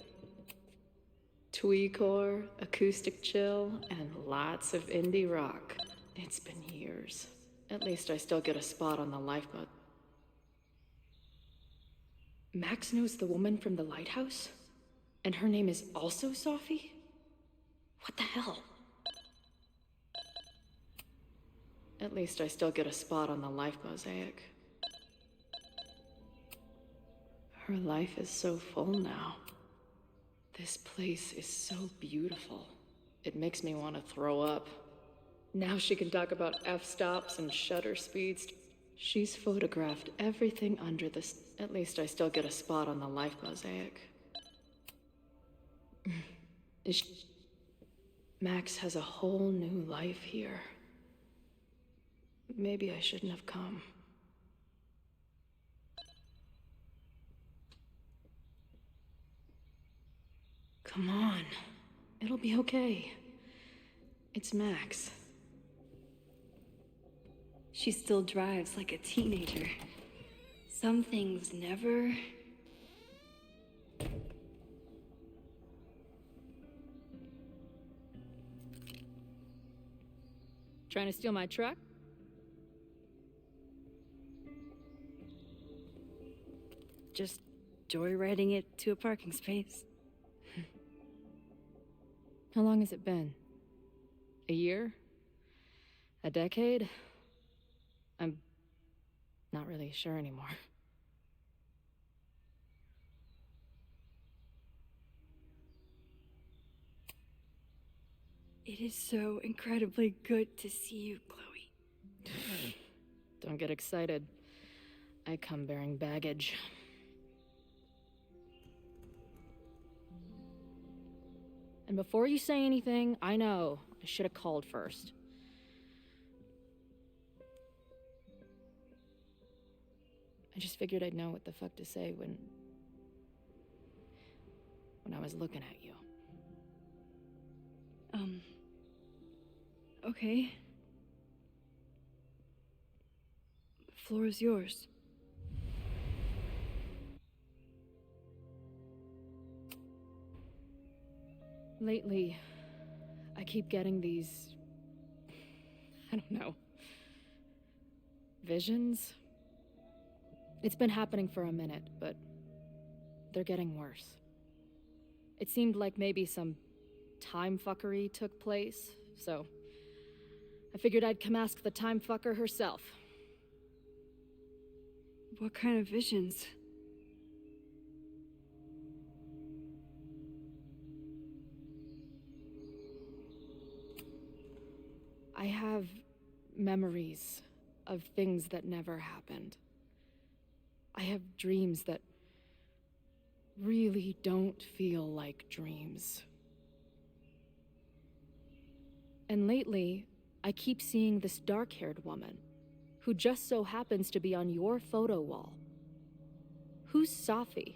[SPEAKER 9] Tweecore, acoustic chill, and lots of indie rock. It's been years. At least I still get a spot on the lifeboat. Max knows the woman from the lighthouse? And her name is also Sophie? What the hell? At least I still get a spot on the life mosaic. Her life is so full now. This place is so beautiful. It makes me want to throw up. Now she can talk about f-stops and shutter speeds. She's photographed everything under this. At least I still get a spot on the life mosaic. Max has a whole new life here. Maybe I shouldn't have come. Come on. It'll be okay. It's Max.
[SPEAKER 2] She still drives like a teenager. Some things never...
[SPEAKER 3] Trying to steal my truck?
[SPEAKER 2] Just joyriding it to a parking space.
[SPEAKER 3] How long has it been? A year? A decade? I'm not really sure anymore.
[SPEAKER 2] It is so incredibly good to see you, Chloe.
[SPEAKER 3] Don't get excited. I come bearing baggage. And before you say anything, I know I should have called first. I just figured I'd know what the fuck to say when I was looking at you.
[SPEAKER 2] Okay. The floor is yours.
[SPEAKER 3] Lately, I keep getting these... I don't know. Visions? It's been happening for a minute, but they're getting worse. It seemed like maybe some time fuckery took place, so I figured I'd come ask the time fucker herself.
[SPEAKER 2] What kind of visions?
[SPEAKER 3] I have memories of things that never happened. I have dreams that really don't feel like dreams. And lately, I keep seeing this dark-haired woman, who just so happens to be on your photo wall. Who's Safi?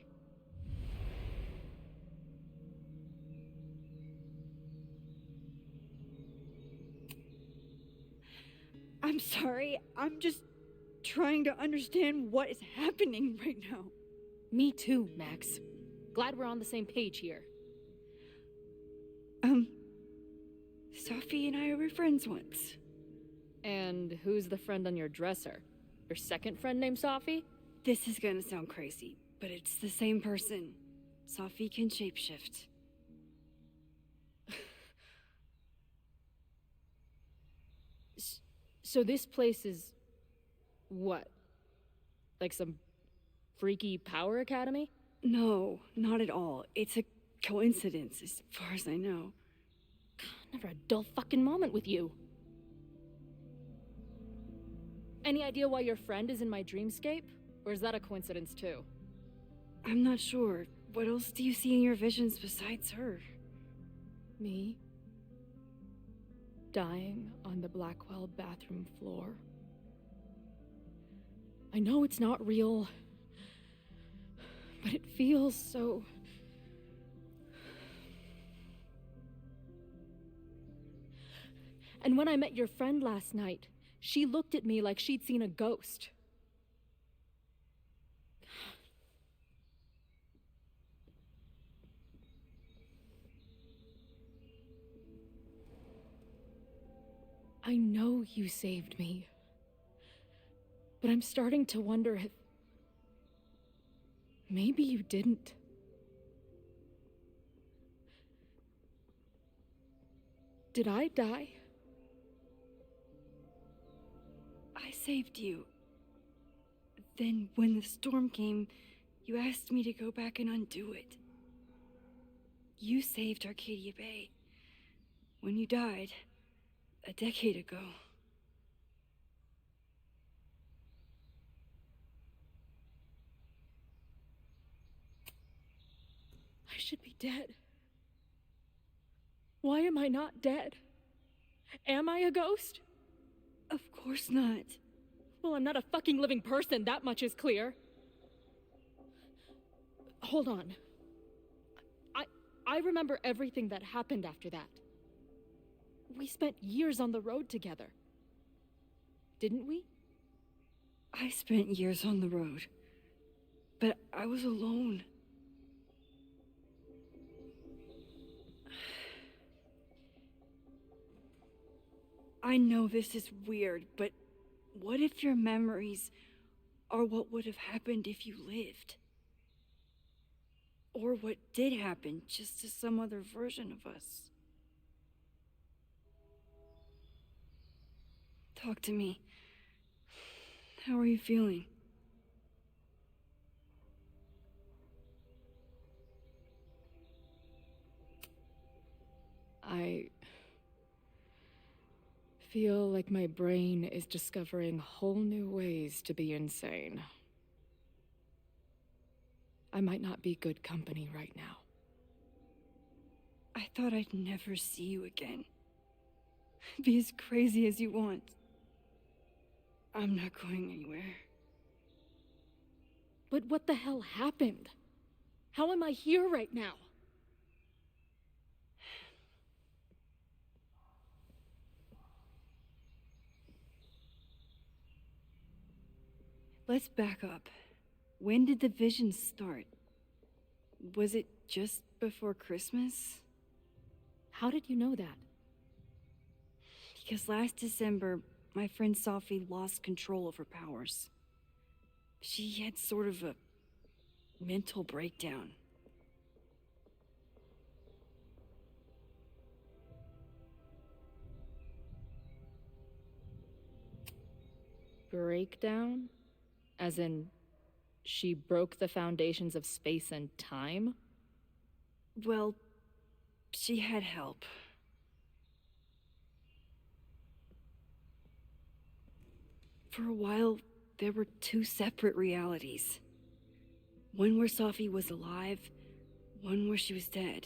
[SPEAKER 2] I'm sorry, I'm just trying to understand what is happening right now.
[SPEAKER 3] Me too, Max. Glad we're on the same page here.
[SPEAKER 2] Safi and I were friends once.
[SPEAKER 3] And who's the friend on your dresser? Your second friend named Safi?
[SPEAKER 2] This is gonna sound crazy, but it's the same person. Safi can shapeshift.
[SPEAKER 3] So this place is... what? Like some freaky power academy?
[SPEAKER 2] No, not at all. It's a coincidence, as far as I know.
[SPEAKER 3] Never a dull fucking moment with you. Any idea why your friend is in my dreamscape? Or is that a coincidence too?
[SPEAKER 2] I'm not sure. What else do you see in your visions besides her?
[SPEAKER 3] Me? Dying on the Blackwell bathroom floor. I know it's not real, but it feels so... And when I met your friend last night, she looked at me like she'd seen a ghost. I know you saved me, but I'm starting to wonder if maybe you didn't. Did I die?
[SPEAKER 2] I saved you. Then, when the storm came, you asked me to go back and undo it. You saved Arcadia Bay. When you died, a decade ago.
[SPEAKER 3] I should be dead. Why am I not dead? Am I a ghost?
[SPEAKER 2] Of course not.
[SPEAKER 3] Well, I'm not a fucking living person, that much is clear. Hold on. I I remember everything that happened after that. We spent years on the road together. Didn't we?
[SPEAKER 2] I spent years on the road, but I was alone. I know this is weird, but what if your memories are what would have happened if you lived? Or what did happen, just to some other version of us? Talk to me. How are you feeling?
[SPEAKER 3] I feel like my brain is discovering whole new ways to be insane. I might not be good company right now.
[SPEAKER 2] I thought I'd never see you again. Be as crazy as you want. I'm not going anywhere.
[SPEAKER 3] But what the hell happened? How am I here right now?
[SPEAKER 2] Let's back up. When did the visions start? Was it just before Christmas?
[SPEAKER 3] How did you know that?
[SPEAKER 2] Because last December, my friend Sophie lost control of her powers. She had sort of a mental breakdown.
[SPEAKER 3] Breakdown? As in, she broke the foundations of space and time?
[SPEAKER 2] Well, she had help. For a while, there were two separate realities. One where Sophie was alive, one where she was dead.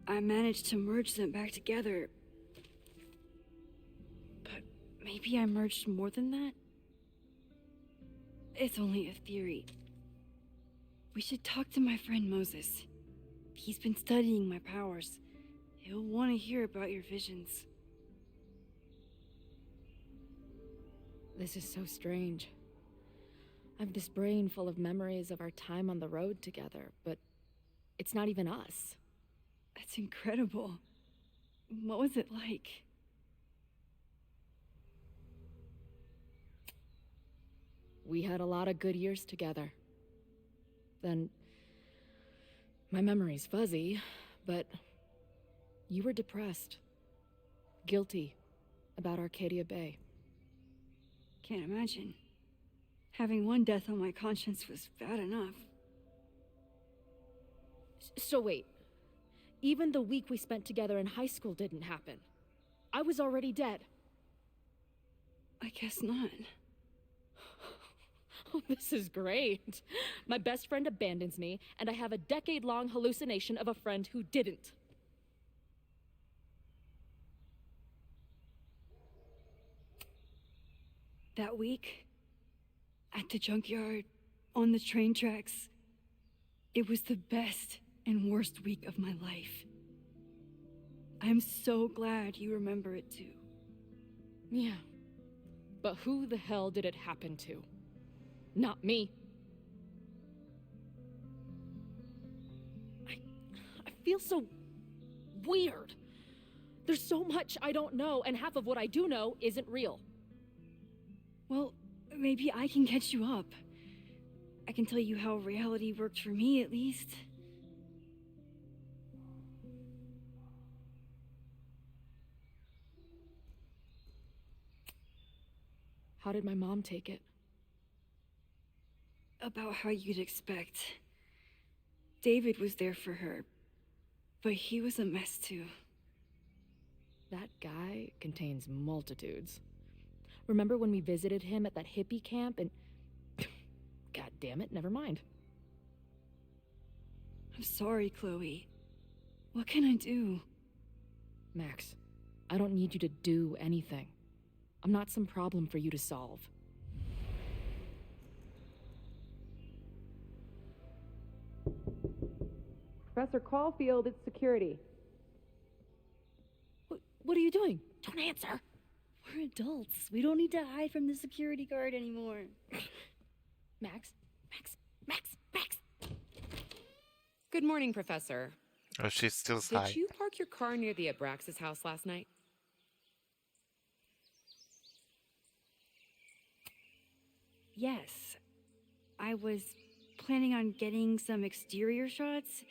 [SPEAKER 2] I managed to merge them back together. But maybe I merged more than that? It's only a theory. We should talk to my friend Moses. He's been studying my powers. He'll want to hear about your visions.
[SPEAKER 3] This is so strange. I have this brain full of memories of our time on the road together, but it's not even us.
[SPEAKER 2] That's incredible. What was it like?
[SPEAKER 3] We had a lot of good years together. Then, my memory's fuzzy, but you were depressed, guilty about Arcadia Bay.
[SPEAKER 2] Can't imagine. Having one death on my conscience was bad enough.
[SPEAKER 3] So wait, even the week we spent together in high school didn't happen. I was already dead.
[SPEAKER 2] I guess not.
[SPEAKER 3] Oh, this is great. My best friend abandons me, and I have a decade-long hallucination of a friend who didn't.
[SPEAKER 2] That week, at the junkyard, on the train tracks, it was the best and worst week of my life. I'm so glad you remember it too.
[SPEAKER 3] Yeah. But who the hell did it happen to? Not me. I feel so weird. There's so much I don't know, and half of what I do know isn't real.
[SPEAKER 2] Well, maybe I can catch you up. I can tell you how reality worked for me, at least.
[SPEAKER 3] How did my mom take it?
[SPEAKER 2] About how you'd expect. David was there for her, but he was a mess too.
[SPEAKER 3] That guy contains multitudes. Remember when we visited him at that hippie camp and... God damn it, never mind.
[SPEAKER 2] I'm sorry, Chloe. What can I do?
[SPEAKER 3] Max, I don't need you to do anything. I'm not some problem for you to solve.
[SPEAKER 10] Professor Caulfield, it's security.
[SPEAKER 3] What are you doing? Don't answer.
[SPEAKER 2] We're adults. We don't need to hide from the security guard anymore.
[SPEAKER 3] Max?
[SPEAKER 4] Good morning, Professor.
[SPEAKER 1] Oh, she's still
[SPEAKER 4] Did
[SPEAKER 1] high.
[SPEAKER 4] you park your car near the Abraxas house last night?
[SPEAKER 2] Yes. I was planning on getting some exterior shots,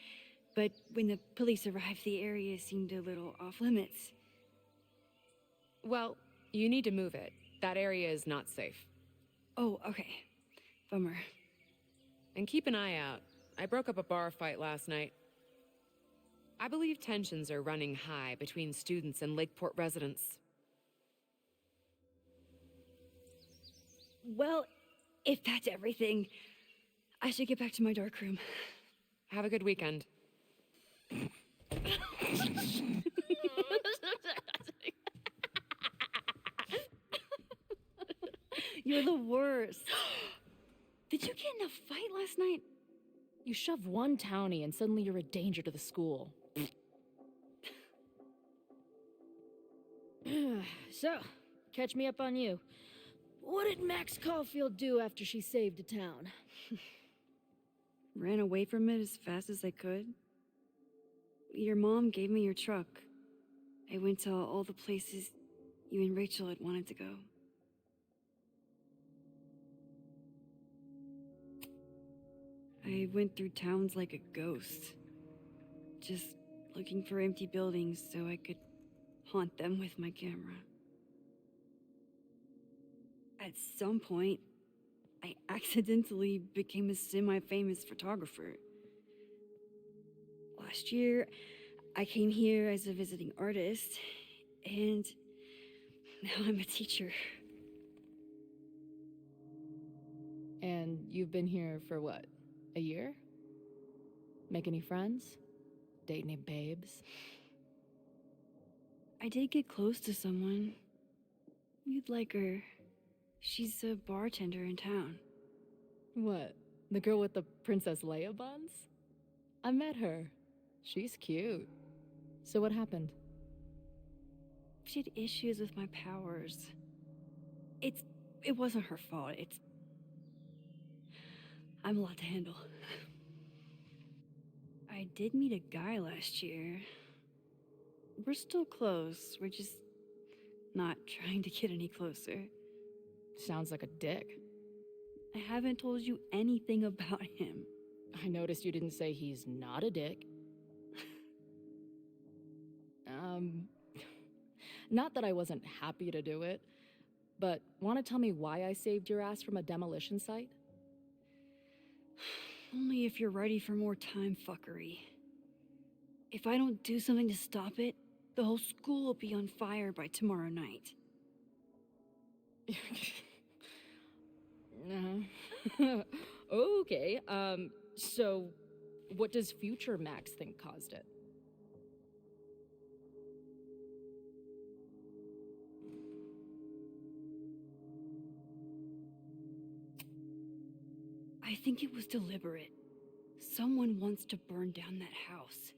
[SPEAKER 2] but when the police arrived, the area seemed a little off limits.
[SPEAKER 4] Well, you need to move it. That area is not safe.
[SPEAKER 2] Oh, okay. Bummer.
[SPEAKER 4] And keep an eye out. I broke up a bar fight last night. I believe tensions are running high between students and Lakeport residents.
[SPEAKER 2] Well, if that's everything, I should get back to my dark room.
[SPEAKER 4] Have a good weekend.
[SPEAKER 2] You're the worst. Did you get in a fight last night?
[SPEAKER 3] You shove one townie and suddenly you're a danger to the school. So, catch me up on you. What did Max Caulfield do after she saved a town?
[SPEAKER 2] Ran away from it as fast as I could. Your mom gave me your truck. I went to all the places you and Rachel had wanted to go. I went through towns like a ghost, just looking for empty buildings so I could haunt them with my camera. At some point, I accidentally became a semi-famous photographer. Last year, I came here as a visiting artist, and now I'm a teacher.
[SPEAKER 3] And you've been here for what? A year? Make any friends? Date any babes?
[SPEAKER 2] I did get close to someone. You'd like her. She's a bartender in town.
[SPEAKER 3] What? The girl with the Princess Leia buns? I met her. She's cute. So what happened?
[SPEAKER 2] She had issues with my powers. It wasn't her fault. I'm a lot to handle. I did meet a guy last year. We're still close. We're just not trying to get any closer.
[SPEAKER 3] Sounds like a dick.
[SPEAKER 2] I haven't told you anything about him.
[SPEAKER 3] I noticed you didn't say he's not a dick. Not that I wasn't happy to do it, but want to tell me why I saved your ass from a demolition site?
[SPEAKER 2] Only if you're ready for more time fuckery. If I don't do something to stop it, the whole school will be on fire by tomorrow night.
[SPEAKER 3] Okay, so what does future Max think caused it?
[SPEAKER 2] I think it was deliberate. Someone wants to burn down that house.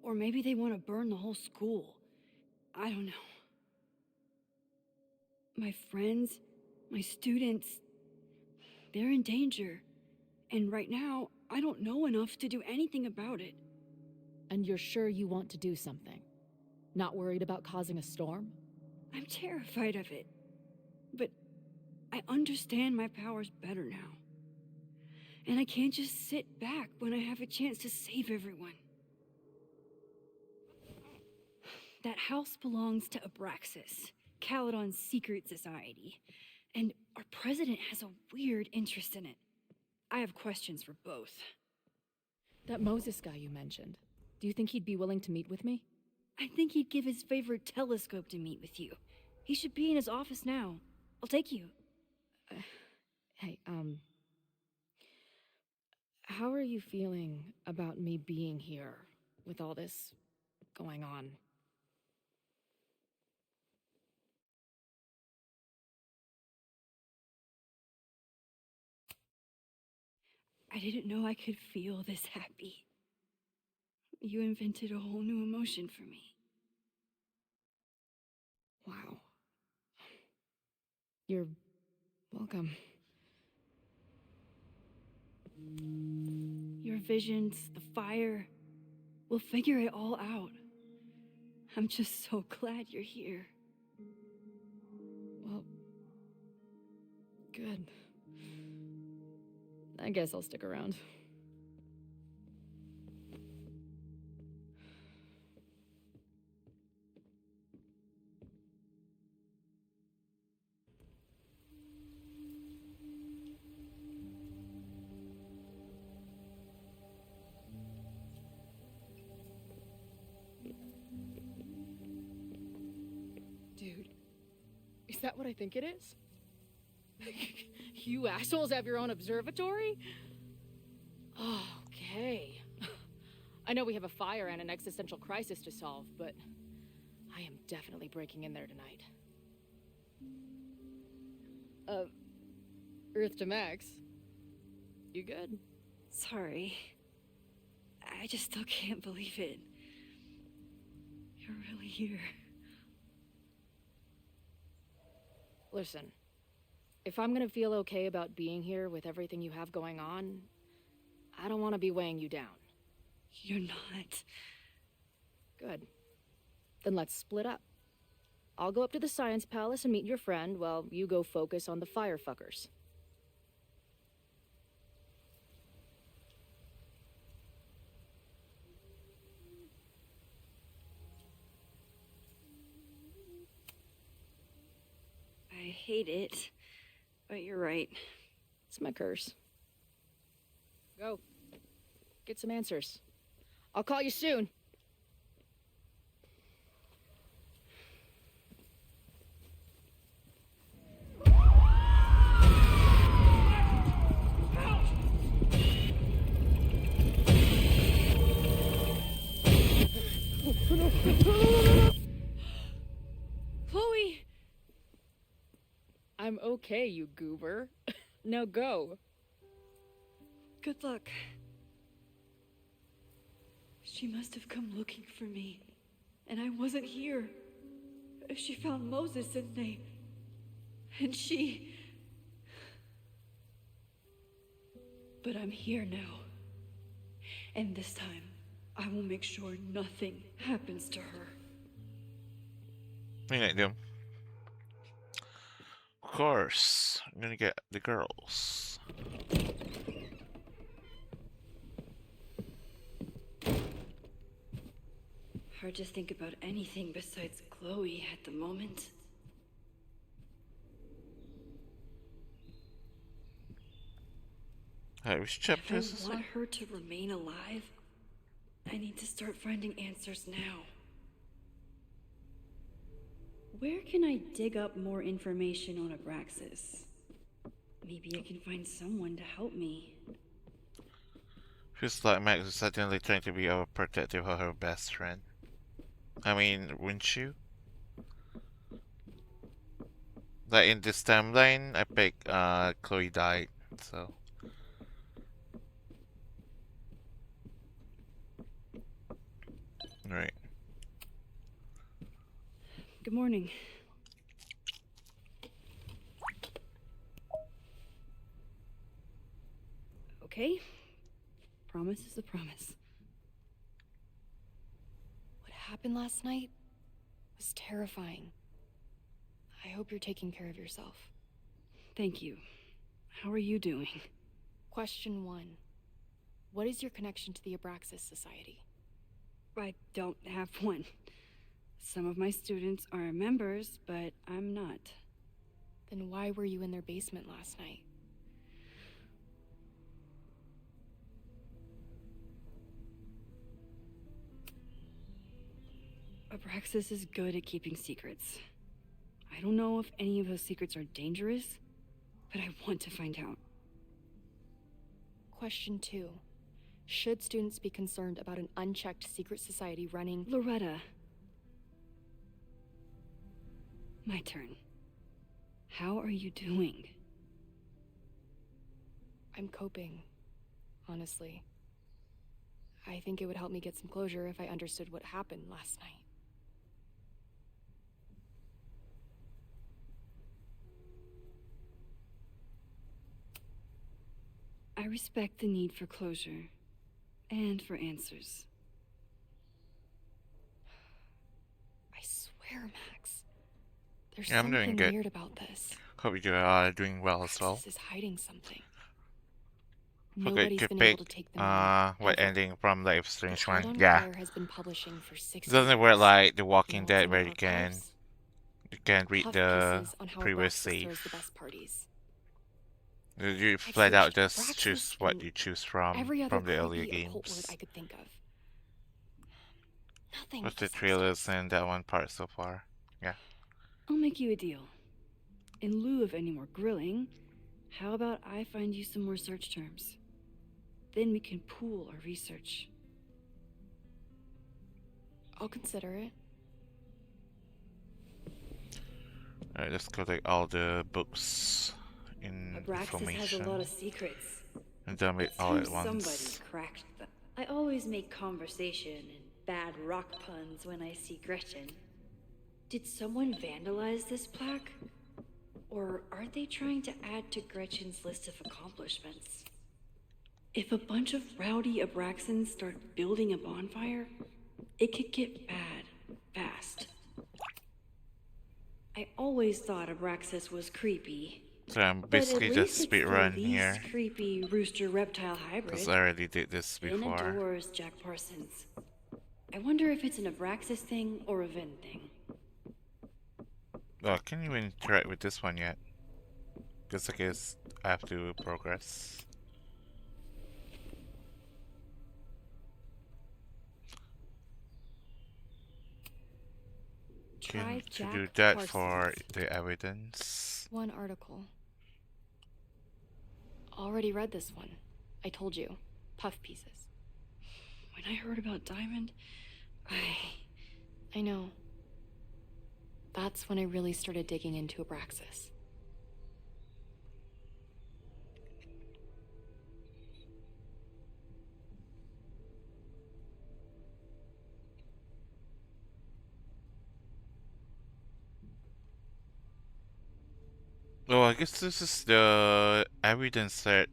[SPEAKER 2] Or maybe they want to burn the whole school. I don't know. My friends, my students, they're in danger. And right now, I don't know enough to do anything about it.
[SPEAKER 3] And you're sure you want to do something? Not worried about causing a storm?
[SPEAKER 2] I'm terrified of it. But I understand my powers better now. And I can't just sit back when I have a chance to save everyone. That house belongs to Abraxas, Caledon's secret society. And our president has a weird interest in it. I have questions for both.
[SPEAKER 3] That Moses guy you mentioned, do you think he'd be willing to meet with me?
[SPEAKER 2] I think he'd give his favorite telescope to meet with you. He should be in his office now. I'll take you.
[SPEAKER 3] Hey, how are you feeling about me being here with all this going on?
[SPEAKER 2] I didn't know I could feel this happy. You invented a whole new emotion for me.
[SPEAKER 3] Wow. You're welcome.
[SPEAKER 2] Your visions, the fire. We'll figure it all out. I'm just so glad you're here.
[SPEAKER 3] Well, good. I guess I'll stick around. Dude, is that what I think it is? You assholes have your own observatory? Okay. I know we have a fire and an existential crisis to solve, but I am definitely breaking in there tonight. Earth to Max. You good?
[SPEAKER 2] Sorry. I just still can't believe it. You're really here.
[SPEAKER 3] Listen, if I'm gonna feel okay about being here with everything you have going on, I don't want to be weighing you down.
[SPEAKER 2] You're not.
[SPEAKER 3] Good. Then let's split up. I'll go up to the Science Palace and meet your friend while you go focus on the firefuckers.
[SPEAKER 2] I hate it, but you're right.
[SPEAKER 3] It's my curse. Go. Get some answers. I'll call you soon. Chloe! I'm okay, you goober. Now go.
[SPEAKER 2] Good luck. She must have come looking for me, and I wasn't here. She found Moses and she... But I'm here now. And this time, I will make sure nothing happens to her.
[SPEAKER 1] What are you gonna do? Of course, I'm gonna get the girls.
[SPEAKER 2] Hard to think about anything besides Chloe at the moment.
[SPEAKER 1] Hey, we should check
[SPEAKER 2] If
[SPEAKER 1] this.
[SPEAKER 2] I want her to remain alive, I need to start finding answers now. Where can I dig up more information on Abraxas? Maybe I can find someone to help me.
[SPEAKER 1] Feels like Max is suddenly trying to be overprotective of her best friend. I mean, wouldn't you? Like in this timeline, I pick Chloe died, so. Right.
[SPEAKER 2] Good morning. Okay. Promise is a promise.
[SPEAKER 11] What happened last night was terrifying. I hope you're taking care of yourself.
[SPEAKER 2] Thank you. How are you doing?
[SPEAKER 11] Question 1. What is your connection to the Abraxas Society?
[SPEAKER 2] I don't have one. Some of my students are members, but I'm not.
[SPEAKER 11] Then why were you in their basement last night?
[SPEAKER 2] Abraxas is good at keeping secrets. I don't know if any of those secrets are dangerous, but I want to find out.
[SPEAKER 11] Question 2. Should students be concerned about an unchecked secret society running...
[SPEAKER 2] Loretta. My turn. How are you doing?
[SPEAKER 11] I'm coping, honestly. I think it would help me get some closure if I understood what happened last night.
[SPEAKER 2] I respect the need for closure and for answers.
[SPEAKER 11] I swear, Max. There's
[SPEAKER 1] Yeah, I'm doing
[SPEAKER 11] something
[SPEAKER 1] good.
[SPEAKER 11] weird about this.
[SPEAKER 1] Hope you are doing well as well.
[SPEAKER 11] Praxis is hiding something.
[SPEAKER 1] Forget
[SPEAKER 11] Nobody's
[SPEAKER 1] to
[SPEAKER 11] been
[SPEAKER 1] pick
[SPEAKER 11] able to take them on,
[SPEAKER 1] what
[SPEAKER 11] ever.
[SPEAKER 1] ending from Life is
[SPEAKER 11] The
[SPEAKER 1] Strange
[SPEAKER 11] Child
[SPEAKER 1] 1.
[SPEAKER 11] on
[SPEAKER 1] Yeah.
[SPEAKER 11] Fire has been publishing for 6
[SPEAKER 1] It doesn't work
[SPEAKER 11] years.
[SPEAKER 1] like The
[SPEAKER 11] You
[SPEAKER 1] Walking
[SPEAKER 11] know what's
[SPEAKER 1] Dead
[SPEAKER 11] in
[SPEAKER 1] where
[SPEAKER 11] the
[SPEAKER 1] you can
[SPEAKER 11] archives?
[SPEAKER 1] read
[SPEAKER 11] Puff
[SPEAKER 1] the
[SPEAKER 11] pieces on how
[SPEAKER 1] previous
[SPEAKER 11] Abraxas
[SPEAKER 1] save.
[SPEAKER 11] throws the best parties.
[SPEAKER 1] You
[SPEAKER 11] I've
[SPEAKER 1] flat out
[SPEAKER 11] searched
[SPEAKER 1] just choose
[SPEAKER 11] Abraxas
[SPEAKER 1] what
[SPEAKER 11] and
[SPEAKER 1] you choose from
[SPEAKER 11] every other
[SPEAKER 1] the earlier
[SPEAKER 11] creepy occult word
[SPEAKER 1] games.
[SPEAKER 11] I could think of. Nothing
[SPEAKER 1] What's
[SPEAKER 11] but
[SPEAKER 1] the trailers and that one part so far? Yeah.
[SPEAKER 2] I'll make you a deal. In lieu of any more grilling, how about I find you some more search terms? Then we can pool our research.
[SPEAKER 11] I'll consider it.
[SPEAKER 2] Mm-hmm.
[SPEAKER 1] Alright, let's collect all the books in
[SPEAKER 2] Abraxas has a lot
[SPEAKER 1] information
[SPEAKER 2] of secrets.
[SPEAKER 1] and dump it
[SPEAKER 2] It's
[SPEAKER 1] all
[SPEAKER 2] time
[SPEAKER 1] at
[SPEAKER 2] somebody
[SPEAKER 1] once.
[SPEAKER 2] cracked them. I always make conversation and bad rock puns when I see Gretchen. Did someone vandalize this plaque? Or are they trying to add to Gretchen's list of accomplishments? If a bunch of rowdy Abraxans start building a bonfire, it could get bad fast. I always thought Abraxas was creepy.
[SPEAKER 1] So I'm
[SPEAKER 2] But
[SPEAKER 1] basically
[SPEAKER 2] at
[SPEAKER 1] just
[SPEAKER 2] least it's
[SPEAKER 1] speedrun
[SPEAKER 2] the
[SPEAKER 1] here.
[SPEAKER 2] least creepy rooster-reptile hybrid.
[SPEAKER 1] Because I already did this
[SPEAKER 2] In
[SPEAKER 1] before.
[SPEAKER 2] adores Jack Parsons. I wonder if it's an Abraxas thing or a Vin thing.
[SPEAKER 1] Oh, can't even interact with this one yet. Because I guess I have to progress.
[SPEAKER 11] Try
[SPEAKER 1] To
[SPEAKER 11] Jack
[SPEAKER 1] do that
[SPEAKER 11] Parsons.
[SPEAKER 1] for the evidence.
[SPEAKER 11] One article. Already read this one. I told you. Puff pieces.
[SPEAKER 2] When I heard about Diamond,
[SPEAKER 11] I know. That's when I really started digging into Abraxas.
[SPEAKER 1] Oh, I guess this is the evidence set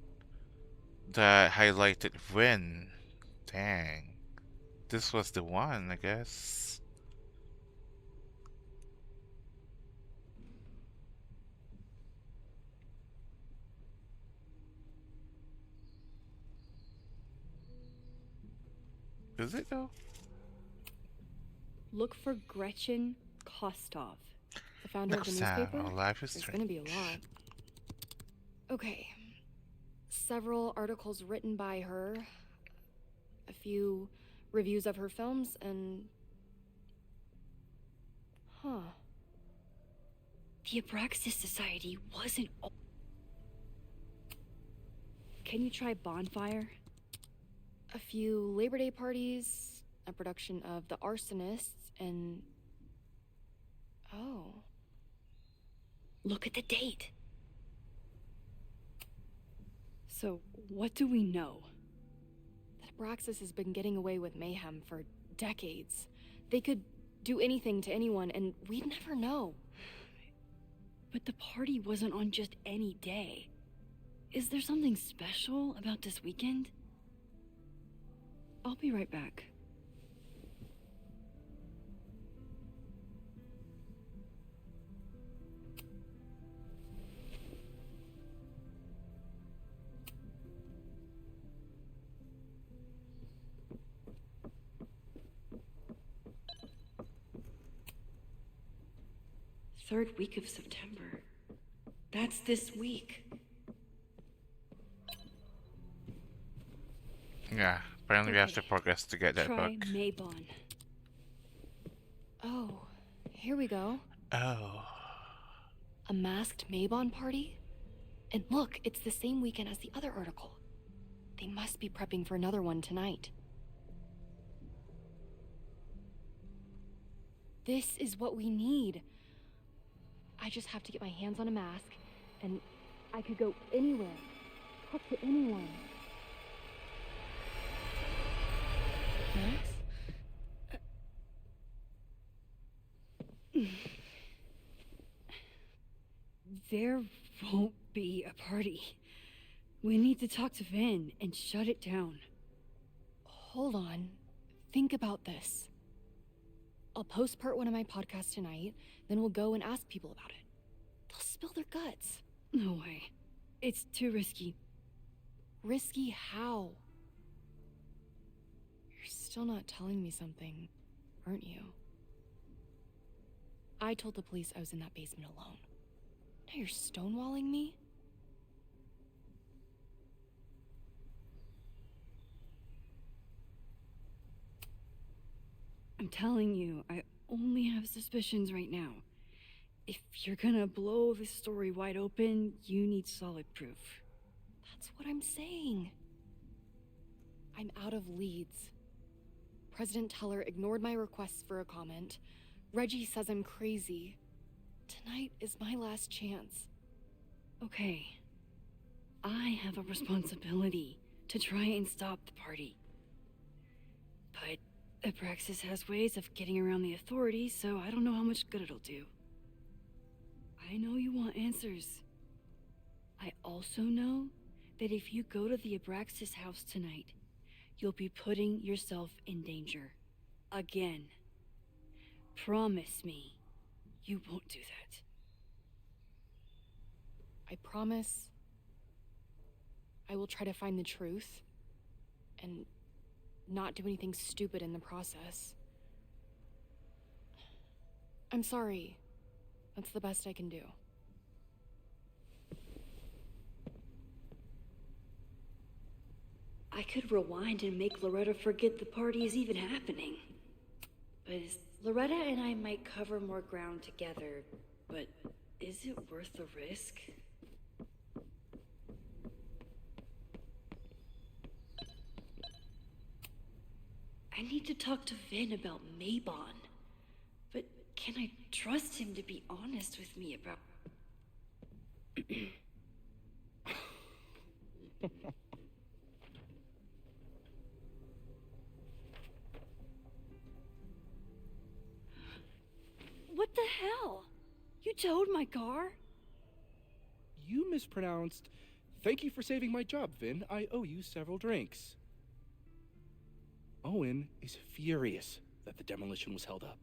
[SPEAKER 1] that highlighted Vin. Dang. This was the one, I guess. Is it though?
[SPEAKER 3] Look for Gretchen Kostov, the founder of the
[SPEAKER 1] Next time
[SPEAKER 3] newspaper.
[SPEAKER 1] on Life is
[SPEAKER 3] There's
[SPEAKER 1] Strange.
[SPEAKER 3] gonna be a lot.
[SPEAKER 11] Okay. Several articles written by her, a few reviews of her films, and... Huh.
[SPEAKER 2] the Abraxas Society wasn't all...
[SPEAKER 3] Can you try Bonfire?
[SPEAKER 11] A few Labor Day parties, a production of The Arsonists, and... Oh.
[SPEAKER 2] Look at the date.
[SPEAKER 3] So, what do we know?
[SPEAKER 11] That Abraxas has been getting away with mayhem for decades. They could do anything to anyone, and we'd never know.
[SPEAKER 2] But the party wasn't on just any day. Is there something special about this weekend? I'll be right back. Third week of September. That's this week.
[SPEAKER 1] Yeah, apparently we have to progress to get that
[SPEAKER 3] Try
[SPEAKER 1] book.
[SPEAKER 3] Maybon.
[SPEAKER 11] Oh, here we go.
[SPEAKER 1] Oh.
[SPEAKER 11] A masked Maybon party? And look, it's the same weekend as the other article. They must be prepping for another one tonight. This is what we need. I just have to get my hands on a mask, and I could go anywhere, talk to anyone.
[SPEAKER 17] There won't be a party. We need to talk to Vin and shut it down.
[SPEAKER 11] Hold on. Think about this. I'll post part 1 of my podcast tonight, then we'll go and ask people about it. They'll spill their guts.
[SPEAKER 17] No way. It's too risky.
[SPEAKER 11] Risky how? You're still not telling me something, aren't you? I told the police I was in that basement alone. Now you're stonewalling me?
[SPEAKER 17] I'm telling you, I only have suspicions right now. If you're gonna blow this story wide open, you need solid proof.
[SPEAKER 11] That's what I'm saying. I'm out of leads. President Teller ignored my requests for a comment. Reggie says I'm crazy. Tonight is my last chance.
[SPEAKER 17] Okay. I have a responsibility to try and stop the party. But Abraxas has ways of getting around the authorities, so I don't know how much good it'll do. I know you want answers. I also know that if you go to the Abraxas house tonight, you'll be putting yourself in danger. Again. Promise me you won't do that.
[SPEAKER 11] I promise I will try to find the truth and not do anything stupid in the process. I'm sorry. That's the best I can do.
[SPEAKER 17] I could rewind and make Loretta forget the party is even happening. But Loretta and I might cover more ground together, but is it worth the risk? I need to talk to Vin about Maybon. But can I trust him to be honest with me about... What the hell? You towed my car?
[SPEAKER 20] You mispronounced. Thank you for saving my job, Vin. I owe you several drinks. Owen is furious that the demolition was held up.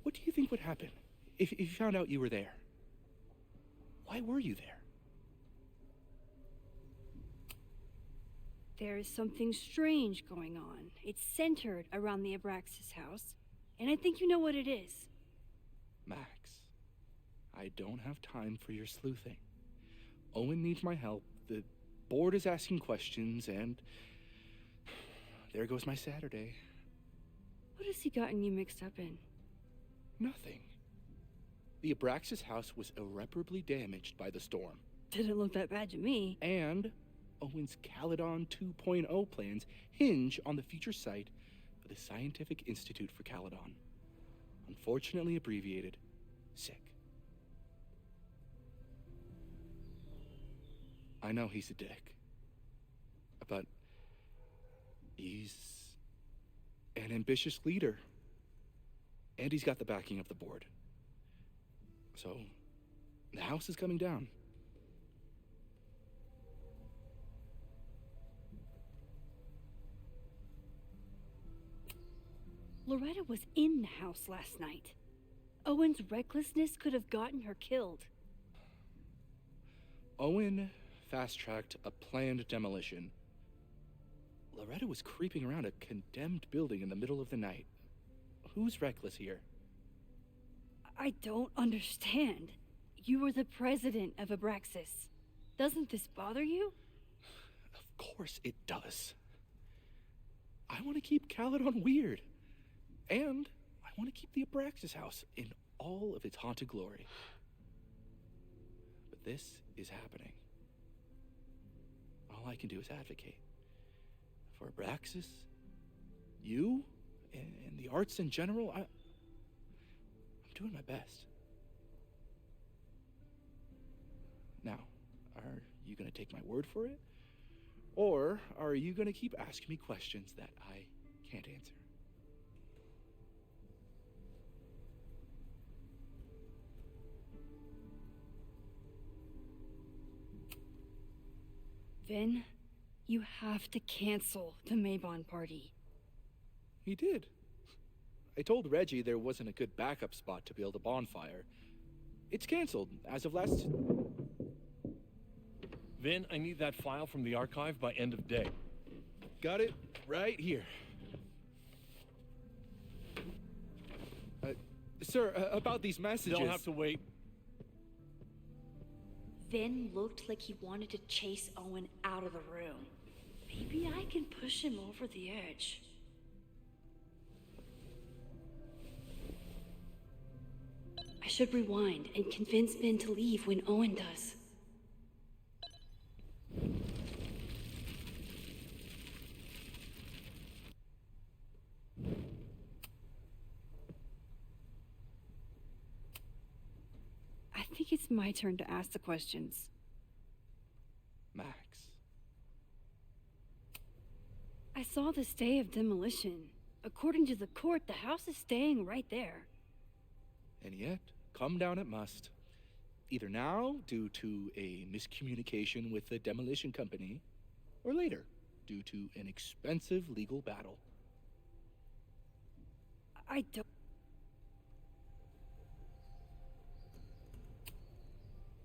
[SPEAKER 20] What do you think would happen if you found out you were there? Why were you there?
[SPEAKER 17] There is something strange going on. It's centered around the Abraxas house, and I think you know what it is.
[SPEAKER 20] Max, I don't have time for your sleuthing. Owen needs my help, the board is asking questions, and there goes my Saturday.
[SPEAKER 17] What has he gotten you mixed up in?
[SPEAKER 20] Nothing. The Abraxas house was irreparably damaged by the storm.
[SPEAKER 17] Didn't look that bad to me.
[SPEAKER 20] And Owen's Caledon 2.0 plans hinge on the future site of the Scientific Institute for Caledon. Unfortunately abbreviated, SICK. I know he's a dick, but he's an ambitious leader, and he's got the backing of the board. So, the house is coming down.
[SPEAKER 17] Loretta was in the house last night. Owen's recklessness could have gotten her killed.
[SPEAKER 20] Owen fast-tracked a planned demolition. Loretta was creeping around a condemned building in the middle of the night. Who's reckless here?
[SPEAKER 17] I don't understand. You were the president of Abraxas. Doesn't this bother you?
[SPEAKER 20] Of course it does. I want to keep Caledon weird. And I want to keep the Abraxas house in all of its haunted glory. But this is happening. All I can do is advocate. For Abraxas, you, and the arts in general, I'm doing my best. Now, are you going to take my word for it? Or are you gonna keep asking me questions that I can't answer?
[SPEAKER 17] Vin, you have to cancel the Maybon party.
[SPEAKER 20] He did. I told Reggie there wasn't a good backup spot to build a bonfire. It's canceled as of last...
[SPEAKER 15] Vin, I need that file from the archive by end of day.
[SPEAKER 20] Got it right here. Sir, about these messages...
[SPEAKER 15] They'll have to wait.
[SPEAKER 2] Vin looked like he wanted to chase Owen out of the room. Maybe I can push him over the edge. I should rewind and convince Vin to leave when Owen does.
[SPEAKER 17] I think it's my turn to ask the questions.
[SPEAKER 20] Max.
[SPEAKER 17] I saw the stay of demolition. According to the court, the house is staying right there.
[SPEAKER 20] And yet, come down it must. Either now, due to a miscommunication with the demolition company, or later, due to an expensive legal battle.
[SPEAKER 17] I don't...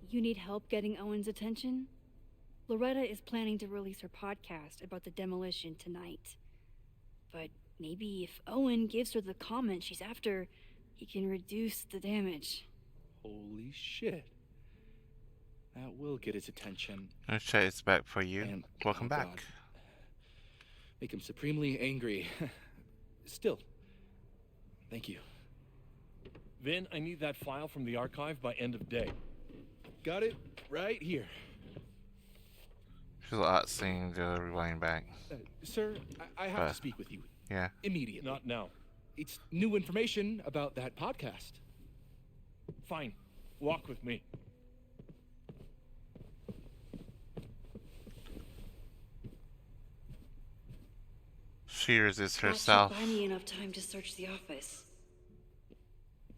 [SPEAKER 17] You need help getting Owen's attention? Loretta is planning to release her podcast about the demolition tonight. But maybe if Owen gives her the comment she's after, he can reduce the damage.
[SPEAKER 20] Holy shit. That will get his attention.
[SPEAKER 1] Chat is back for you.
[SPEAKER 20] And,
[SPEAKER 1] welcome back.
[SPEAKER 20] God. Make him supremely angry. Still, thank you.
[SPEAKER 15] Vin, I need that file from the archive by end of day.
[SPEAKER 20] Got it right here.
[SPEAKER 1] Feels odd seeing the rewind back.
[SPEAKER 20] Sir, I have to speak with you.
[SPEAKER 1] Yeah.
[SPEAKER 20] Immediately.
[SPEAKER 15] Not now.
[SPEAKER 20] It's new information about that podcast.
[SPEAKER 15] Fine. Walk with me.
[SPEAKER 1] She resists
[SPEAKER 2] That
[SPEAKER 1] herself
[SPEAKER 2] should buy me enough time to search the office.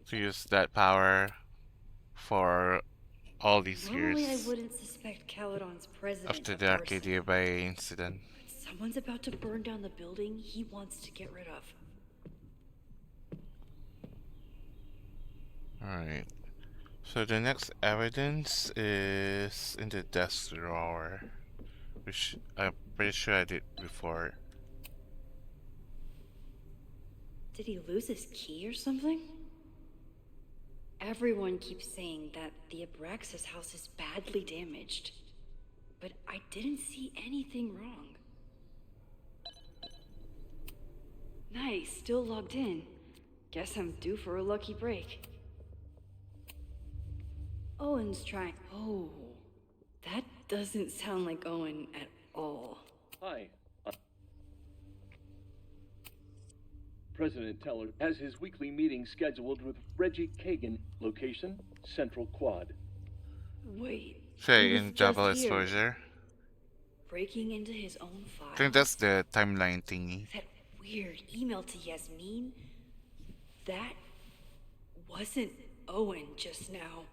[SPEAKER 1] to use that power for all these
[SPEAKER 2] Normally I
[SPEAKER 1] years
[SPEAKER 2] wouldn't suspect Caledon's president
[SPEAKER 1] after
[SPEAKER 2] of
[SPEAKER 1] the
[SPEAKER 2] arson.
[SPEAKER 1] Arcadia Bay incident.
[SPEAKER 2] Someone's about to burn down the building he wants to get rid of.
[SPEAKER 1] Alright. So the next evidence is in the desk drawer, which I'm pretty sure I did before.
[SPEAKER 2] Did he lose his key or something? Everyone keeps saying that the Abraxas house is badly damaged, but I didn't see anything wrong.
[SPEAKER 17] Nice, still logged in. Guess I'm due for a lucky break.
[SPEAKER 2] Owen's trying. Oh, that doesn't sound like Owen at all.
[SPEAKER 16] Hi. President Teller has his weekly meeting scheduled with Reggie Kagan. Location, Central Quad.
[SPEAKER 2] Wait.
[SPEAKER 1] Okay,
[SPEAKER 2] he was
[SPEAKER 1] in
[SPEAKER 2] just
[SPEAKER 1] double
[SPEAKER 2] here,
[SPEAKER 1] exposure.
[SPEAKER 2] breaking into his own file.
[SPEAKER 1] I think that's the timeline thingy.
[SPEAKER 2] That weird email to Yasmin? That wasn't Owen just now.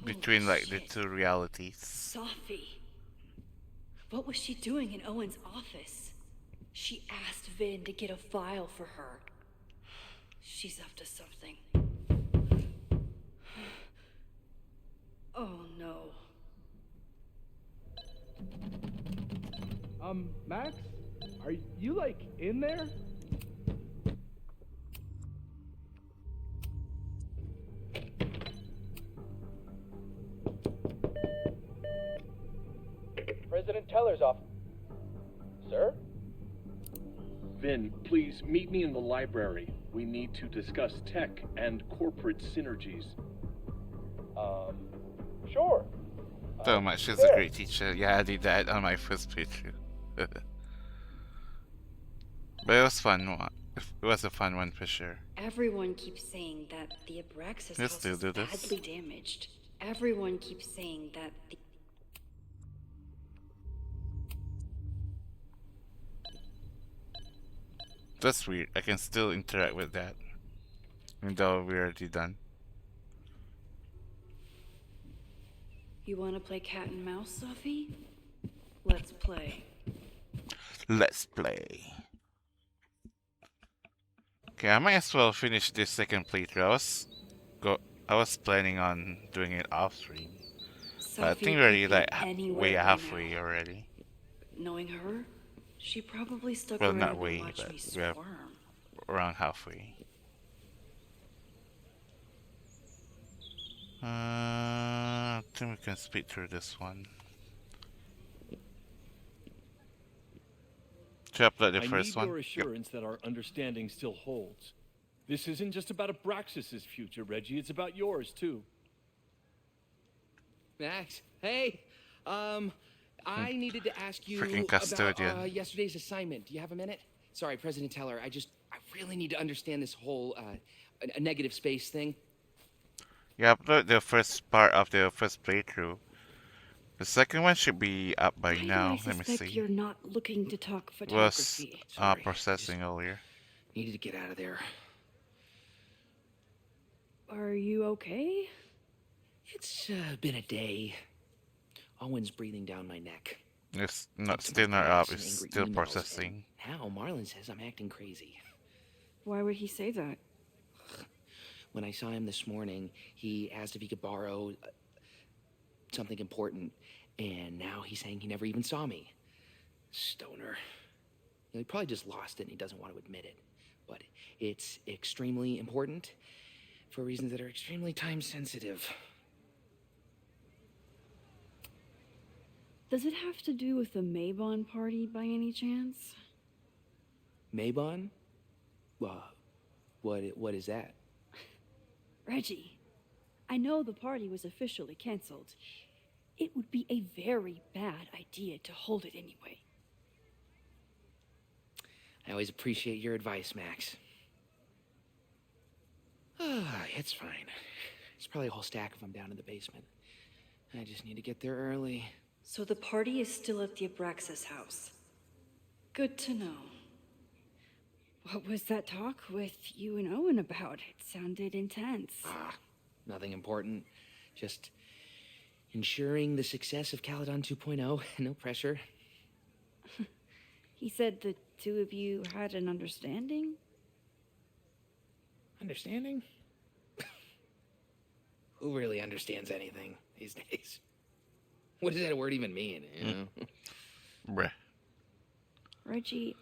[SPEAKER 1] Between like the two realities.
[SPEAKER 2] Sophie. What was she doing in Owen's office? She asked Vin to get a file for her. She's up to something. Oh no.
[SPEAKER 20] Max? Are you, like, in there?
[SPEAKER 22] President Teller's office. Sir?
[SPEAKER 16] Vin, please meet me in the library. We need to discuss tech and corporate synergies.
[SPEAKER 22] Sure.
[SPEAKER 1] So much. She's a great teacher. Yeah, I did that on my first playthrough. But it was fun. It was a fun one for sure.
[SPEAKER 2] Everyone keeps saying that the Abraxas
[SPEAKER 1] Let's
[SPEAKER 2] house
[SPEAKER 1] still
[SPEAKER 2] is
[SPEAKER 1] do this.
[SPEAKER 2] badly damaged. Everyone keeps saying that the...
[SPEAKER 1] That's weird. I can still interact with that, even though we're already done.
[SPEAKER 2] You want to play cat and mouse, Sophie? Let's play.
[SPEAKER 1] Let's play. Okay, I might as well finish this second playthrough. I was planning on doing it off stream, but I think
[SPEAKER 2] Sophie
[SPEAKER 1] we're
[SPEAKER 2] could
[SPEAKER 1] already
[SPEAKER 2] be
[SPEAKER 1] like
[SPEAKER 2] anywhere
[SPEAKER 1] way
[SPEAKER 2] by
[SPEAKER 1] halfway
[SPEAKER 2] now.
[SPEAKER 1] already.
[SPEAKER 2] Knowing her, she probably stuck
[SPEAKER 1] Well, not
[SPEAKER 2] around and
[SPEAKER 1] way,
[SPEAKER 2] watched
[SPEAKER 1] but
[SPEAKER 2] me
[SPEAKER 1] we're
[SPEAKER 2] squirm.
[SPEAKER 1] around halfway. I think we can speed through this one. To upload the
[SPEAKER 15] I
[SPEAKER 1] first
[SPEAKER 15] need
[SPEAKER 1] one.
[SPEAKER 15] your assurance that our understanding still holds. This isn't just about Abraxas's future, Reggie. It's about yours, too.
[SPEAKER 12] Max, hey, I needed to ask you
[SPEAKER 1] Freaking
[SPEAKER 12] about
[SPEAKER 1] custodian.
[SPEAKER 12] yesterday's assignment. Do you have a minute? Sorry, President Teller, I really need to understand this whole, a negative space thing.
[SPEAKER 1] Yeah, upload the first part of the first playthrough. The second one should be up by
[SPEAKER 2] Why do I
[SPEAKER 1] now. Let me
[SPEAKER 2] suspect
[SPEAKER 1] see.
[SPEAKER 2] you're not looking to talk
[SPEAKER 1] It was
[SPEAKER 2] photography?
[SPEAKER 1] processing earlier.
[SPEAKER 12] Needed to get out of there.
[SPEAKER 2] Are you okay?
[SPEAKER 12] It's been a day. Owen's breathing down my neck.
[SPEAKER 1] It's not
[SPEAKER 12] Some
[SPEAKER 1] still not up.
[SPEAKER 12] and
[SPEAKER 1] It's
[SPEAKER 12] angry
[SPEAKER 1] still
[SPEAKER 12] emails,
[SPEAKER 1] processing.
[SPEAKER 12] and now Marlon says I'm acting crazy.
[SPEAKER 2] Why would he say that?
[SPEAKER 12] When I saw him this morning, he asked if he could borrow something important, and now he's saying he never even saw me. Stoner. He probably just lost it and he doesn't want to admit it. But it's extremely important for reasons that are extremely time sensitive.
[SPEAKER 2] Does it have to do with the Maybon party by any chance?
[SPEAKER 12] Maybon? What is that?
[SPEAKER 2] Reggie, I know the party was officially canceled. It would be a very bad idea to hold it anyway.
[SPEAKER 12] I always appreciate your advice, Max. It's fine. There's probably a whole stack of them down in the basement. I just need to get there early.
[SPEAKER 2] So the party is still at the Abraxas house. Good to know. What was that talk with you and Owen about? It sounded intense.
[SPEAKER 12] Nothing important. Just ensuring the success of Caledon 2.0. No pressure.
[SPEAKER 2] He said the two of you had an understanding?
[SPEAKER 12] Understanding? Who really understands anything these days? What does that word even mean, you know?
[SPEAKER 1] Bruh.
[SPEAKER 2] Reggie,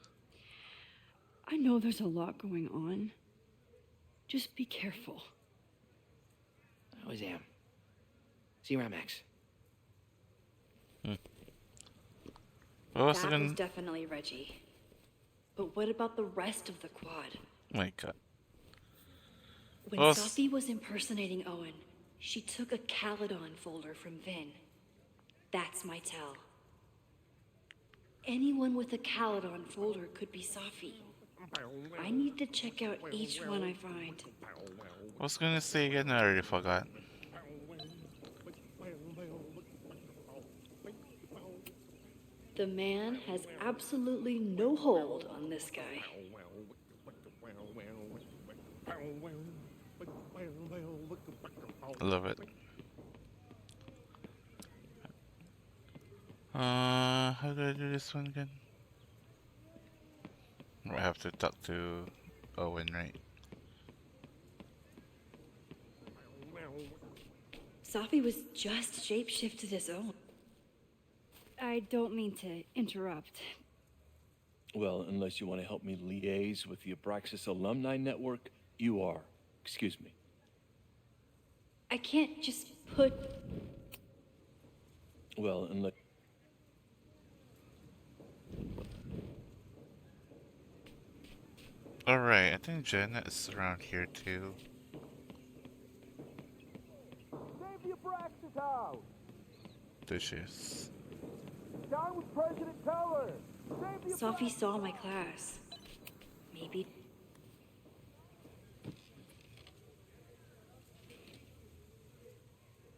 [SPEAKER 2] I know there's a lot going on. Just be careful.
[SPEAKER 12] I always am. See you around, Max.
[SPEAKER 2] That was definitely Reggie. But what about the rest of the quad?
[SPEAKER 1] My God.
[SPEAKER 2] When Sophie was impersonating Owen, she took a Caledon folder from Vin. That's my tell. Anyone with a Caledon folder could be Sophie. I need to check out each one I find.
[SPEAKER 1] I was gonna say again, I already forgot.
[SPEAKER 2] The man has absolutely no hold on this guy.
[SPEAKER 1] I love it. How do I do this one again? I have to talk to Owen, right?
[SPEAKER 2] Sophie was just shapeshifted as Owen. I don't mean to interrupt.
[SPEAKER 15] Well, unless you want to help me liaise with the Abraxas Alumni Network, you are. Excuse me.
[SPEAKER 2] I can't just put...
[SPEAKER 15] Well, unless...
[SPEAKER 1] Alright, I think Janet is around here too.
[SPEAKER 22] Save the Abraxas house!
[SPEAKER 1] There she is.
[SPEAKER 22] Down with President Teller! Save the
[SPEAKER 2] Sophie saw my class. Maybe...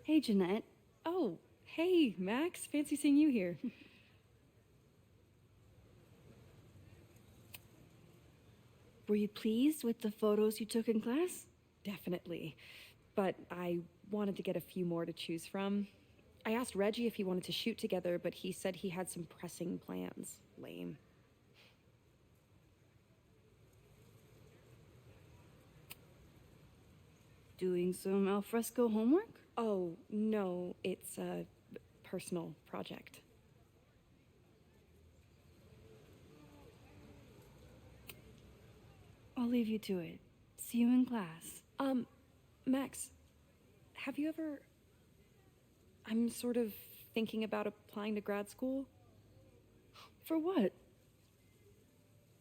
[SPEAKER 3] Hey, Jeanette. Oh, hey, Max. Fancy seeing you here.
[SPEAKER 17] Were you pleased with the photos you took in class?
[SPEAKER 3] Definitely. But I wanted to get a few more to choose from. I asked Reggie if he wanted to shoot together, but he said he had some pressing plans. Lame.
[SPEAKER 17] Doing some alfresco homework?
[SPEAKER 3] Oh, no, it's a personal project.
[SPEAKER 17] I'll leave you to it. See you in class.
[SPEAKER 3] Max, have you ever... I'm sort of thinking about applying to grad school.
[SPEAKER 17] For what?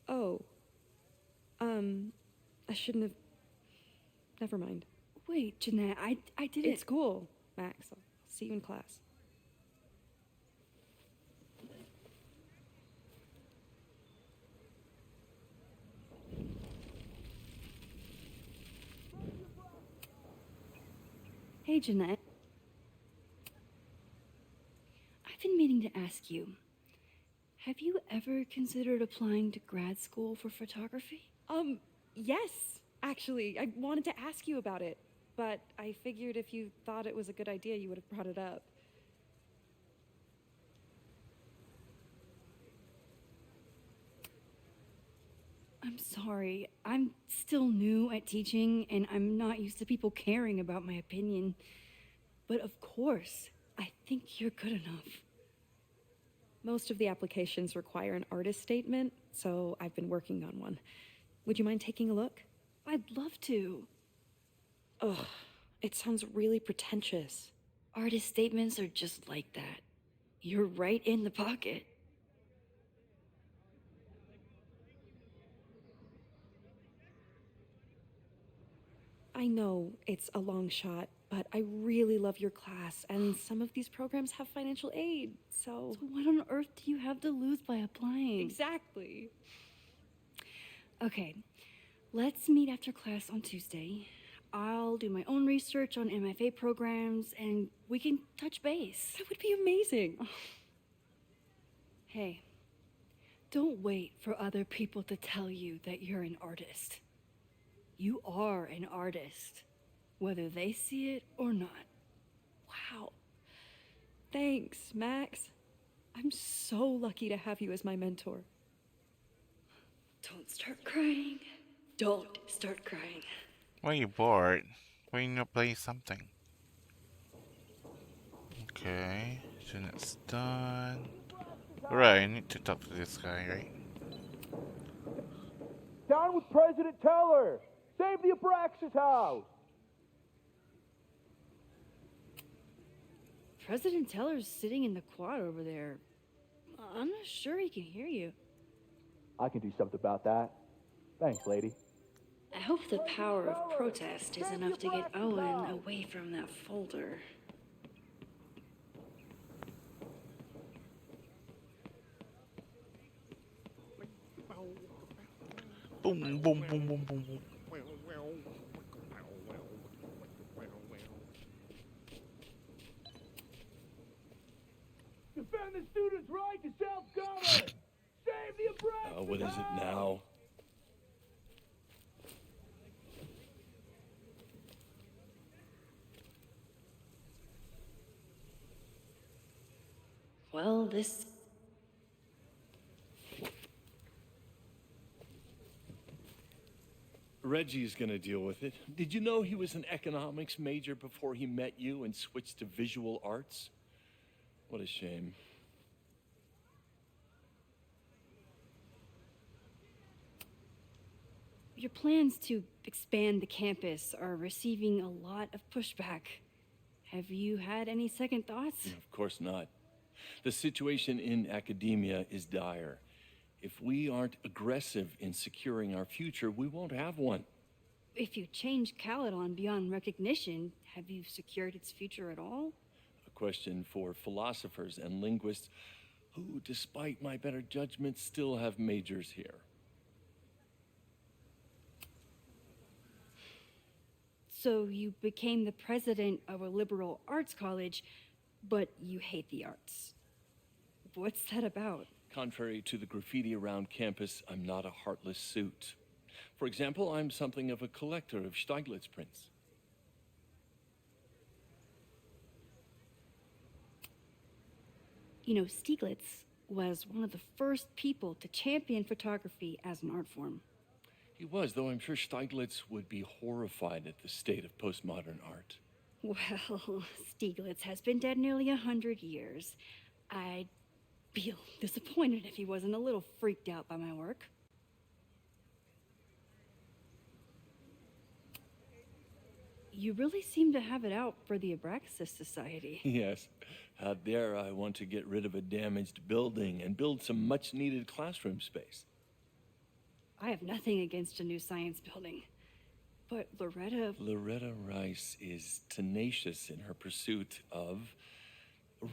[SPEAKER 3] Oh. I shouldn't have... Never mind.
[SPEAKER 17] Wait, Jeanette, I didn't...
[SPEAKER 3] It's cool, Max. I'll see you in class.
[SPEAKER 17] Hey, Jeanette. I've been meaning to ask you. Have you ever considered applying to grad school for photography?
[SPEAKER 3] Yes, actually. I wanted to ask you about it, but I figured if you thought it was a good idea, you would have brought it up.
[SPEAKER 17] I'm sorry. I'm still new at teaching, and I'm not used to people caring about my opinion. But of course, I think you're good enough.
[SPEAKER 3] Most of the applications require an artist statement, so I've been working on one. Would you mind taking a look?
[SPEAKER 17] I'd love to.
[SPEAKER 3] Ugh, it sounds really pretentious.
[SPEAKER 17] Artist statements are just like that. You're right in the pocket.
[SPEAKER 3] I know it's a long shot, but I really love your class, and some of these programs have financial aid, so...
[SPEAKER 17] So what on earth do you have to lose by applying?
[SPEAKER 3] Exactly.
[SPEAKER 17] Okay, let's meet after class on Tuesday. I'll do my own research on MFA programs, and we can touch base.
[SPEAKER 3] That would be amazing.
[SPEAKER 17] Hey, don't wait for other people to tell you that you're an artist. You are an artist, whether they see it or not.
[SPEAKER 3] Wow. Thanks, Max. I'm so lucky to have you as my mentor.
[SPEAKER 17] Don't start crying. Don't start crying.
[SPEAKER 1] Why are you bored? Why not play something? Okay, Jeanette's done. Right, I need to talk to this guy, right?
[SPEAKER 22] Down with President Teller! Save the Abraxas house!
[SPEAKER 17] President Teller's sitting in the quad over there. I'm not sure he can hear you.
[SPEAKER 22] I can do something about that. Thanks, lady.
[SPEAKER 17] I hope the power of protest is enough to get Owen away from that folder.
[SPEAKER 1] Boom, boom, boom, boom, boom, boom.
[SPEAKER 22] Defend the students' right to self-govern! Save the Abraxas
[SPEAKER 15] What is it now?
[SPEAKER 17] Well, this...
[SPEAKER 15] Reggie's gonna deal with it. Did you know he was an economics major before he met you and switched to visual arts? What a shame.
[SPEAKER 17] Your plans to expand the campus are receiving a lot of pushback. Have you had any second thoughts?
[SPEAKER 15] Of course not. The situation in academia is dire. If we aren't aggressive in securing our future, we won't have one.
[SPEAKER 17] If you change Caledon beyond recognition, have you secured its future at all?
[SPEAKER 15] A question for philosophers and linguists who, despite my better judgment, still have majors here.
[SPEAKER 17] So you became the president of a liberal arts college, but you hate the arts. What's that about?
[SPEAKER 15] Contrary to the graffiti around campus, I'm not a heartless suit. For example, I'm something of a collector of Stieglitz prints.
[SPEAKER 17] You know, Stieglitz was one of the first people to champion photography as an art form.
[SPEAKER 15] He was, though I'm sure Stieglitz would be horrified at the state of postmodern art.
[SPEAKER 17] Well, Stieglitz has been dead nearly 100 years. I'd feel disappointed if he wasn't a little freaked out by my work. You really seem to have it out for the Abraxas Society.
[SPEAKER 15] Yes. Out there, I want to get rid of a damaged building and build some much-needed classroom space.
[SPEAKER 17] I have nothing against a new science building, but
[SPEAKER 15] Loretta Rice is tenacious in her pursuit of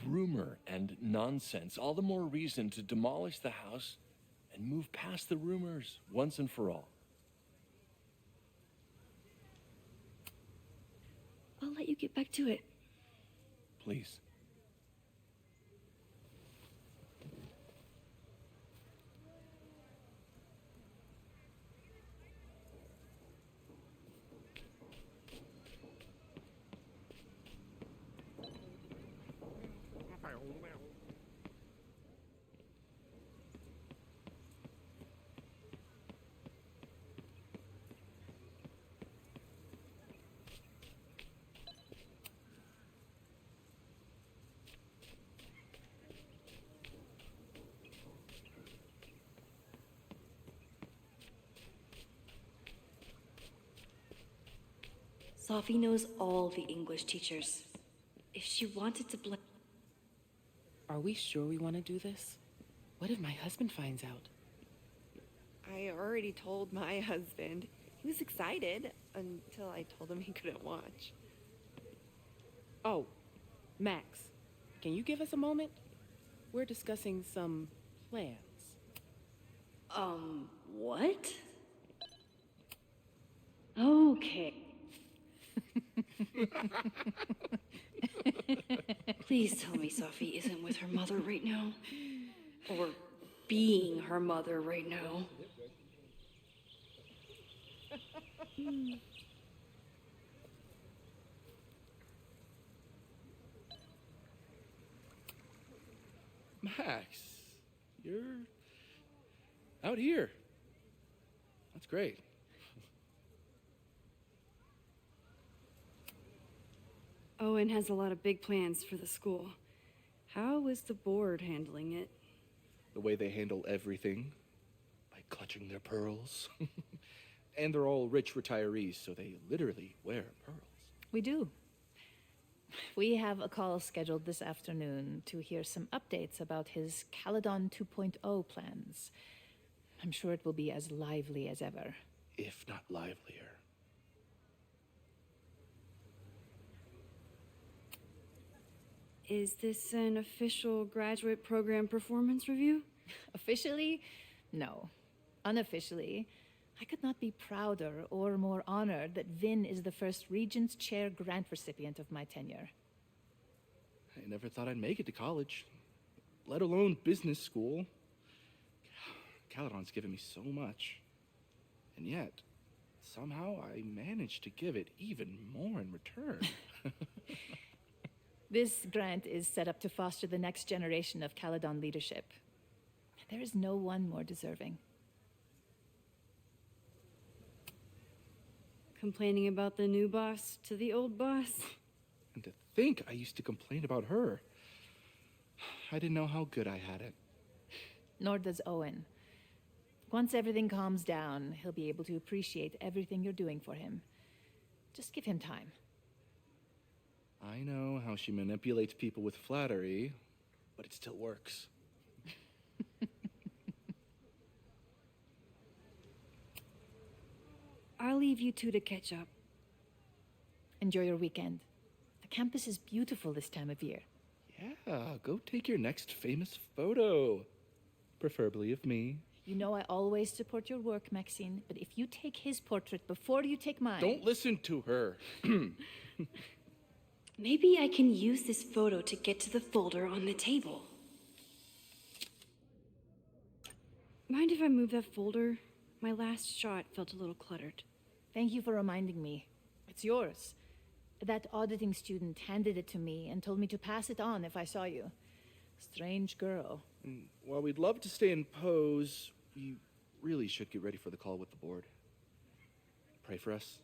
[SPEAKER 15] rumor and nonsense. All the more reason to demolish the house and move past the rumors once and for all.
[SPEAKER 17] I'll let you get back to it.
[SPEAKER 15] Please.
[SPEAKER 2] Sophie knows all the English teachers. If she wanted to blame...
[SPEAKER 6] Are we sure we want to do this? What if my husband finds out?
[SPEAKER 7] I already told my husband. He was excited until I told him he couldn't watch.
[SPEAKER 6] Oh, Max, can you give us a moment? We're discussing some plans.
[SPEAKER 2] What? Okay. Please tell me Sophie isn't with her mother right now. Or being her mother right now.
[SPEAKER 20] Max, you're out here. That's great.
[SPEAKER 17] Owen has a lot of big plans for the school. How is the board handling it?
[SPEAKER 20] The way they handle everything, by clutching their pearls. And they're all rich retirees, so they literally wear pearls.
[SPEAKER 18] We do. We have a call scheduled this afternoon to hear some updates about his Caledon 2.0 plans. I'm sure it will be as lively as ever.
[SPEAKER 20] If not livelier.
[SPEAKER 17] Is this an official graduate program performance review?
[SPEAKER 18] Officially, no. Unofficially, I could not be prouder or more honored that Vin is the first Regents Chair grant recipient of my tenure.
[SPEAKER 20] I never thought I'd make it to college, let alone business school. Caledon's given me so much. And yet, somehow I managed to give it even more in return.
[SPEAKER 18] This grant is set up to foster the next generation of Caledon leadership. There is no one more deserving.
[SPEAKER 17] Complaining about the new boss to the old boss?
[SPEAKER 20] And to think I used to complain about her. I didn't know how good I had it.
[SPEAKER 18] Nor does Owen. Once everything calms down, he'll be able to appreciate everything you're doing for him. Just give him time.
[SPEAKER 20] I know how she manipulates people with flattery, but it still works.
[SPEAKER 17] I'll leave you two to catch up.
[SPEAKER 18] Enjoy your weekend. The campus is beautiful this time of year.
[SPEAKER 20] Yeah, go take your next famous photo. Preferably of me.
[SPEAKER 18] You know I always support your work, Maxine, but if you take his portrait before you take mine...
[SPEAKER 20] Don't listen to her.
[SPEAKER 2] Maybe I can use this photo to get to the folder on the table.
[SPEAKER 17] Mind if I move that folder? My last shot felt a little cluttered.
[SPEAKER 18] Thank you for reminding me. It's yours. That auditing student handed it to me and told me to pass it on if I saw you. Strange girl.
[SPEAKER 20] While we'd love to stay in pose, we really should get ready for the call with the board. Pray for us.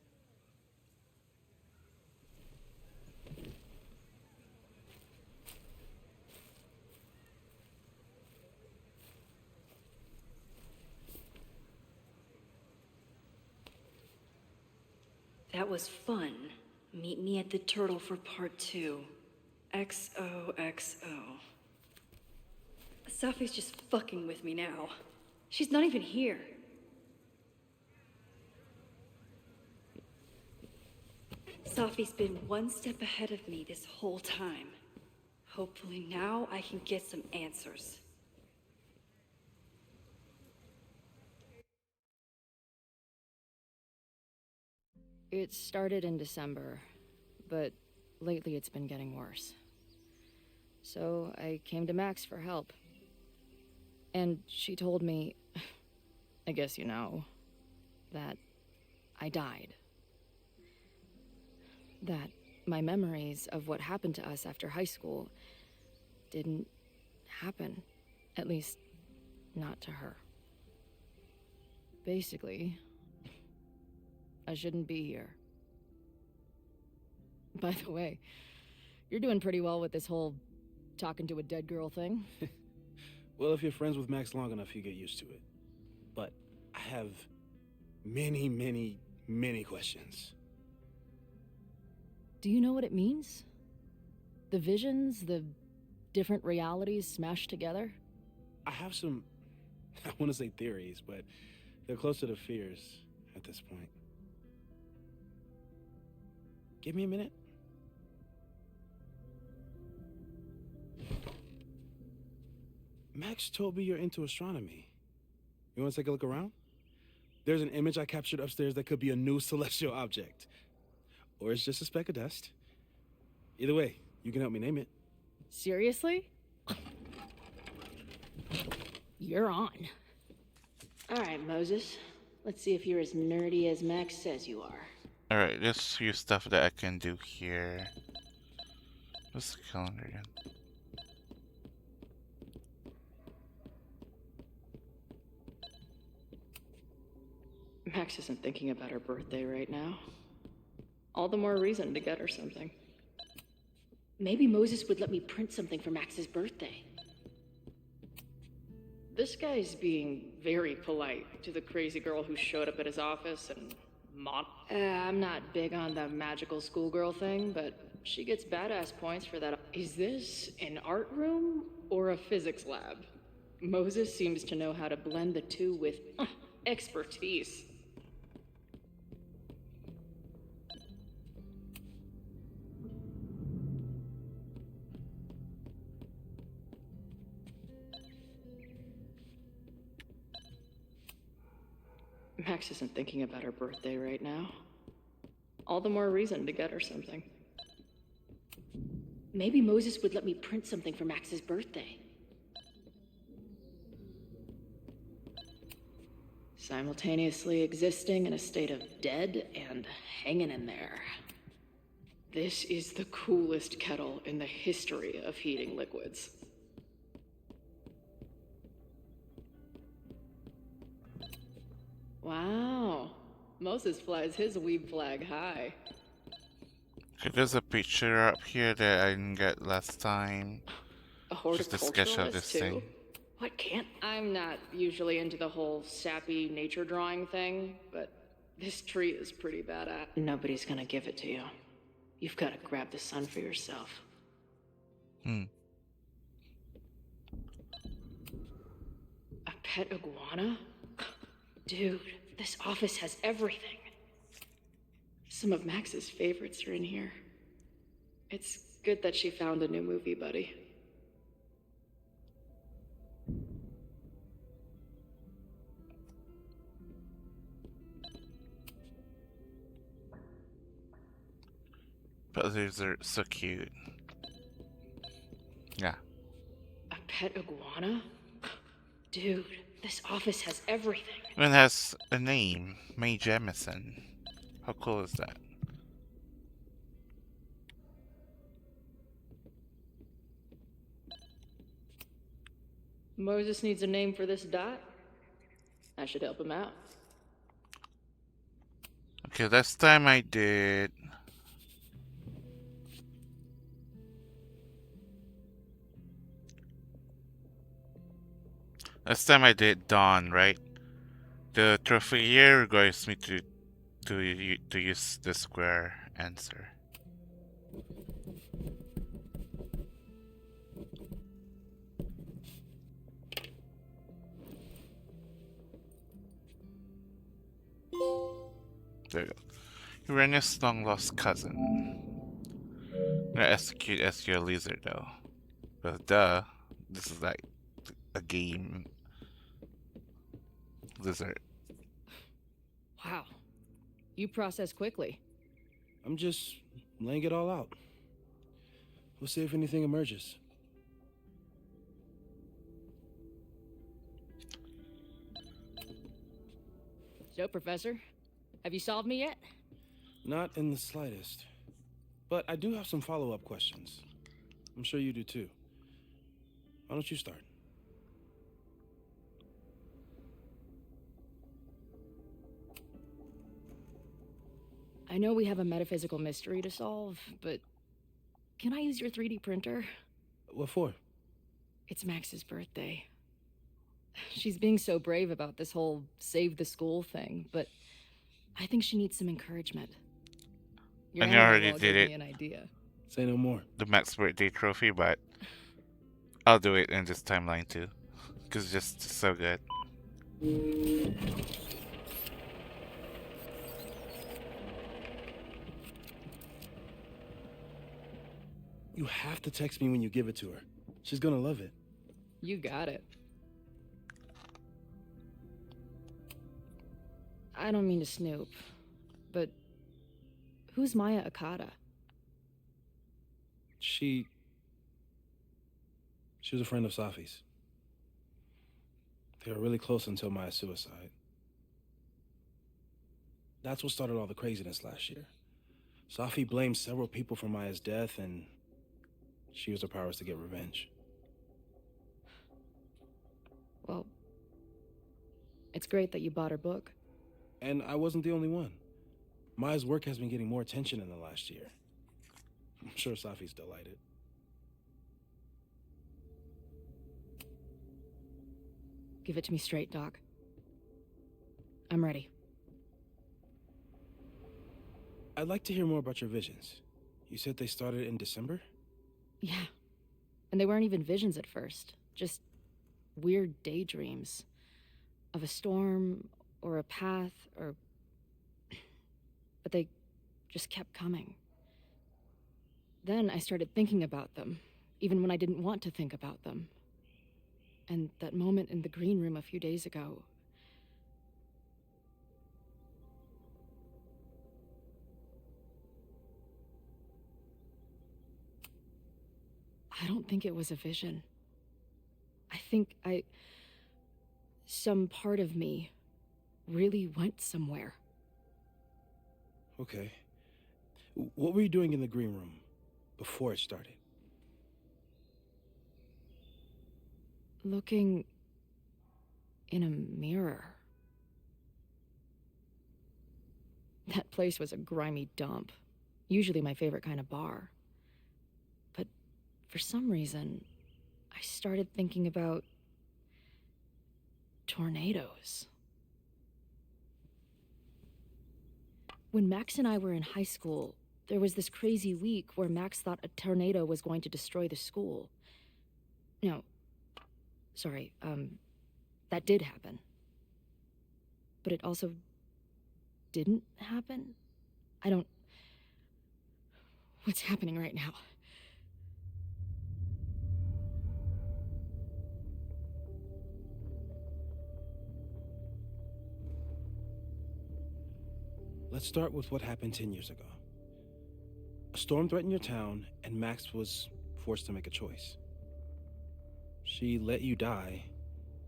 [SPEAKER 2] That was fun. Meet me at the Turtle for part 2. XOXO. Safi's just fucking with me now. She's not even here. Safi's been one step ahead of me this whole time. Hopefully now I can get some answers.
[SPEAKER 3] It started in December, but lately it's been getting worse. So I came to Max for help. And she told me, I guess you know, that I died. That my memories of what happened to us after high school didn't happen. At least, not to her. Basically, I shouldn't be here. By the way, you're doing pretty well with this whole talking to a dead girl thing.
[SPEAKER 8] Well, if you're friends with Max long enough, you get used to it. But I have many, many, many questions.
[SPEAKER 3] Do you know what it means? The visions, the different realities smashed together?
[SPEAKER 8] I have some, I want to say theories, but they're closer to fears at this point. Give me a minute. Max told me you're into astronomy. You want to take a look around? There's an image I captured upstairs that could be a new celestial object. Or it's just a speck of dust. Either way, you can help me name it.
[SPEAKER 3] Seriously? You're on.
[SPEAKER 9] All right, Moses. Let's see if you're as nerdy as Max says you are.
[SPEAKER 1] Alright, there's a few stuff that I can do here. What's the calendar again?
[SPEAKER 9] Max isn't thinking about her birthday right now. All the more reason to get her something. Maybe Moses would let me print something for Max's birthday. This guy's being very polite to the crazy girl who showed up at his office and I'm not big on the magical schoolgirl thing, but she gets badass points for that. Is this an art room or a physics lab? Moses seems to know how to blend the two with expertise. Max isn't thinking about her birthday right now. All the more reason to get her something. Maybe Moses would let me print something for Max's birthday. Simultaneously existing in a state of dead and hanging in there. This is the coolest kettle in the history of heating liquids. Wow. Moses flies his weeb flag high.
[SPEAKER 1] Okay, there's a picture up here that I didn't get last time.
[SPEAKER 9] A
[SPEAKER 1] Just a sketch of this
[SPEAKER 9] horticulturalist, too?
[SPEAKER 1] thing.
[SPEAKER 9] What can't? I'm not usually into the whole sappy nature drawing thing, but this tree is pretty badass. Nobody's gonna give it to you. You've gotta grab the sun for yourself.
[SPEAKER 1] Hmm.
[SPEAKER 9] A pet iguana? Dude, this office has everything. Some of Max's favorites are in here. It's good that she found a new movie buddy.
[SPEAKER 1] But these are so cute. Yeah.
[SPEAKER 9] A pet iguana? Dude,
[SPEAKER 2] This office has everything.
[SPEAKER 1] It has a name, May Jemison. How cool is that?
[SPEAKER 9] Moses needs a name for this dot. I should help him out.
[SPEAKER 1] Okay, last time I did... Last time I did Dawn, right? The trophy here requires me to use the square answer. There you go. Uranus' long-lost cousin. I'm gonna execute as your lizard, though. But duh, this is like a game lizard.
[SPEAKER 3] Wow. You process quickly.
[SPEAKER 8] I'm just laying it all out. We'll see if anything emerges.
[SPEAKER 3] So, Professor, have you solved me yet?
[SPEAKER 8] Not in the slightest. But I do have some follow-up questions. I'm sure you do too. Why don't you start?
[SPEAKER 3] I know we have a metaphysical mystery to solve, but can I use your 3D printer?
[SPEAKER 8] What for?
[SPEAKER 3] It's Max's birthday. She's being so brave about this whole save the school thing, but I think she needs some encouragement. Your
[SPEAKER 1] And you
[SPEAKER 3] animal
[SPEAKER 1] already
[SPEAKER 3] wall
[SPEAKER 1] did
[SPEAKER 3] gave
[SPEAKER 1] it.
[SPEAKER 3] me an idea.
[SPEAKER 8] Say no more.
[SPEAKER 1] The Max birthday trophy, but I'll do it in this timeline too, because it's just so good.
[SPEAKER 8] You have to text me when you give it to her. She's gonna love it.
[SPEAKER 3] You got it. I don't mean to snoop, but who's Maya Akata?
[SPEAKER 8] She was a friend of Safi's. They were really close until Maya's suicide. That's what started all the craziness last year. Safi blamed several people for Maya's death, and she used her powers to get revenge.
[SPEAKER 3] Well, it's great that you bought her book.
[SPEAKER 8] And I wasn't the only one. Maya's work has been getting more attention in the last year. I'm sure Safi's delighted.
[SPEAKER 3] Give it to me straight, Doc. I'm ready.
[SPEAKER 8] I'd like to hear more about your visions. You said they started in December?
[SPEAKER 3] Yeah. And they weren't even visions at first. Just weird daydreams. Of a storm, or a path, or... But they just kept coming. Then I started thinking about them, even when I didn't want to think about them. And that moment in the green room a few days ago... I don't think it was a vision. I think some part of me really went somewhere.
[SPEAKER 8] Okay. What were you doing in the green room before it started?
[SPEAKER 3] Looking in a mirror. That place was a grimy dump. Usually my favorite kind of bar. But for some reason, I started thinking about tornadoes. When Max and I were in high school, there was this crazy week where Max thought a tornado was going to destroy the school. No, sorry, that did happen. But it also didn't happen? What's happening right now?
[SPEAKER 8] Let's start with what happened 10 years ago. A storm threatened your town, and Max was forced to make a choice. She let you die,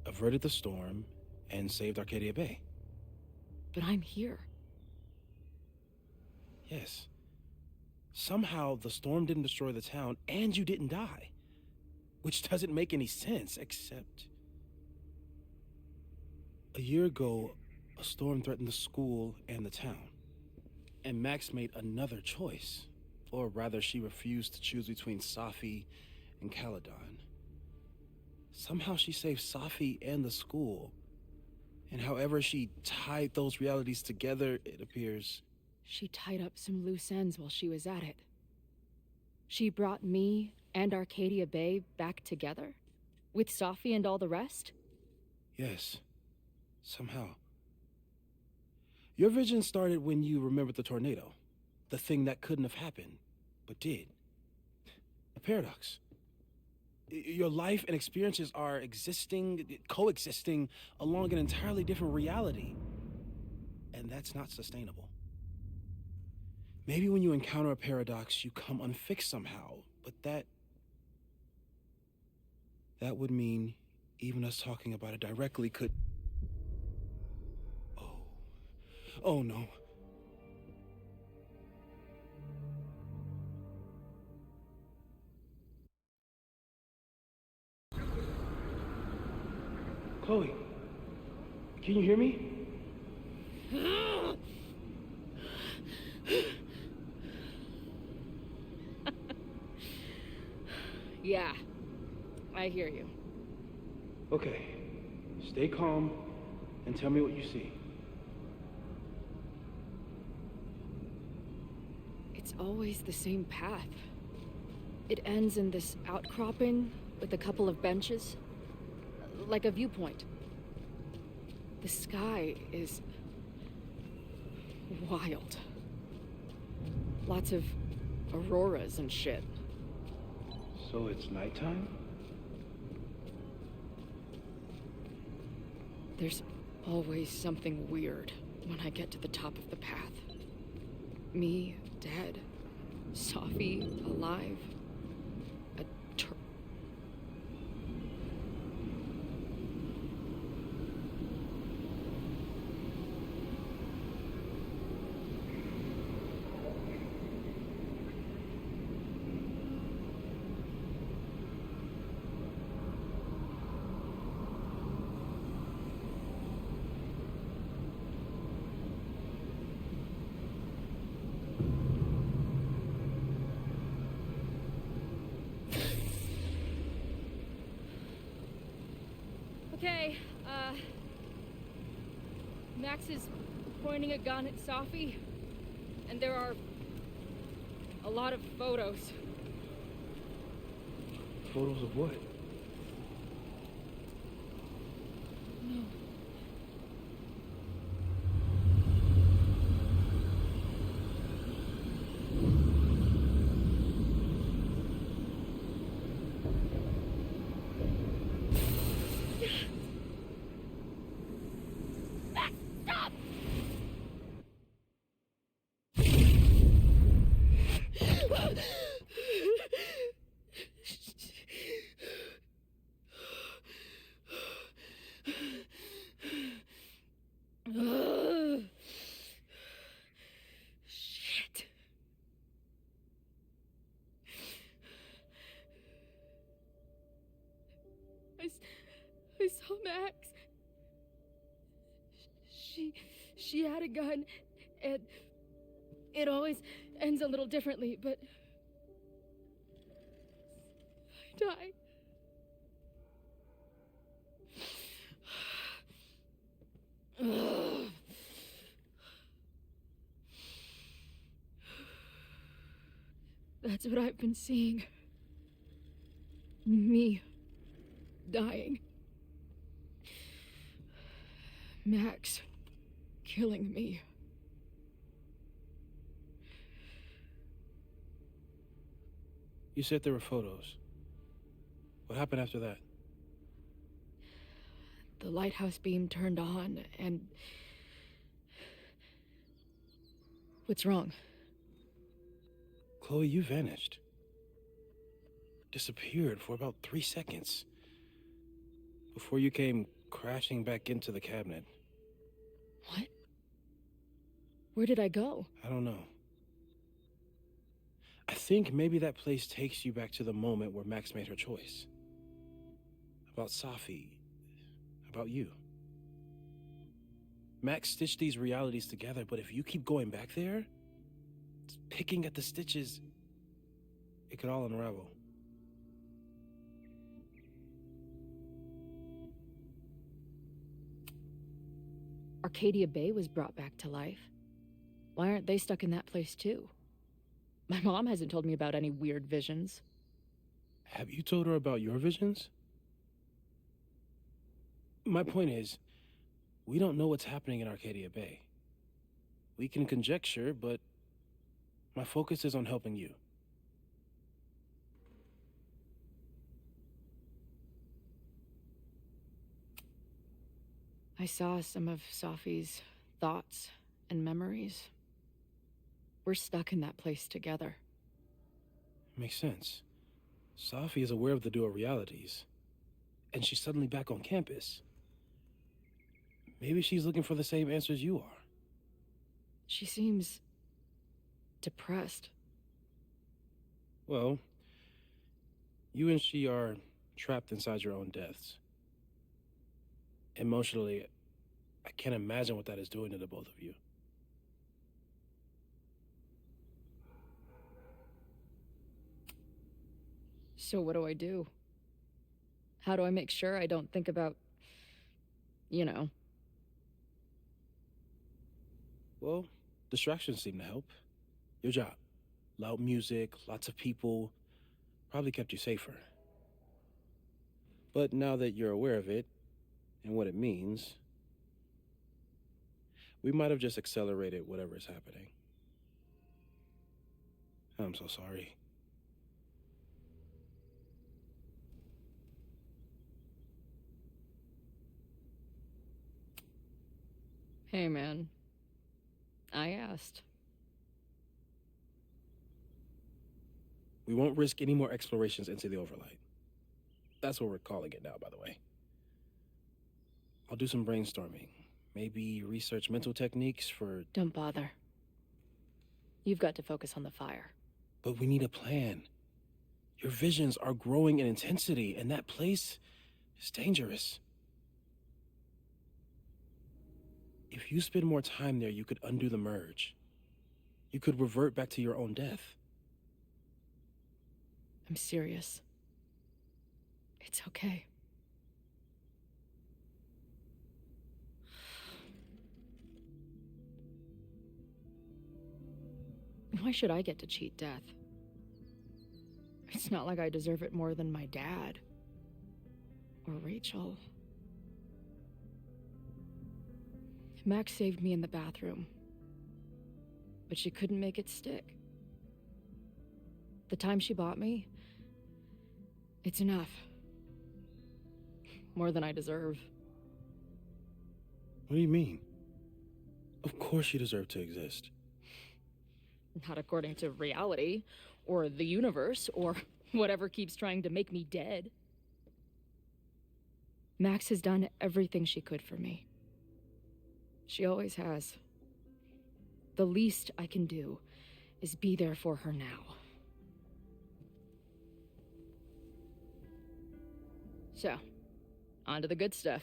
[SPEAKER 8] averted the storm, and saved Arcadia Bay.
[SPEAKER 3] But I'm here.
[SPEAKER 8] Yes. Somehow the storm didn't destroy the town, and you didn't die. Which doesn't make any sense, except... A year ago, a storm threatened the school and the town. And Max made another choice. Or rather, she refused to choose between Safi and Caledon. Somehow she saved Safi and the school. And however she tied those realities together, it appears...
[SPEAKER 3] She tied up some loose ends while she was at it. She brought me and Arcadia Bay back together? With Safi and all the rest?
[SPEAKER 8] Yes. Somehow. Your vision started when you remembered the tornado. The thing that couldn't have happened, but did. A paradox. Your life and experiences are coexisting along an entirely different reality. And that's not sustainable. Maybe when you encounter a paradox, you come unfixed somehow, but that would mean even us talking about it directly could... Oh no. Chloe, can you hear me?
[SPEAKER 3] Yeah, I hear you.
[SPEAKER 8] Okay, stay calm and tell me what you see.
[SPEAKER 3] It's always the same path. It ends in this outcropping with a couple of benches, like a viewpoint. The sky is wild. Lots of auroras and shit.
[SPEAKER 8] So it's nighttime?
[SPEAKER 3] There's always something weird when I get to the top of the path. Me, dead. Safi, alive. Okay, Max is pointing a gun at Safi, and there are a lot of photos.
[SPEAKER 8] Photos of what?
[SPEAKER 3] No. Stop! Shit. I saw Max. She had a gun, and it always ends a little differently, but I die. Ugh. That's what I've been seeing. Me dying. Max killing me.
[SPEAKER 8] You said there were photos. What happened after that?
[SPEAKER 3] The lighthouse beam turned on, and... What's wrong?
[SPEAKER 8] Chloe, you vanished. Disappeared for about 3 seconds. Before you came crashing back into the cabinet.
[SPEAKER 3] What? Where did I go?
[SPEAKER 8] I don't know. I think maybe that place takes you back to the moment where Max made her choice. About Safi. About you. Max stitched these realities together, but if you keep going back there, picking at the stitches, it could all unravel.
[SPEAKER 3] Arcadia Bay was brought back to life. Why aren't they stuck in that place too? My mom hasn't told me about any weird visions.
[SPEAKER 8] Have you told her about your visions? My point is, we don't know what's happening in Arcadia Bay. We can conjecture, but my focus is on helping you.
[SPEAKER 3] I saw some of Safi's thoughts and memories. We're stuck in that place together.
[SPEAKER 8] Makes sense. Safi is aware of the dual realities, and she's suddenly back on campus. Maybe she's looking for the same answers you are.
[SPEAKER 3] She seems depressed.
[SPEAKER 8] Well, you and she are trapped inside your own deaths. Emotionally, I can't imagine what that is doing to the both of you.
[SPEAKER 3] So what do I do? How do I make sure I don't think about, you know?
[SPEAKER 8] Well, distractions seem to help. Your job. Loud music, lots of people, probably kept you safer. But now that you're aware of it, and what it means, we might have just accelerated whatever is happening. I'm so sorry.
[SPEAKER 3] Hey, man. I asked.
[SPEAKER 8] We won't risk any more explorations into the overlight. That's what we're calling it now, by the way. I'll do some brainstorming. Maybe research mental techniques for...
[SPEAKER 3] Don't bother. You've got to focus on the fire.
[SPEAKER 8] But we need a plan. Your visions are growing in intensity, and that place is dangerous. If you spend more time there, you could undo the merge. You could revert back to your own death.
[SPEAKER 3] I'm serious. It's okay. Why should I get to cheat death? It's not like I deserve it more than my dad. Or Rachel. Max saved me in the bathroom. But she couldn't make it stick. The time she bought me, it's enough. More than I deserve.
[SPEAKER 8] What do you mean? Of course you deserve to exist.
[SPEAKER 3] Not according to reality, or the universe, or whatever keeps trying to make me dead. Max has done everything she could for me. She always has. The least I can do is be there for her now. So, on to the good stuff.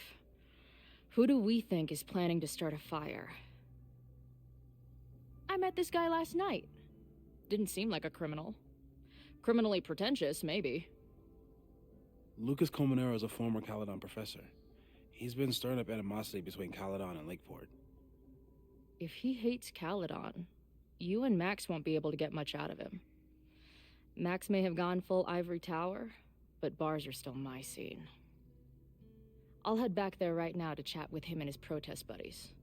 [SPEAKER 3] Who do we think is planning to start a fire? I met this guy last night. Didn't seem like a criminal. Criminally pretentious, maybe.
[SPEAKER 8] Lucas Colmenero is a former Caledon professor. He's been stirring up animosity between Caledon and Lakeport.
[SPEAKER 3] If he hates Caledon, you and Max won't be able to get much out of him. Max may have gone full ivory tower, but bars are still my scene. I'll head back there right now to chat with him and his protest buddies.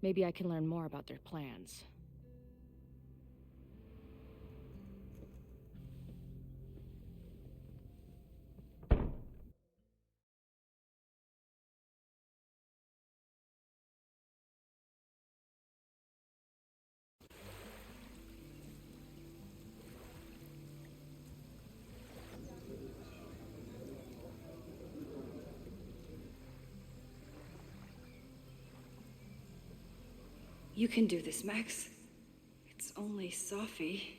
[SPEAKER 3] Maybe I can learn more about their plans.
[SPEAKER 2] You can do this, Max. It's only Sophie.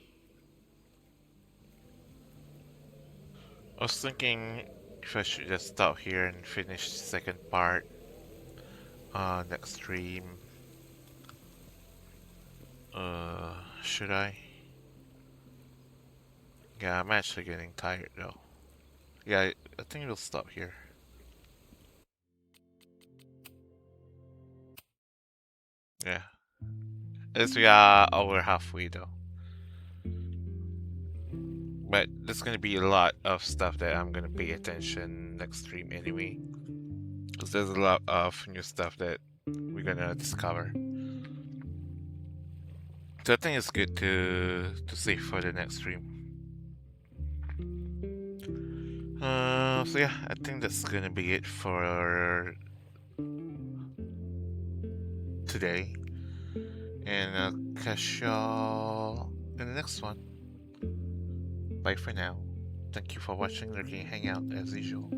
[SPEAKER 1] I was thinking if I should just stop here and finish the second part next stream. Should I? Yeah, I'm actually getting tired though. Yeah, I think we'll stop here. Yeah. At least we are over halfway though. But there's gonna be a lot of stuff that I'm gonna pay attention next stream anyway. Because there's a lot of new stuff that we're gonna discover. So I think it's good to save for the next stream. So yeah, I think that's gonna be it for today. And I'll catch y'all in the next one. Bye for now. Thank you for watching Lurking Hangout as usual.